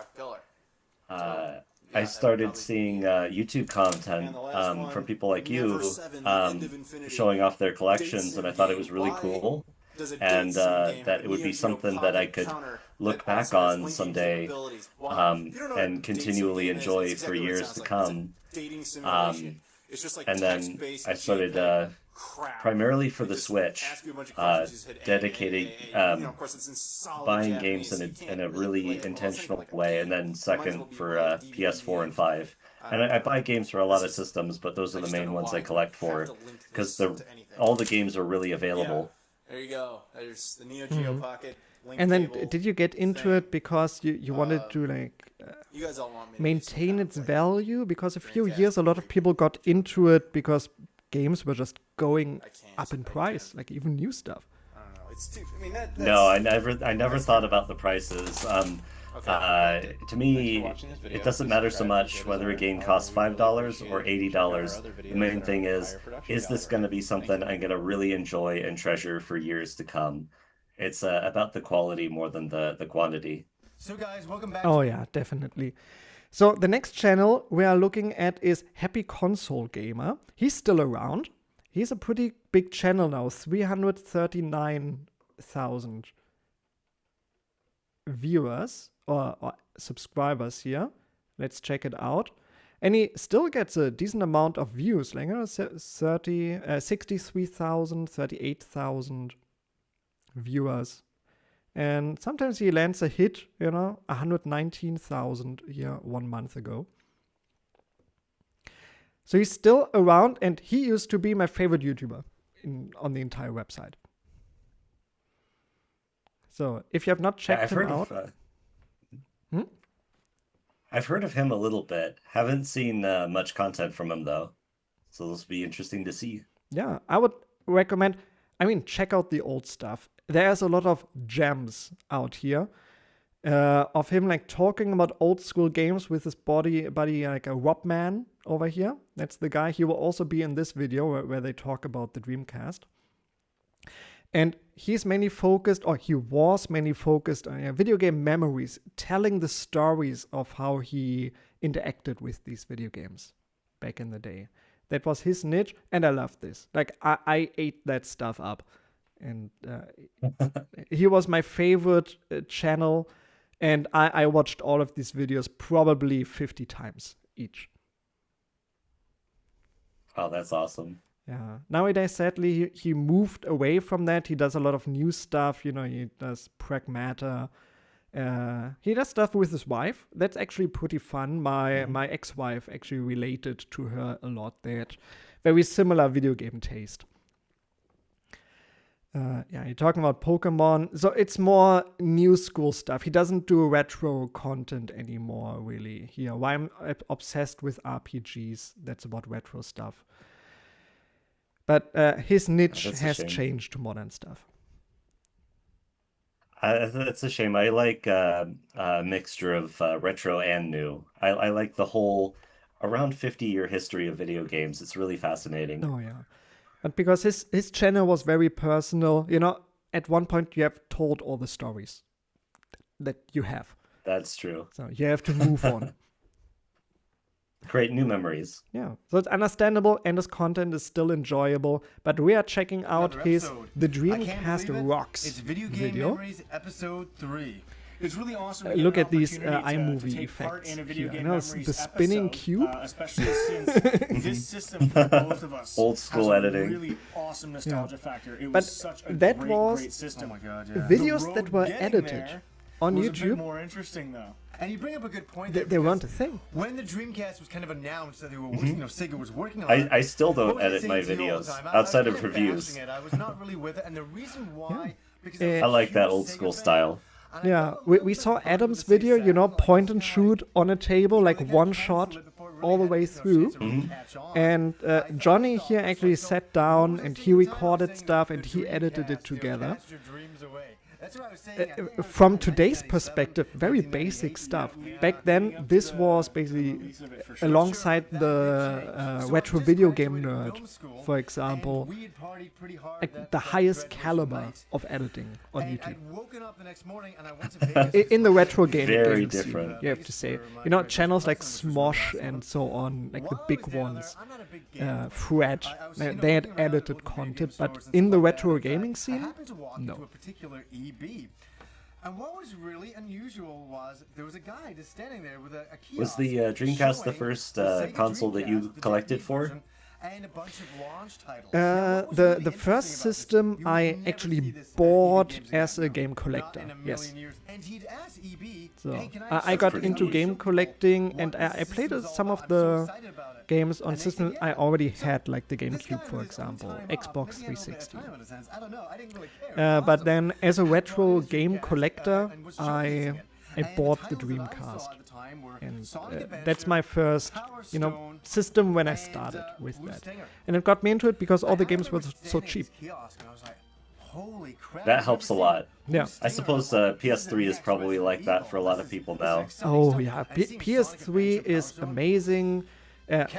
Black Pillar. I started seeing YouTube content from people like you showing off their collections, and I thought it was really cool, and that it would be something that I could look back on someday and continually enjoy for years to come. And then I started crap. primarily for the They just Switch, ask you a bunch of questions, you just hit A, dedicating A, A, A. You know, of course, it's in solid buying Japanese, games so you can't in a play really it. Well, it's intentional like a way, game. and then It might as well second be for like a DVD PS4 and game. 5. And I buy games for a lot of This is- systems, but those are I the just don't main know ones why I collect you have for, to link because this to anything. all the games are really available. Yeah, there you go. There's the Neo Geo Pocket. Link And then cable did you get into thing. it because you wanted to like You guys all want me to do some maintain kind of, its like, value? Because a few Dreamcast years a lot of people got into it because games were just going I can't. up in I price, can't. like even new stuff. I don't know. It's too. I mean that's, No, I never thought about the prices. Okay. To me, Thanks for watching this video. it doesn't Please matter so subscribe much to whether a Share game Design. costs We really $5 or appreciate it. Check out our $80. other The videos main in our thing entire production is this going to be gallery. something Thank you. I'm going to really enjoy and treasure for years to come? It's about the quality more than the quantity. So guys, welcome back. Oh yeah, definitely. So the next channel we are looking at is Happy Console Gamer. He's still around. He's a pretty big channel now, 339,000 viewers or subscribers here. Let's check it out. And he still gets a decent amount of views, like 63,000, 38,000 viewers. And sometimes he lands a hit, 119,000 here 1 month ago. So he's still around, and he used to be my favorite YouTuber on the entire website. So if you have not checked I've him heard out, of I've heard of him a little bit. Haven't seen much content from him though, so this will be interesting to see. yeah, I would recommend. Check out the old stuff. There's a lot of gems out here of him like talking about old school games with his buddy like a Rob Man over here. That's the guy. He will also be in this video where they talk about the Dreamcast. And he's mainly focused, or he was mainly focused on video game memories, telling the stories of how he interacted with these video games back in the day. That was his niche, and I loved this. Like, I ate that stuff up. And he was my favorite channel, and I watched all of these videos probably 50 times each. Oh, that's awesome. Yeah. Nowadays, sadly, he moved away from that. He does a lot of new stuff. He does Pragmata. He does stuff with his wife. That's actually pretty fun. My ex-wife actually related to her a lot. They had very similar video game taste. You're talking about Pokemon. So it's more new school stuff. He doesn't do retro content anymore, really. Here, why I'm obsessed with RPGs. That's about retro stuff. But his niche That's a has shame. changed to modern stuff. That's a shame. I like a mixture of retro and new. I like the whole around 50-year history of video games. It's really fascinating. Oh, yeah. But because his channel was very personal, at one point you have told all the stories that you have. That's true. So you have to move on. Create new memories. Yeah. So it's understandable and his content is still enjoyable. But we are checking out Another his episode. The I can't Dreamcast believe it. Rocks It's Video Game video. Memories Episode 3. It's really awesome. to Look get an at these opportunity to iMovie take part effects in a Video here. Game It's Memories the spinning episode, cube. especially since this system for both of us Old school has editing. a really awesome nostalgia factor. It But was such a that great, was great system. Oh my god, Videos The that road were getting edited there on was a bit YouTube. more interesting though. And you bring up a good point They there. because weren't a thing. When the Dreamcast was kind of announced that they were, Sega was working on I it. still what don't was I edit my saying to you all the videos time? outside I of was kind reviews. bashing it. I was not really with it, and the reason why, because I I like that huge old Sega school fan, style. and I Yeah, got a we little we bit saw bummed Adam's to say video, sad, like, point and it's shoot on a table, like one shot all the way through. And Johnny here actually sat down and he recorded stuff and he edited it together. From today's perspective, very basic stuff. Back then, this was basically alongside the retro video game nerd, for example, like the highest caliber of editing on YouTube. In the retro game Very scene, different. you have to say. Channels like Smosh and so on, like the big ones, Fred, they had edited content, but in the retro gaming scene, no. And what was really unusual was there was a guy just standing there with a kiosk. Was the Dreamcast the showing first the Sega console that you Dreamcast, the collected Japanese for? version, and a bunch of launch titles. Now, what was really The first interesting about this, system you would I never actually see this at bought games as again. a game Not collector. in a Yes. million years. And he'd ask EB, So hey, can I I got pretty into neat. game collecting, and I played This is some all of about. I'm so the excited about it. games on And they said, systems I yeah. already So had, like the this guy GameCube, for was on example, time off. Xbox Maybe he had a little bit of 360. time on his hands. I don't know. I didn't really care. But Awesome. then, as a retro Brought his game Dreamcast, collector, and was showcasing it. I And bought the titles that I saw Dreamcast. at the time were And Sonic that's my Adventure, first, Power you know, Stone, system when I and, started with Blue that. Stinger. And it got me into it because all And the I games were remember so standing at cheap. this kiosk and I was like, holy crap, That I've helps a never lot. seen Yeah. Blue I Stinger suppose on PS3 is the probably Resident like that Evil. for a lot This of is- people this is now. exciting Oh stuff. yeah, I've seen Sonic PS3 Adventure, is Power Stone. amazing.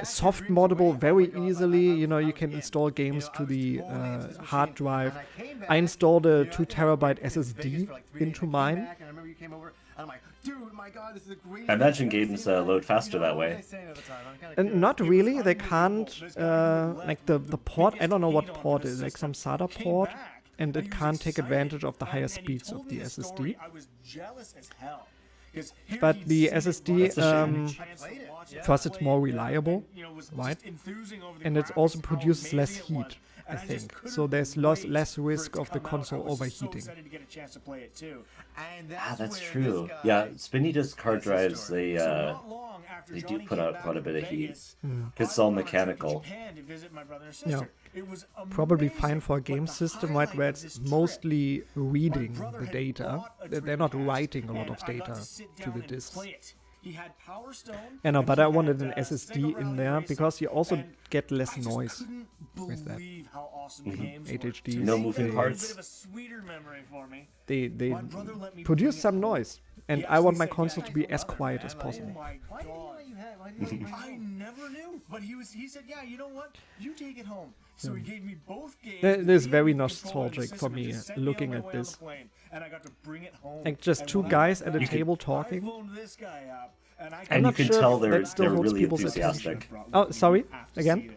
Soft dreams moddable away. very Oh my God, easily. I You know, was you can in. install games You know, to I was the totally into this hard machine, drive. and I came I back, installed you a know, I 2 think I terabyte was in Vegas SSD for like 3 days. into I came mine. back, and I remember you came over, and I'm like, dude, my God, this is the greatest I imagine thing I've ever games, seen in my load life." faster You know, that what was way. I saying at the time? I'm kinda And curious. not It was really. They unbelievable. can't. This guy who left Like the with port. I biggest don't know what hate on port the is. Like some system, SATA came port, back, and it he was can't take excited. advantage of the higher And he speeds told of me the a story. SSD. I was jealous as hell. 'Cause here But he'd the seen it SSD, once, That's a shame. I played it. First, it's more reliable, And, you know, was right? just enthusing over the And it also graphics, how produces less amazing it was. heat, And I just think. couldn't So there's wait less for it risk to of the come out. console I was so overheating. excited to get a chance to play it too. And Ah, that's where true. this guy- Yeah, spinny disk hard that's his drives, story. they So not long after they do Johnny put came out back quite a from bit of heat. Vegas, It's I all went on a trip to mechanical. Japan to visit my brother and Yeah. sister. It was Probably amazing, fine for a but game the system, right, where highlight of it's this trip, mostly my reading brother the had data. bought a They're not Dreamcast, writing a lot and of I got data to sit to down the and disks. play it. He had Power Stone, I know, and but he I wanted had, an Sega SSD in Rally there Racing, because you also and get less I just noise. couldn't with that. believe how awesome the games were. HHD. To No make moving that a parts. bit of a sweeter memory for me. They My brother let me produce bring it some home. noise, and He I want actually my said, console "Yeah, to be I as love it, quiet man. as Like, possible. oh my Why did he God. let you have? Why did he let you I never knew, but he said, yeah, you know what? You take it home. So he gave me both games. That the is game very and the controller and the nostalgic for system, and me, just sent me on looking my at way on the this. plane, and I got to bring it home. Like just And two when I guys got at a back, table I talking. phoned this guy up, and I And not you can sure tell if they're that still they're holds really people's enthusiastic. Oh, sorry, again?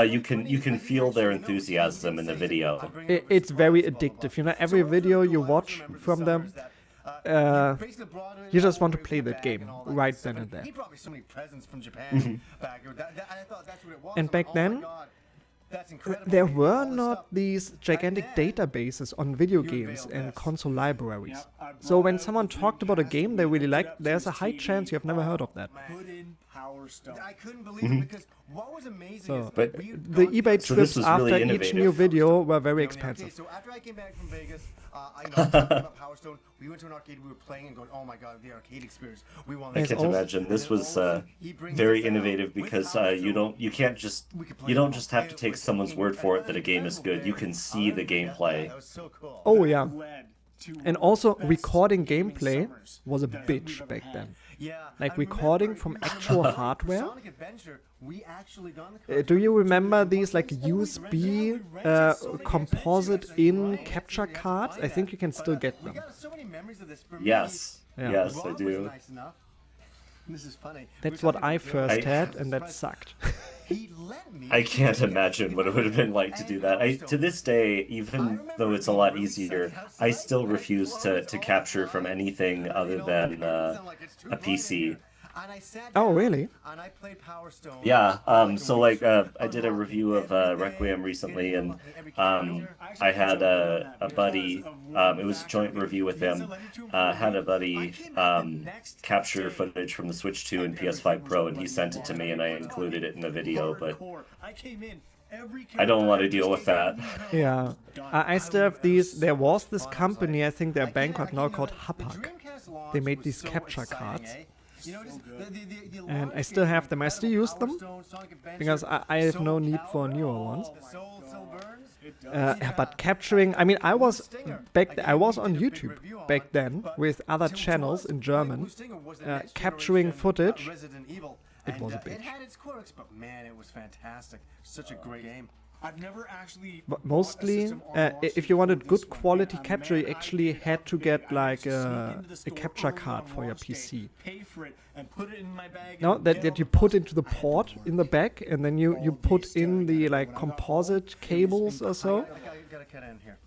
You can feel their enthusiasm in the video. It's very addictive. You know, every video you watch from them, you just want to play that game right then and there. He brought me so many presents from Japan back. I thought that's what it was. And I'm back like, oh my then, God, that's incredible. there All were this not stuff. these gigantic databases on video games and console libraries. So when someone talked about a game they really liked, there's a high chance you have never heard of that. Put in Power Stone. I couldn't believe it because what was amazing So, is But we had The gone eBay to- So this trips was after really each innovative. new video were very You know, okay, expensive. so after I came back from Vegas, I talked about Power Stone. We went to an arcade. We were playing and going, "Oh my God, the arcade experience! We want." I There's can't also- imagine. This was He brings very us out innovative with because Power you Stone. don't just have to take someone's word for it that a game is good. You can see the gameplay. That was so cool. Oh yeah. Led to And one of also the best recording gaming gameplay summers was a that we've bitch ever back had. then. Yeah, Like I recording remember- from you actual remember hardware. Sonic Adventure, we actually got in the car. Do you remember these like USB composite in capture cards? I think you can still get We them. got so many memories of this. For me, Yes, Yeah. yes, I Rob was do. nice enough. This is funny. That's We were what talking I about first Bill. had, and that sucked. He let me I can't take it. imagine what it would have been like to do that. To this day, even though it's a lot easier, I still refuse to capture from anything other than a PC. And I sat Oh, down really? And I played Power Stone. Yeah, so like I did a review of Requiem recently, and I had a buddy. It was a joint review with him. Had a buddy capture footage from the Switch 2 and PS5 Pro, and he sent it to me, and I included it in the video. But I don't want to deal with that. Yeah, I still have these. There was this company, I think they're bankrupt now, called Hapag. They made these capture cards. And I still have them. I still use them because I have no need for newer ones. But capturing, I mean, I was on YouTube back then with other channels in German, capturing footage. It was a bitch. It had its quirks, but man, it was fantastic. Such a great game. I've never actually But mostly, if you wanted good quality capture, you actually had to get like a capture card for your PC. No, that you put into the port in the back, and then you put in the like composite cables or so. I gotta cut in here.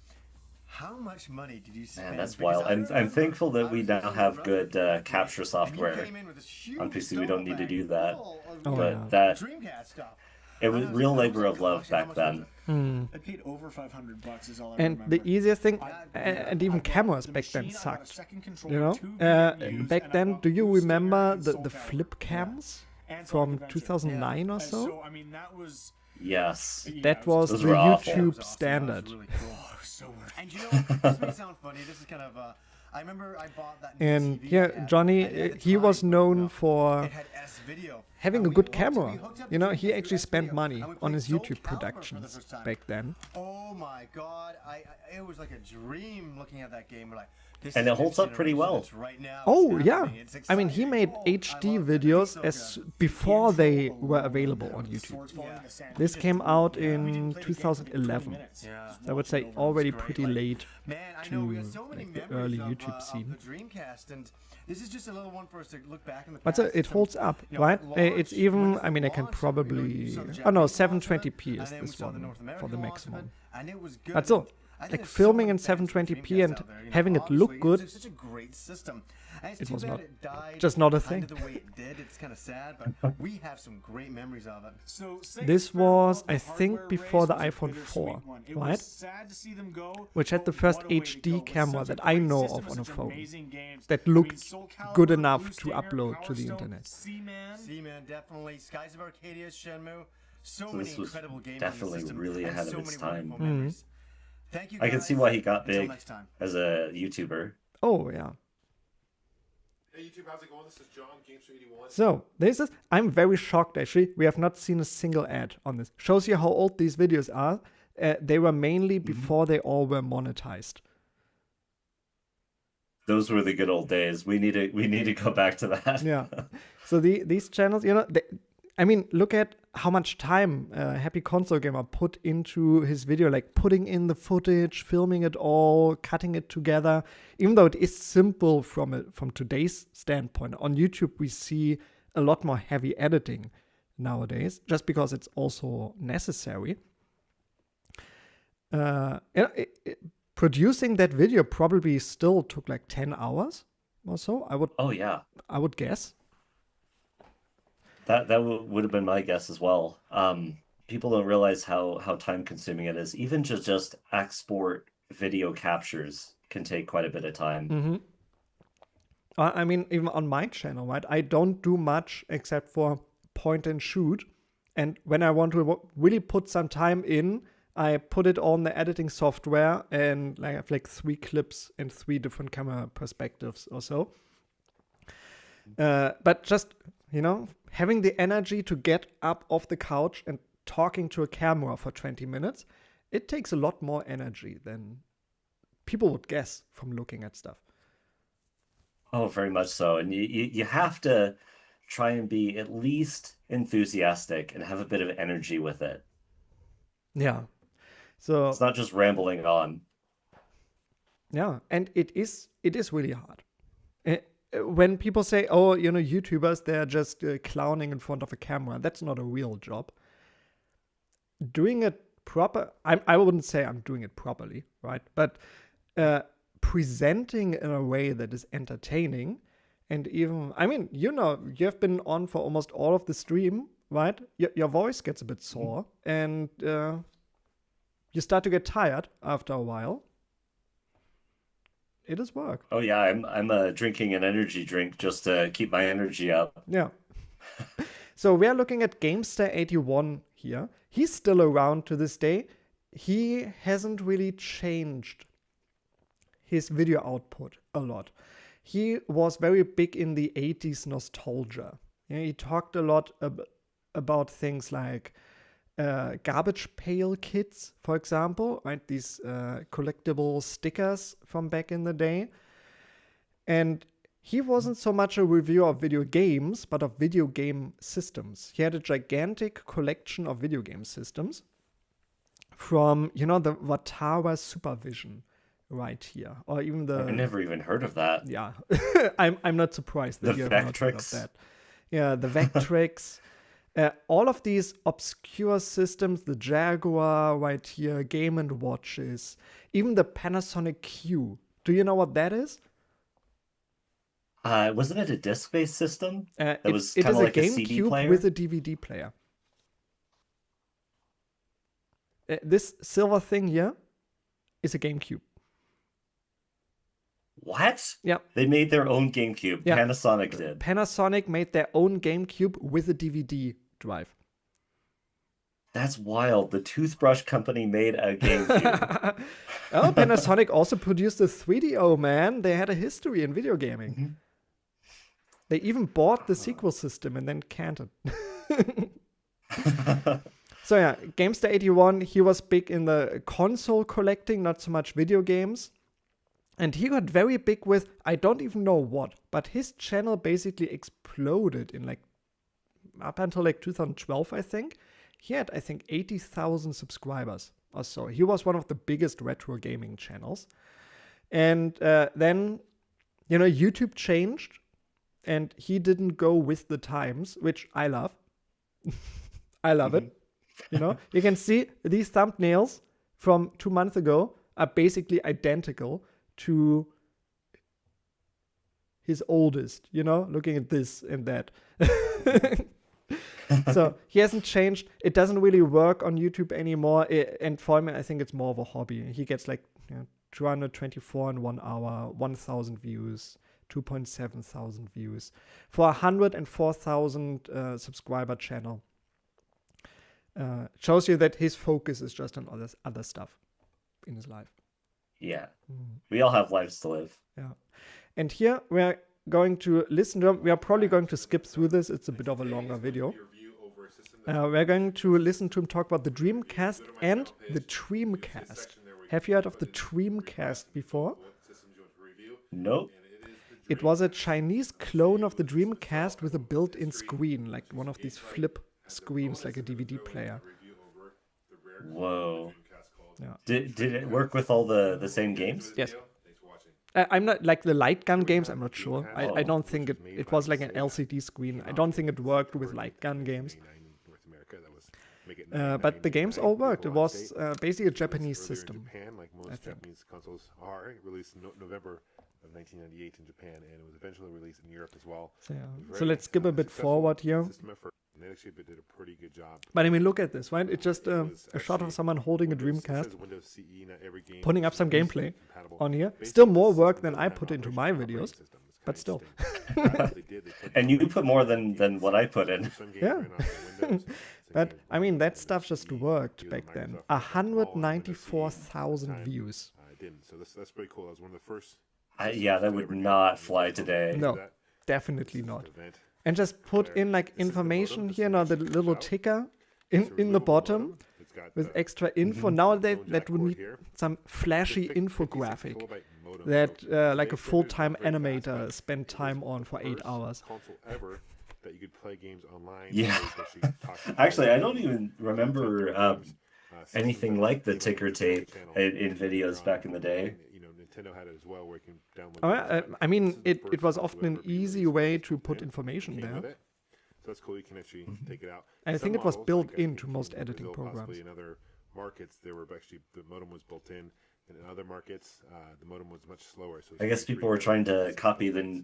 How much money did you spend? Man, that's Because wild. I I'm remember thankful that we I was now with have my good brother, capture and you software. came in with this huge On PC, we don't need to stone do bag that. full of Oh, But yeah. that Dreamcast stuff. It was real labor of love back then. I paid over $500 is all I And remember. the easiest thing, I- and even I bought cameras the back then machine, I got a sucked. second You controller, know, 2 VMUs, back and I then, bought do you boost air remember and the soul power. flip cams And Sonic from Adventure. 2009 or And so? I mean, that was... Yes. yeah, That it was Those the were awful. YouTube That was awesome. That was standard. really cool. Oh, it was so worth it. And you know, this may sound funny. This is kind of I remember I bought that new And TV yeah, at- Johnny, at the he time, was known for it had S-video. having And a we good hooked- camera. we hooked up You know, the he TV actually through spent S-video, money and we on played his Soul YouTube Calibur for the productions first time. back then. Oh my god, it was like a dream looking at that game. We're like, this And is it holds next up pretty generation. well. It's right now. Oh It's yeah, happening. It's I mean he exciting. made Oh, I HD love it. videos It's so as good. before they Control were alone, available on the YouTube. swords falling in the sand. This We came just- out we in didn't play the game for 2011. 20 minutes. Yeah. Just I would watched say it over. already Great, pretty like, late Man, I know we got to, so many like, the memories early of, YouTube of scene. the Dreamcast, and this is just a little one for us to look back in the But past. it Some, holds up, you know, right? launch, It's when even, it's I mean, I can launched, you probably, saw the oh no, Japanese launch of it, 720p and is then we this saw the one North for American the launch of it, maximum. and it was good. But still, I think like there's so filming many in fans of 720p Dreamcast and out there, you know, having it look honestly, good, it's such a great system. And it's it too was bad not- it died just not a kind of thing. the way it did. It's kind of sad, but we have some great memories of it. So Sega's This farewell was, of the I think, hardware before race the was a iPhone bittersweet 4, one. It right? was sad to see them go, Which had the but first what a way to HD go. With camera such a that I great know system of and on a such phone amazing games. that I mean, looked Soul Calibur, good enough Blue to Stinger, upload Power to the Stone, internet. Seaman. Seaman, definitely. Skies of Arcadia, Shenmue. So So many this was incredible games definitely on the system, really and ahead of so its many time. wonderful memories. Thank you, I can guys. see why he got Until big next time. as a YouTuber. Oh yeah. Hey YouTube, how's it going? This is John, Games81. So this is, I'm very shocked actually. We have not seen a single ad on this. Shows you how old these videos are. They were mainly before they all were monetized. Those were the good old days. We need to go back to that. Yeah. So these channels, you know, I mean, look at how much time Happy Console Gamer put into his video, like putting in the footage, filming it all, cutting it together. Even though it is simple from today's standpoint, on YouTube we see a lot more heavy editing nowadays, just because it's also necessary. Producing that video probably still took like 10 hours or so. Oh yeah. I would guess. That would have been my guess as well. People don't realize how time consuming it is. Even just export video captures can take quite a bit of time. Mm-hmm. I mean, even on my channel, right? I don't do much except for point and shoot. And when I want to really put some time in, I put it on the editing software and I have like 3 clips and 3 different camera perspectives or so. But just, you know, having the energy to get up off the couch and talking to a camera for 20 minutes, it takes a lot more energy than people would guess from looking at stuff. Oh, very much so. And you have to try and be at least enthusiastic and have a bit of energy with it. Yeah. So it's not just rambling on. Yeah, and it is really hard. When people say, oh, you know, YouTubers, they're just clowning in front of a camera, that's not a real job. Doing it proper, I wouldn't say I'm doing it properly, right? But presenting in a way that is entertaining, and even, I mean, you know, you've been on for almost all of the stream, right? Your voice gets a bit sore, and you start to get tired after a while. It is work. Oh yeah, I'm drinking an energy drink just to keep my energy up. Yeah. So we are looking at Gamester81 here. He's still around to this day. He hasn't really changed his video output a lot. He was very big in the 80s nostalgia. Yeah, he talked a lot about things like garbage pail kits, for example, right? These collectible stickers from back in the day. And he wasn't so much a reviewer of video games, but of video game systems. He had a gigantic collection of video game systems from, you know, the Watara Supervision right here, or even the... I never even heard of that. Yeah, I'm not surprised that the you have not heard of that. Yeah, the Vectrix. All of these obscure systems, the Jaguar right here, Game & Watches, even the Panasonic Q. Do you know what that is? Wasn't it a disc-based system? It was it kind is of like a a CD GameCube player with a DVD player. this silver thing here is a GameCube. What? Yeah. They made their own GameCube. Yeah. Panasonic did. Panasonic made their own GameCube with a DVD drive. That's wild. The toothbrush company made a GameCube. Oh, Panasonic also produced the 3DO, man. They had a history in video gaming. Mm-hmm. They even bought the sequel system and then canned it. So yeah, Gamester81, he was big in the console collecting, not so much video games. And he got very big with, I don't even know what, but his channel basically exploded in like, up until like 2012, I think. He had, I think, 80,000 subscribers or so. He was one of the biggest retro gaming channels. And then, you know, YouTube changed and he didn't go with the times, which I love. I love it. You know, you can see these thumbnails from 2 months ago are basically identical to his oldest, you know, looking at this and that. So he hasn't changed. It doesn't really work on YouTube anymore. And for him, I think it's more of a hobby. He gets like 224 in 1 hour, 1,000 views, 2.7 thousand views for a 104,000 subscriber channel. Shows you that his focus is just on other stuff in his life. Yeah. We all have lives to live. Yeah. And here we're going to listen to him. We are probably going to skip through this. It's a bit of a longer video. We're going to listen to him talk about the Dreamcast and the Dreamcast. Have you heard of the Dreamcast before? Nope. It was a Chinese clone of the Dreamcast with a built-in screen, like one of these flip screens, like a DVD player. Whoa. Yeah. Did it work with all the same games? Yes. I'm not like the light gun games. I'm not sure. I don't think it was like an LCD screen. I don't think it worked with light gun games. But the games all worked. It was basically a Japanese system. Like most Japanese consoles are, released in November of 1998 in Japan, and it was eventually released in Europe as well. So let's skip a bit forward here. They actually did a pretty good job. But I mean, look at this, right? It's just a shot of someone holding a Dreamcast, putting up some gameplay on here. Still more work than I put into my videos, but still. And you put more than what I put in. Yeah. But I mean, that stuff just worked back then. 194,000 views. I didn't, so that's pretty cool. That was one of the first. Yeah, that would not fly today. No, definitely not. And just put in like information here, now the little ticker in the bottom with extra info. Now that would need some flashy infographic that like a full-time animator spent time on for 8 hours. That you could play games online. Yeah. Actually, I don't even remember anything like the ticker tape in videos back in the day. Nintendo had it as well, where you can download. I mean, it was often an easy way to put information there. So that's cool. You can actually take it out. And I think it was built into most editing programs. In other markets, there were actually the modem was built in. And in other markets, the modem was much slower. So I guess people were trying to copy the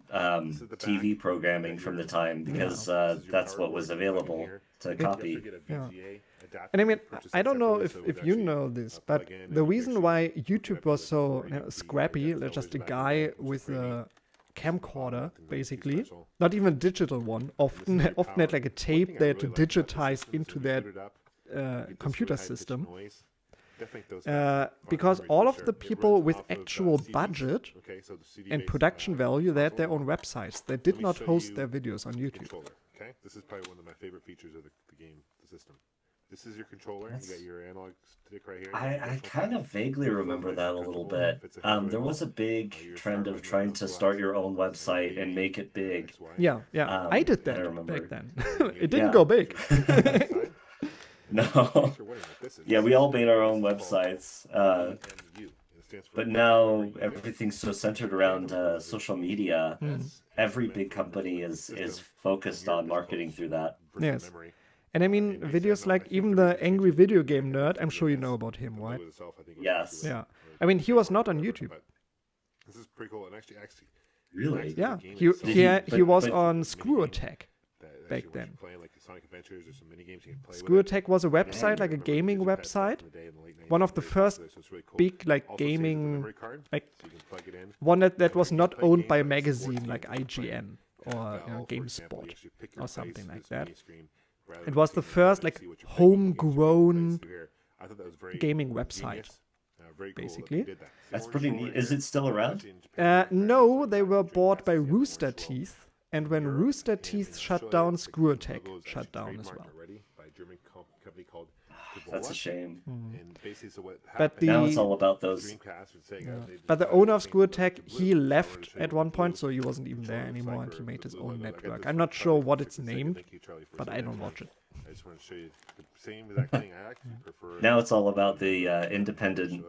TV programming from the time because that's what was available to copy. Yeah. And I mean, I don't know if you know this, but the reason why YouTube was so scrappy, just a guy with a camcorder, basically, not even a digital one, often had like a tape they had to digitize into their computer system. Because all of the people with actual budget and production value, they had their own websites. They did not host their videos on YouTube. Okay, this is probably one of my favorite features of the game, the system. This is your controller. You got your analog stick right here. I kind of vaguely remember that a little bit. There was a big trend of trying to start your own website and make it big. Yeah. I did that back then. It didn't go big. No. Yeah, we all made our own websites. But now everything's so centered around social media. Every big company is focused on marketing through that. Yes. And I mean, videos like even the Angry Video Game Nerd, I'm sure you know about him, right? Yes. Yeah. I mean, he was not on YouTube. This is pretty cool. And actually, really? Yeah. He was on Screw Attack. back actually then. once you're playing like the Sonic Adventures, there's some mini games you can play School with it. Tech was a website, like a Remember gaming Digipet back website. in the day in the late 90s One of was the very first popular, so it's really cool. big like Also saves as a gaming, memory card, like so you can plug it in. one that was you not play owned games by a like sports magazine games like you can play IGN or NFL, for example, GameSpot you actually pick your or place something in like this that. mini screen rather It than was the sitting in front first and like see what you're playing, you can actually pick your homegrown place here. I thought that was very gaming genius. website. Very cool that basically. they did that. That's Orange pretty one right neat. Is here. it still around? In Japan, No, they were bought by Dreamcast is the Rooster orange logo. Teeth, and when Europe Rooster and Teeth in shut Australia, down, the School Tech logo is shut actually down as trademarked well. already by a German company called That's a Tivola. shame. And basically, so what But happened Now it's the- all about those. Dreamcast or Sega, they But the decided owner to of change School the logo Tech, to blue. he So I wanted left to show you at the one blue point, so he wasn't even controller there looks anymore, like, and he or made the his blue own logo. I got network. this I'm from not sure Charlie what from it's Sega. named, Thank you, Charlie, for but I sending don't that. watch it. I just want to show you the same exact thing. I actually prefer. Now it's all about the independent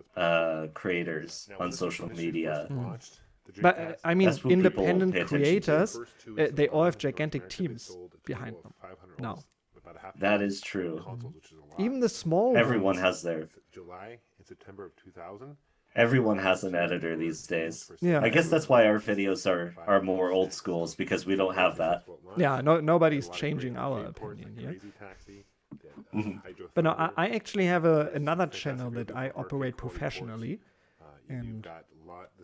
creators Now, on when this social initially first media. launched, the But Dreamcast, I mean, That's what people independent pay attention to. creators, the first two they weeks all of have North gigantic America, they teams sold a behind total them. of 500, now. almost about a half That million is true. consoles, which is a lot. Even the small Everyone ones. has their. July and September of 2000. Everyone has an editor these days. Yeah. I guess that's why our videos are more old schools, because we don't have that. Yeah, nobody's changing our opinion here. But no, I actually have another channel that I operate professionally. And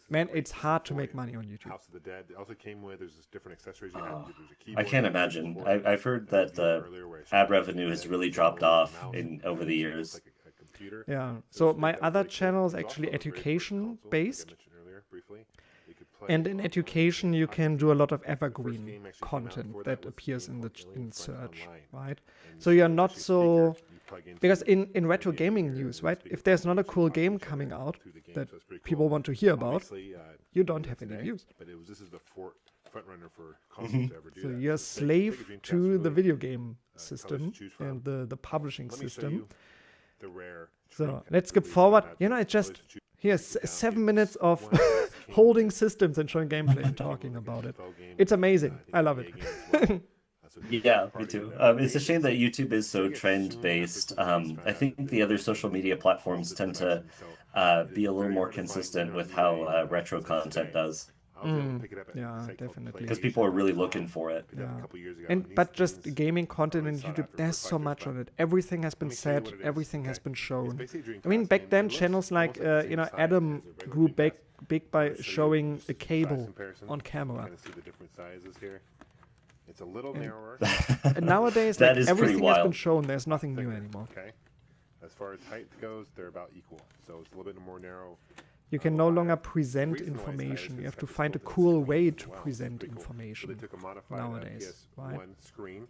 man, it's hard to make money on YouTube. House of the Dead. It also came with there's different accessories you have. There's a I keyboard, can't there's a imagine. keyboard, I've heard that the earlier where I showed ad you revenue the has Dead, really the dropped keyboard, off mouse, over the years. like a computer. Yeah. So So it's my like other that, channel is but actually also the very first education console, like I based. mentioned earlier, briefly. You could play And in education, you can do a lot of evergreen game actually came out content before that that was appears game in the called in Link Front search, Online. right? And So you're it's not actually a so speaker you plug into because the in retro radio gaming here, news, and the right? speaker If there's not a actually cool talks game each other coming out through the game, that so it's pretty people cool. want to hear about, Obviously, you don't have today, any news. But this is the front runner for consoles to ever do So that. you're a So Sega slave Dreamcast to really, the video game colors system to choose from. and the publishing Let me show system. you the rare So Dreamcast let's skip release forward. that had You know, it's colors just to choose here's from. 7 It's minutes of one that came holding with systems and showing gameplay and talking about it. It's amazing. I love it. Yeah, me too. It's a shame that YouTube is so trend-based. I think the other social media platforms tend to be a little more consistent with how retro content does, Yeah, definitely. because people are really looking for it. But just gaming content in YouTube, there's so much on it. Everything has been said, everything has been shown. I mean, back then channels like Adam grew big by showing a cable on camera. See the different sizes here. It's a little narrower. And nowadays, That like, is pretty everything has been wild. shown. There's nothing new anymore. Okay. As far as height goes, they're about equal. So it's a little bit more narrow. You can no longer present reason why it's information. nice You is have to that find a it's built cool in way as to well. It's present pretty cool. So information they took a modified nowadays, right? PS1 screen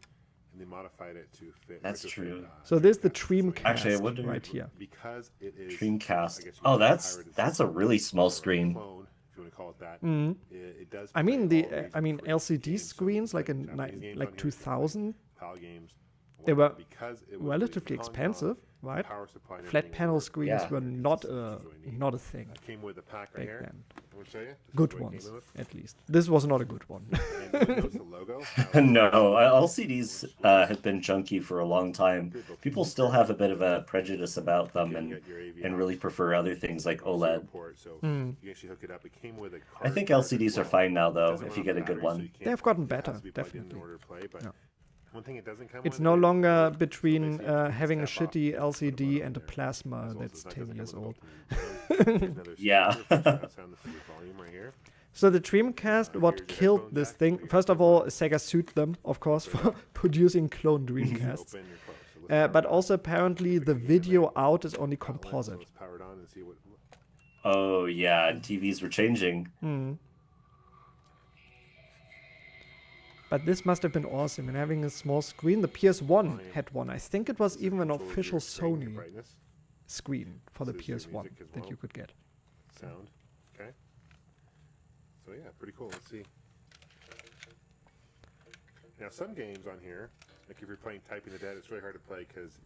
and they modified it to fit. That's retrofit, true. So this is the Dreamcast. Actually, I Dreamcast wouldn't- right here. Because it is I Dreamcast. guess you Oh, could that's pirate it that's a really small screen. clone, if you want to call it that. Mhm. It does I mean play the all I mean region-free LCD games, so screens you like can in play Japanese games like on here, you can play 2000 PAL games. They were Because it was relatively released in Hong Kong, expensive, right? power supply and Flat everything panel worked. screens Yeah. were not a thing It came with a pack right back here. then. I'm gonna show you. This is Good what it ones, came with. at least. This was not a good one. And notice the logo. No, LCDs have been junky for a long time. People still have a bit of a prejudice about them and really prefer other things like OLED. So Hmm. you actually hook it up. It came with a I card think charger LCDs as are well. fine now, It though, doesn't if run you off get a battery, good so one. you can't- They've gotten it has better, to be plugged in definitely. order to play, but Yeah. one thing it doesn't come It's with no is longer the between basically you can having a snap off shitty the LCD button and a there. plasma Also, that's it's not 10 doesn't years come old. with a built-in another Yeah. speaker for surround sound. This is your volume right here. So the Dreamcast, what Here's your killed headphone this jack, thing, so you first can of all, Sega sued them, of course, for producing clone Dreamcasts. Open, you're close. So let's power But it on. also apparently the video out is only composite. Let's power it on and see what. Oh yeah, and TVs were changing. Hmm. But this must have been awesome, and having a small screen. The PS1 had one. I think it was even an Controls official your screen, your Sony brightness, screen for the This is your PS1 music as that well. you could get. sound. Okay. So yeah, pretty cool. Let's see. Now some games on here, like if you're playing Typing the Dead, it's really hard to play because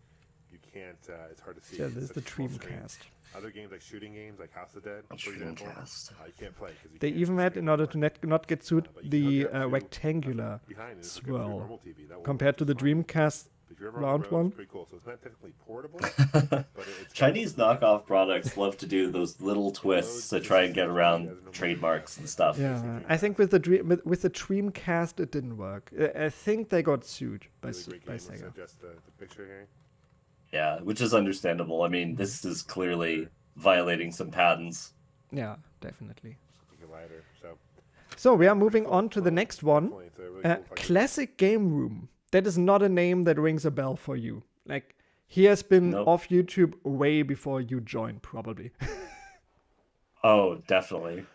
you can't. It's hard to see. Yeah, It's this is such the a small screen. Dreamcast. Other games like shooting games, like House of the Dead, for example, Dreamcast. you can't play because They even had, in order to not get sued, but you can the hook it up to, rectangular behind it, hook it up to your swirl. normal TV. That won't Compared to work the just fine. Dreamcast, If you're ever round on the road, one. it's pretty cool. So it's not technically portable, but it's Chinese knockoff products love to do those little twists to try and get around trademarks and stuff. Yeah, I think with the Dreamcast it didn't work. I think they got sued by really great game. Sega. Just the picture here. Yeah, which is understandable. I mean, this is clearly violating some patents. Yeah, definitely. You can lighter. So we are moving on to the next one. Definitely, it's a really cool fucking- Classic Game Room. That is not a name that rings a bell for you. Like, he has been Nope. off YouTube way before you joined, probably. Oh, definitely.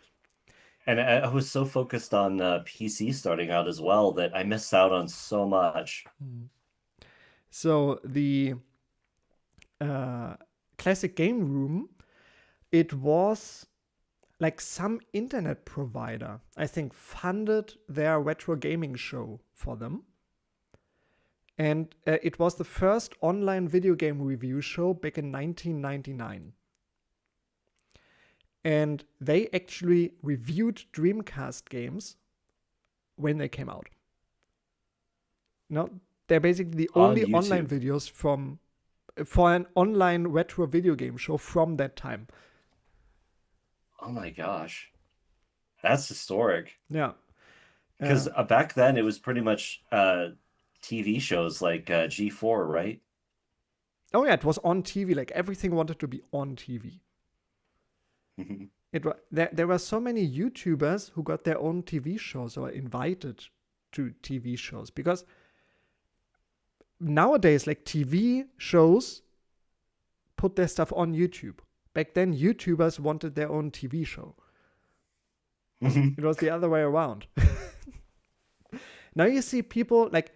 And I was so focused on PC starting out as well that I missed out on so much. So the Classic Game Room, it was like some internet provider, I think, funded their retro gaming show for them. And it was the first online video game review show back in 1999. And they actually reviewed Dreamcast games when they came out. No, they're basically the On only online YouTube. videos for an online retro video game show from that time. Oh my gosh. That's historic. Yeah. Because back then it was pretty much TV shows like G4, right? Oh yeah, it was on TV. Like everything wanted to be on TV. There were so many YouTubers who got their own TV shows or invited to TV shows, because nowadays, like, TV shows put their stuff on YouTube. Back then, YouTubers wanted their own TV show. It was the other way around. Now you see people like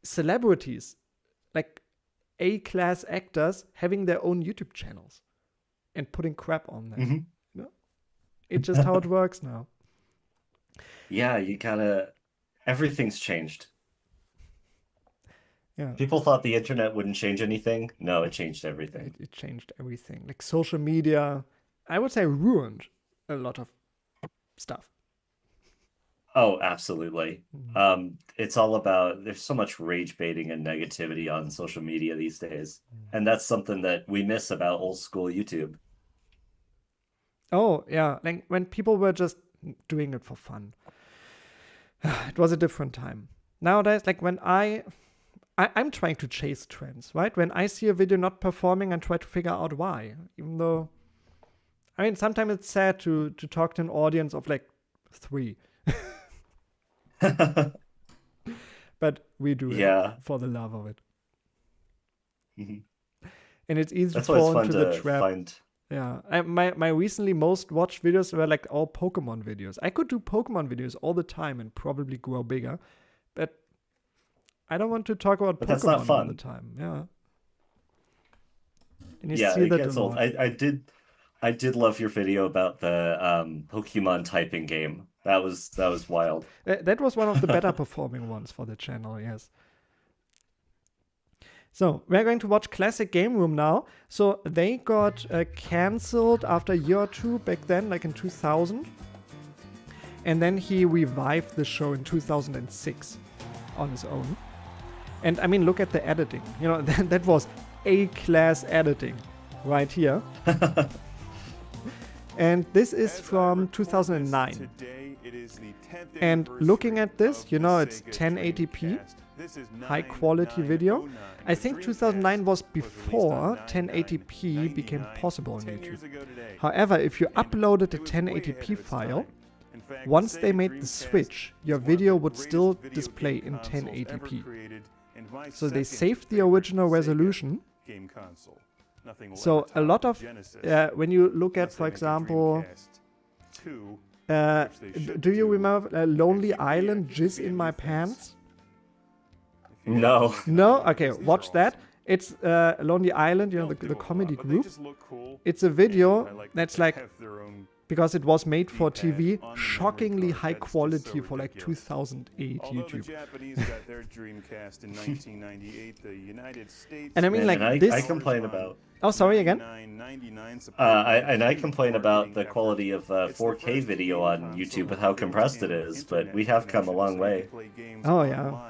celebrities, like A-class actors, having their own YouTube channels and putting crap on them. You know? It's just how it works now. Yeah, you gotta. Everything's changed. Yeah. People thought the internet wouldn't change anything. No, it changed everything. It changed everything. Like social media, I would say, ruined a lot of stuff. Oh, absolutely. It's all about, there's so much rage baiting and negativity on social media these days. And that's something that we miss about old school YouTube. Oh, yeah. Like when people were just doing it for fun. It was a different time. Nowadays, like when I'm trying to chase trends, right? When I see a video not performing, I try to figure out why. Even though, I mean, sometimes it's sad to talk to an audience of like 3. But we do it for the love of it. And it's easy That's to why it's fall fun into the to trap. find. Yeah, my recently most watched videos were like all Pokemon videos. I could do Pokemon videos all the time and probably grow bigger, but I don't want to talk about But Pokemon that's not all fun. the time. Yeah. And you Yeah, see it that gets a old. lot. I did love your video about the Pokemon typing game. That was wild. That was one of the better performing ones for the channel, yes. So, we're going to watch Classic Game Room now. So, they got cancelled after a year or two back then, like in 2000. And then he revived the show in 2006 on his own. And I mean, look at the editing. You know, that was A-class editing right here. And this is from 2009. And looking at this, you know, it's 1080p, high quality video. I think 2009 was before 1080p became possible on YouTube. However, if you uploaded a 1080p file, once they made the switch, your video would still display in 1080p. So they saved the original resolution. So a lot of, when you look at, for example, do you remember Lonely Island, Jizz in My Pants? No. No? Okay, watch that. It's Lonely Island, you know, the comedy group. It's a video that's like, because it was made for TV, shockingly high quality for like 2008 YouTube. And I mean, like and this. I complain about. Oh, sorry again. I complain about the quality of 4K video on YouTube with how compressed it is, but we have come a long way. Oh yeah.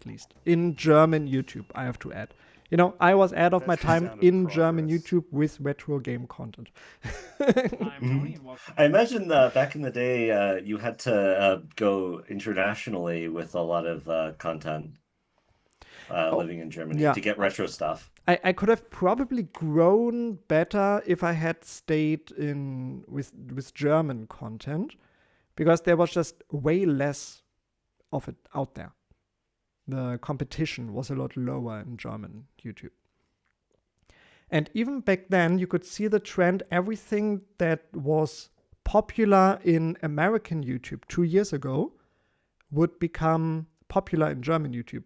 at least. In German YouTube, I have to add. You know, I was out of my That's the time sound of in German progress. YouTube with retro game content. I imagine back in the day, you had to go internationally with a lot of content. living in Germany yeah. to get retro stuff. I could have probably grown better if I had stayed in with German content, because there was just way less of it out there. The competition was a lot lower in German YouTube. And even back then, you could see the trend. Everything that was popular in American YouTube 2 years ago would become popular in German YouTube,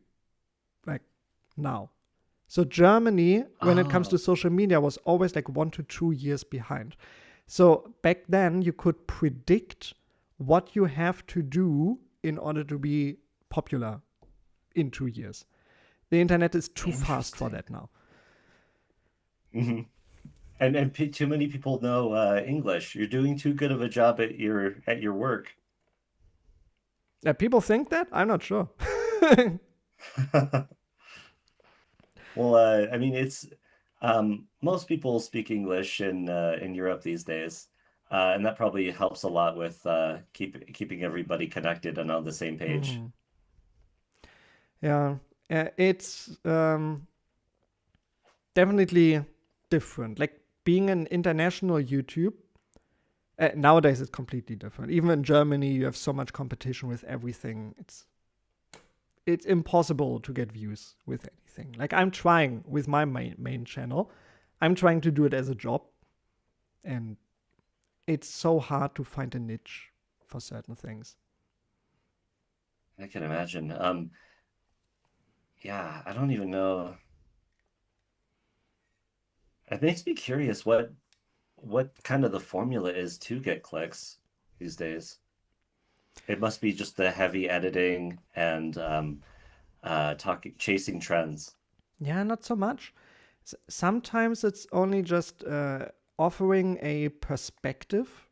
like now. So Germany, when it comes to social media, was always like 1 to 2 years behind. So back then, you could predict what you have to do in order to be popular in 2 years. The internet is too fast for that now. Mm-hmm. And too many people know English. You're doing too good of a job at your work. People think that? I'm not sure. Well, I mean, it's most people speak English in Europe these days, and that probably helps a lot with keeping everybody connected and on the same page. Yeah, it's definitely different. Like being an international YouTube, nowadays it's completely different. Even in Germany, you have so much competition with everything. It's impossible to get views with anything. Like I'm trying with my main channel. I'm trying to do it as a job. And it's so hard to find a niche for certain things. I can imagine. Yeah, I don't even know. It makes me curious what kind of the formula is to get clicks these days. It must be just the heavy editing and chasing trends. Yeah, not so much. Sometimes it's only just offering a perspective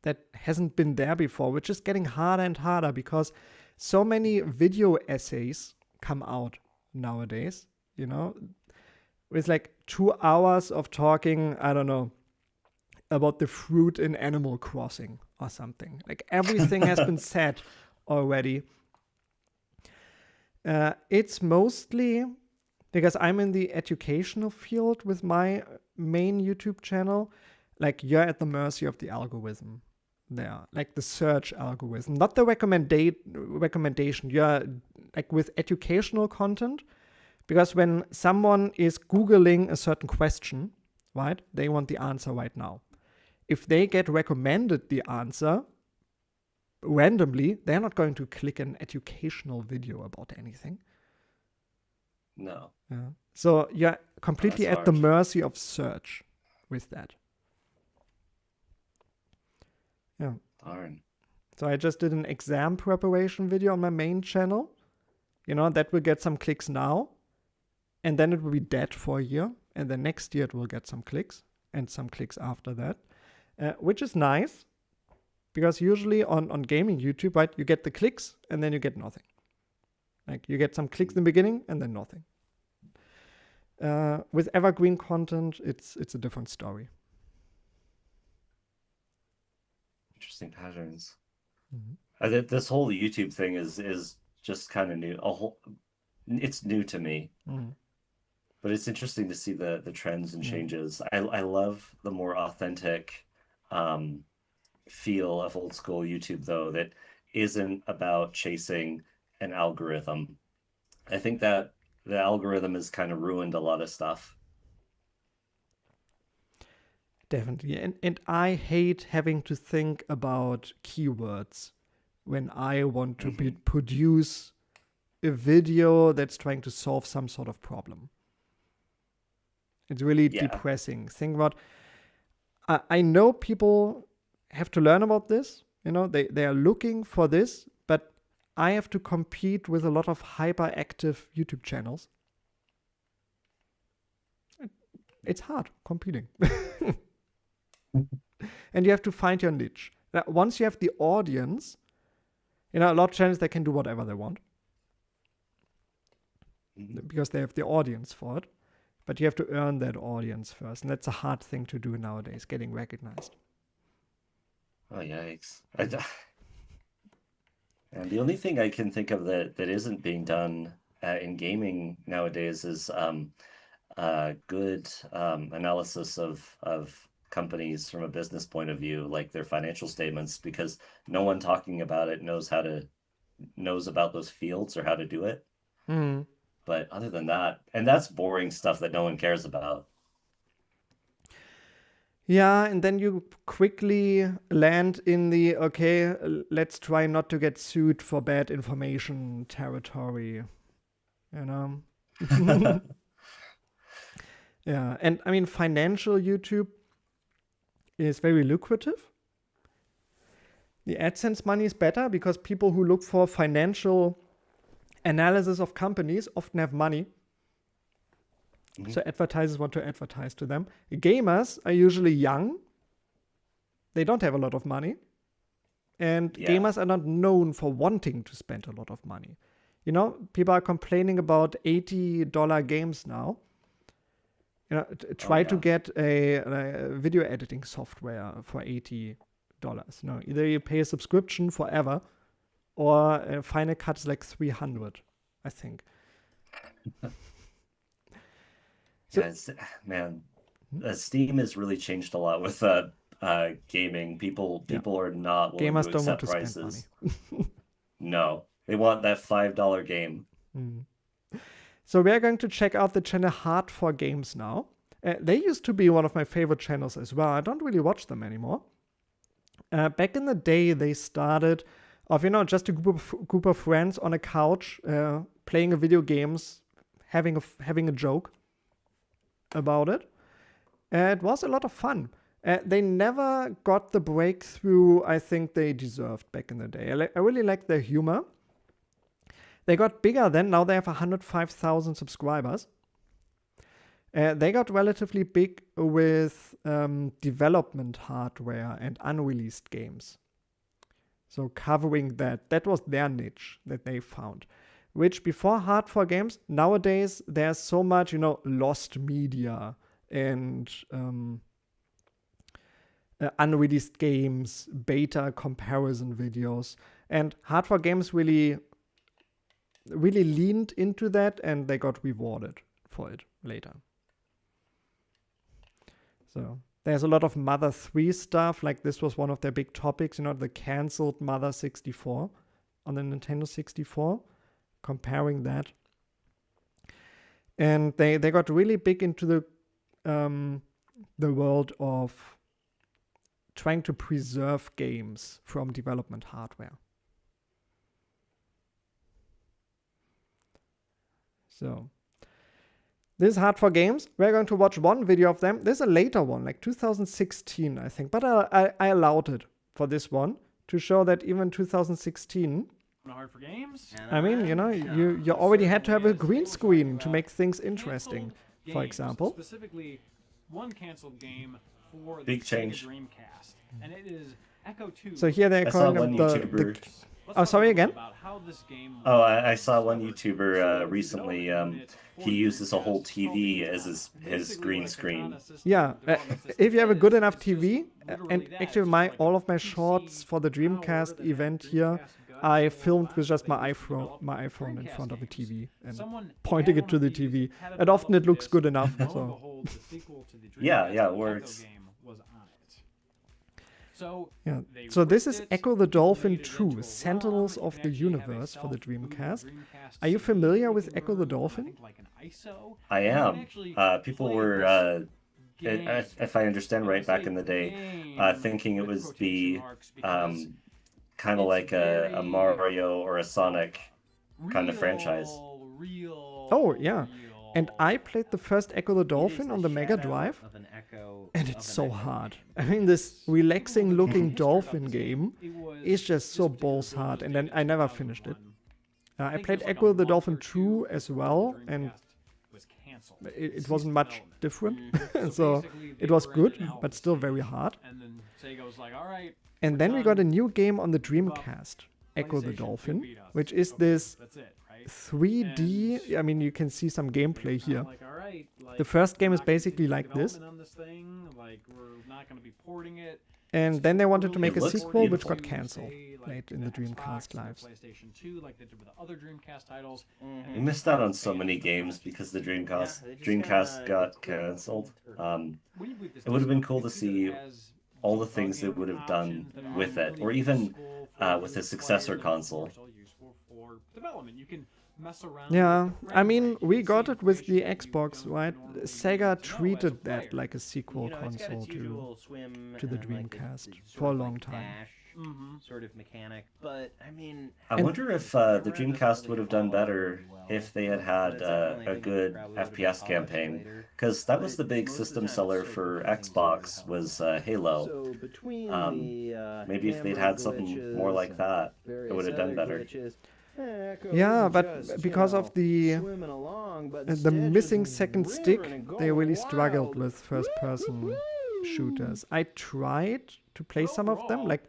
that hasn't been there before, which is getting harder and harder because so many video essays come out nowadays, you know, with like 2 hours of talking, I don't know, about the fruit in Animal Crossing or something. Like everything has been said already. It's mostly because I'm in the educational field with my main YouTube channel. Like you're at the mercy of the algorithm there, like the search algorithm, not the recommendation. You're like with educational content, because when someone is Googling a certain question, right, they want the answer right now. If they get recommended the answer randomly, they're not going to click an educational video about anything. No. Yeah. So you're completely at the mercy of search with that. Yeah. Darn. So I just did an exam preparation video on my main channel. You know, that will get some clicks now. And then it will be dead for a year. And then next year it will get some clicks. And some clicks after that. Which is nice. Because usually on gaming YouTube, right, you get the clicks and then you get nothing. Like you get some clicks in the beginning and then nothing. With evergreen content, it's a different story. Interesting patterns. Mm-hmm. This whole YouTube thing is just kind of new. It's new to me, but it's interesting to see the trends and changes. I love the more authentic feel of old school YouTube, though, that isn't about chasing an algorithm. I think that the algorithm has kind of ruined a lot of stuff. Definitely. And I hate having to think about keywords when I want to produce a video that's trying to solve some sort of problem. It's really depressing. Think about, I know people have to learn about this. You know, they are looking for this, but I have to compete with a lot of hyperactive YouTube channels. It's hard competing. And you have to find your niche. Now, once you have the audience, you know, a lot of channels, they can do whatever they want. Because they have the audience for it. But you have to earn that audience first. And that's a hard thing to do nowadays, getting recognized. Oh, yikes. And the only thing I can think of that isn't being done in gaming nowadays is good analysis of companies from a business point of view, like their financial statements, because no one talking about it knows about those fields or how to do it. Mm. But other than that, and that's boring stuff that no one cares about. Yeah, and then you quickly land in the, okay, let's try not to get sued for bad information territory. You know? Yeah, and I mean, financial YouTube is very lucrative. The AdSense money is better because people who look for financial analysis of companies often have money. So advertisers want to advertise to them. Gamers are usually young. They don't have a lot of money. And gamers are not known for wanting to spend a lot of money. You know, people are complaining about $80 games now. You know, try to get a video editing software for $80. You know, either you pay a subscription forever, or Final Cut is like $300, I think. So, man, Steam has really changed a lot with gaming. People are not willing Gamers to don't want accept to prices. spend money. No, they want that $5 game. So we're going to check out the channel Hard for Games now. They used to be one of my favorite channels as well. I don't really watch them anymore. Back in the day, they started of, you know, just a group of friends on a couch, playing a video games, having a joke about it. It was a lot of fun. They never got the breakthrough I think they deserved back in the day. I really like their humor. They got bigger then. Now they have 105,000 subscribers. They got relatively big with development hardware and unreleased games. So covering that. That was their niche that they found. Which before Hard for Games, nowadays there's so much, you know, lost media and unreleased games, beta comparison videos. And Hard for Games really leaned into that, and they got rewarded for it later. So there's a lot of Mother 3 stuff, like this was one of their big topics, you know, the cancelled Mother 64 on the Nintendo 64. Comparing that, and they got really big into the world of trying to preserve games from development hardware. So this is Hard for Games. We're going to watch one video of them. This is a later one, like 2016, I think, but I allowed it for this one to show that even 2016. Hard for Games. I mean, you know, you already had to have a green screen to make things interesting, for example. Specifically, one canceled game for Big the change. Sega Dreamcast, and it is Echo 2. So here they're calling them the oh, sorry again? Oh, I saw one YouTuber recently. He uses a whole TV as his green screen. Yeah, if you have a good enough TV, and actually all of my shorts for the Dreamcast event here, I filmed with just my iPhone in front of a TV and pointing it to the TV. And often it looks good enough. So. Yeah, it works. Yeah. So this is Echo the Dolphin 2, Sentinels of the Universe for the Dreamcast. Are you familiar with Echo the Dolphin? I am. People were, if I understand right, back in the day, thinking it was the kind of like a Mario or a Sonic kind of franchise. Oh, yeah. And I played the first Echo the Dolphin on the Mega Drive, and it's so hard. I mean, this relaxing looking dolphin game is just so balls hard, and then I never finished it. I played Echo the Dolphin 2 as well, and it wasn't much different. So it was good, but still very hard. And then we got a new game on the Dreamcast, Echo the Dolphin, which is this 3D. I mean, you can see some gameplay here. The first game is basically like this. And then they wanted to make a looks sequel, which beautiful. got cancelled late in the Dreamcast lives. PlayStation 2, like they did with the other Dreamcast titles. We missed out on so many games because the Dreamcast got cancelled. It would have been cool to see all the things they would have done with it, or even with a successor console. You can mess around. Yeah, I mean, we got it with the Xbox, right? Sega treated that like a sequel console to the Dreamcast for a long time. Sort of mechanic, but I mean, I wonder if the Dreamcast would have done better if they had had a good FPS campaign, because that was the big system seller for Xbox was Halo. Maybe if they'd had something more like that, it would have done better. Yeah, but because of the missing second stick, they really struggled with first-person shooters. I tried to play some of them, like,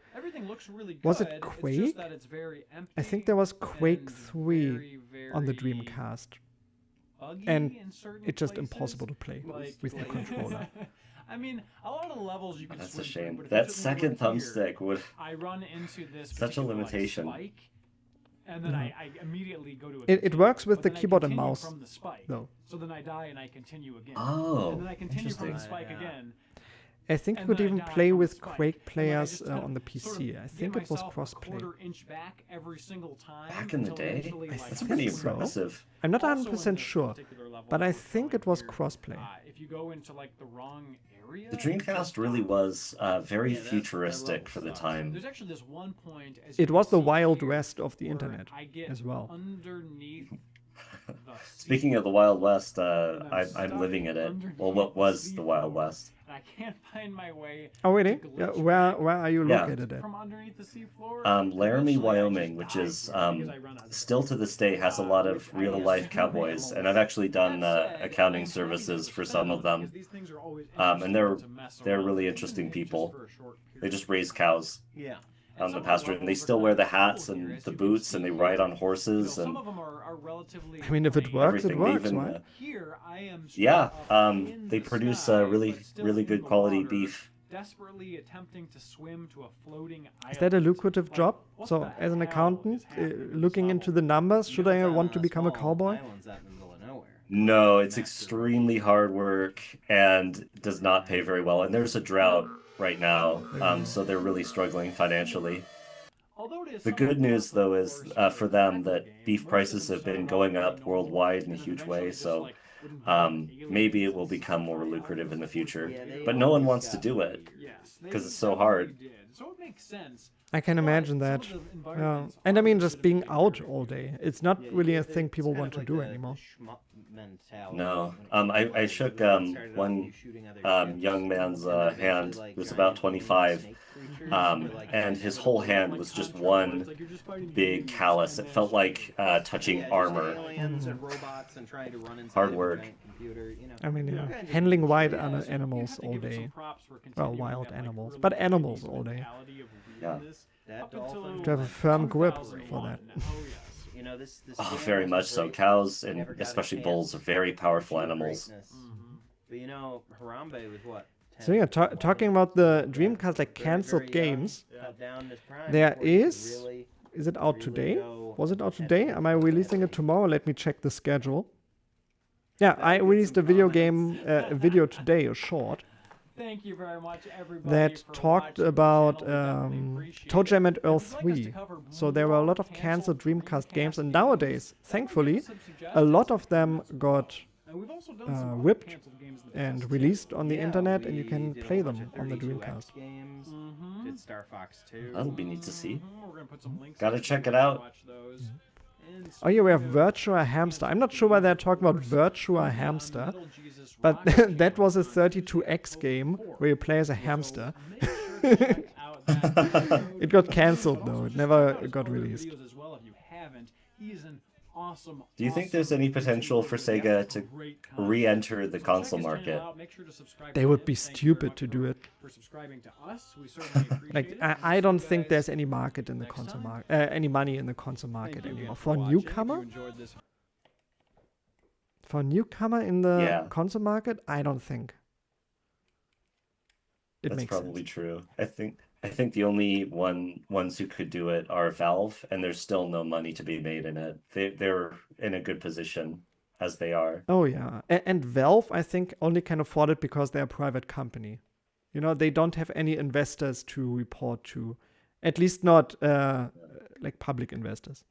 was it Quake? I think there was Quake 3 on the Dreamcast, and it's just impossible to play with the controller. I mean, a lot of the levels you can. That's a shame. That second thumbstick would. I run into this such a limitation. Spike, and then I immediately go to it works with the keyboard and mouse, though. So then I die and I continue again. Oh, and then I continue from the spike again. I think you could even play with Quake players on the PC. I think it was crossplay. Back in the day? That's pretty impressive. I'm not 100% sure, but I think it was crossplay. If you go into like the wrong area, the Dreamcast really was very futuristic for the time. There's actually this one point. It was the Wild West of the internet as well. Speaking of the Wild West, I'm living in it. Well, what was the Wild West? I can't find my way. Oh really? Yeah, where are you located at? From underneath the seafloor. Laramie, Wyoming, which is still to this day has a lot of real life cowboys, and I've actually done accounting services for some of them. And they're really interesting people. They just raise cows. Yeah. On the pasture, and they still wear the hats and the boots, and they ride on horses. And some of them are relatively. I mean, if it works, it works, right? Here I am. Yeah, they produce really good quality beef. Desperately attempting to swim to a floating island. Is that a lucrative job? So, as an accountant, looking into the numbers, should I want to become a cowboy? No, it's extremely hard work and does not pay very well. And there's a drought right now, so they're really struggling financially. The good news, though, is for them that beef prices have been going up worldwide in a huge way, so maybe it will become more lucrative in the future. But no one wants to do it because it's so hard. So it makes sense. I can imagine that. Yeah. And I mean, just being out all day. It's not really a thing people want to do anymore. No. I shook one young man's hand who was about 25, and his whole hand was just one big callus. It felt like touching armor. Hard work. I mean, yeah. Handling wild animals all day. Well, wild animals, but animals all day. Yeah. To have a firm grip for that. Oh, very much so. Cows, and especially bulls, are very powerful animals. But you know, Harambe was what? So yeah, talking about the Dreamcast, like cancelled games, there is it out today? Was it out today? Am I releasing it tomorrow? Let me check the schedule. Yeah, I released a video today, a short. Thank you very much, everybody, that talked about Toe Jam and Earl 3. So there were a lot of cancelled Dreamcast games, and nowadays, thankfully, a lot of them got ripped and released on the internet, and you can play them on the Dreamcast. That'll be neat to see. Gotta check it out. Oh yeah, we have Virtua Hamster. I'm not sure why they're talking about Virtua Hamster, but that was a 32X game where you play as a hamster. It got cancelled though, it never got released. Do you think there's any potential for Sega to re-enter the console market? They would be stupid to do it. Like, I don't think there's any market in the console market, any money in the console market anymore. For a newcomer? For a newcomer in the console market, I don't think. it That's makes probably sense. true. I think the only ones who could do it are Valve, and there's still no money to be made in it. They're in a good position as they are. Oh yeah, and Valve I think only can afford it because they're a private company. You know, they don't have any investors to report to, at least not like public investors.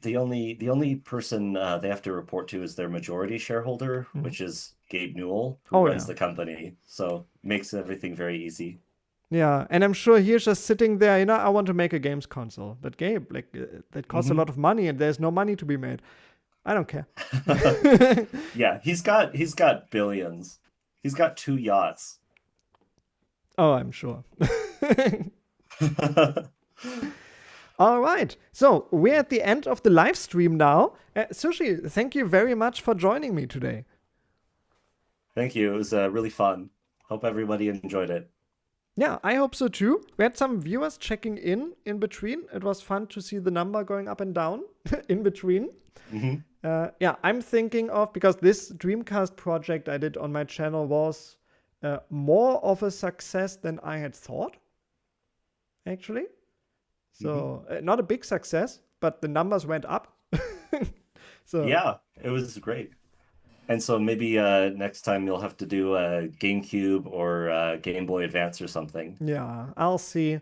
The only person they have to report to is their majority shareholder, which is Gabe Newell, who Oh, runs yeah. the company. So makes everything very easy. Yeah, and I'm sure he's just sitting there, you know, I want to make a games console. But Gabe, like, that costs a lot of money and there's no money to be made. I don't care. Yeah, he's got billions. He's got 2 yachts. Oh, I'm sure. All right. So we're at the end of the live stream now. Sushi, thank you very much for joining me today. Thank you. It was really fun. Hope everybody enjoyed it. Yeah, I hope so too. We had some viewers checking in between. It was fun to see the number going up and down in between. Yeah, I'm thinking of, because this Dreamcast project I did on my channel was more of a success than I had thought, actually. So not a big success, but the numbers went up. So yeah, it was great. And so maybe next time you'll have to do a GameCube or Game Boy Advance or something. yeah, I'll see.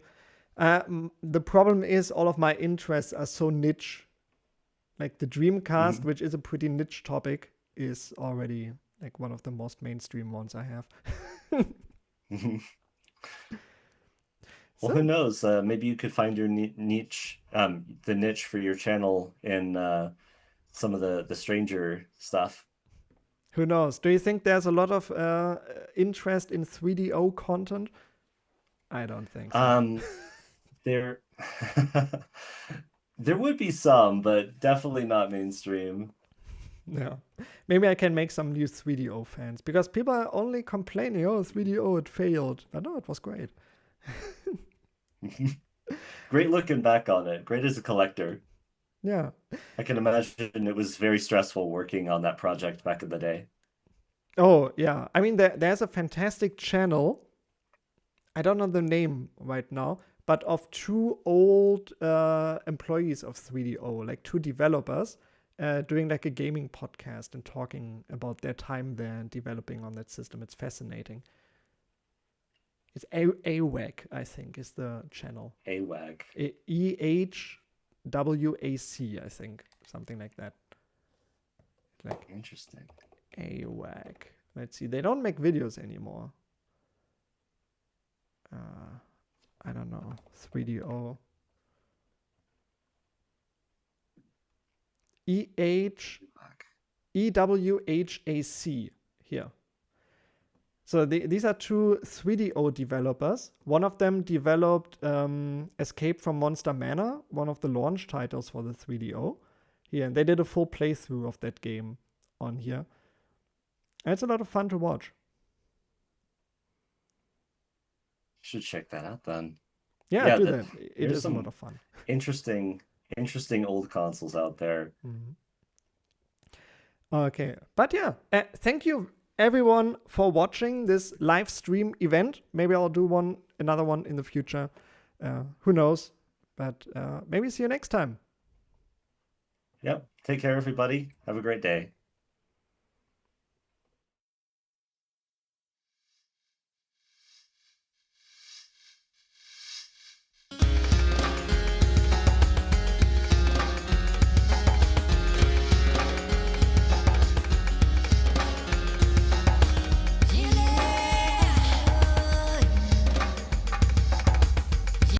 The problem is all of my interests are so niche. Like the Dreamcast, which is a pretty niche topic, is already like one of the most mainstream ones I have. Well, who knows? Maybe you could find your niche, the niche for your channel in some of the stranger stuff. Who knows? Do you think there's a lot of interest in 3DO content? I don't think so. There there would be some, but definitely not mainstream. Yeah. Maybe I can make some new 3DO fans, because people are only complaining, oh, 3DO, it failed. But no, it was great. Great looking back on it. Great as a collector. Yeah. I can imagine it was very stressful working on that project back in the day. Oh, yeah. I mean, there's a fantastic channel. I don't know the name right now, but of 2 old employees of 3DO, like 2 developers, doing like a gaming podcast and talking about their time there and developing on that system. It's fascinating. It's AWAC, I think, is the channel. AWAC. EHWAC, I think. Something like that. Like interesting. AWAC. Let's see. They don't make videos anymore. I don't know. 3DO. EWHAC here. So these are 2 3DO developers. One of them developed Escape from Monster Manor, one of the launch titles for the 3DO. Here, and they did a full playthrough of that game on here. And it's a lot of fun to watch. Should check that out then. Yeah, do that. It is a lot of fun. Interesting old consoles out there. Okay, but yeah, thank you everyone for watching this live stream event. Maybe I'll do another one in the future. Who knows? But maybe see you next time. Yep. Take care, everybody. Have a great day.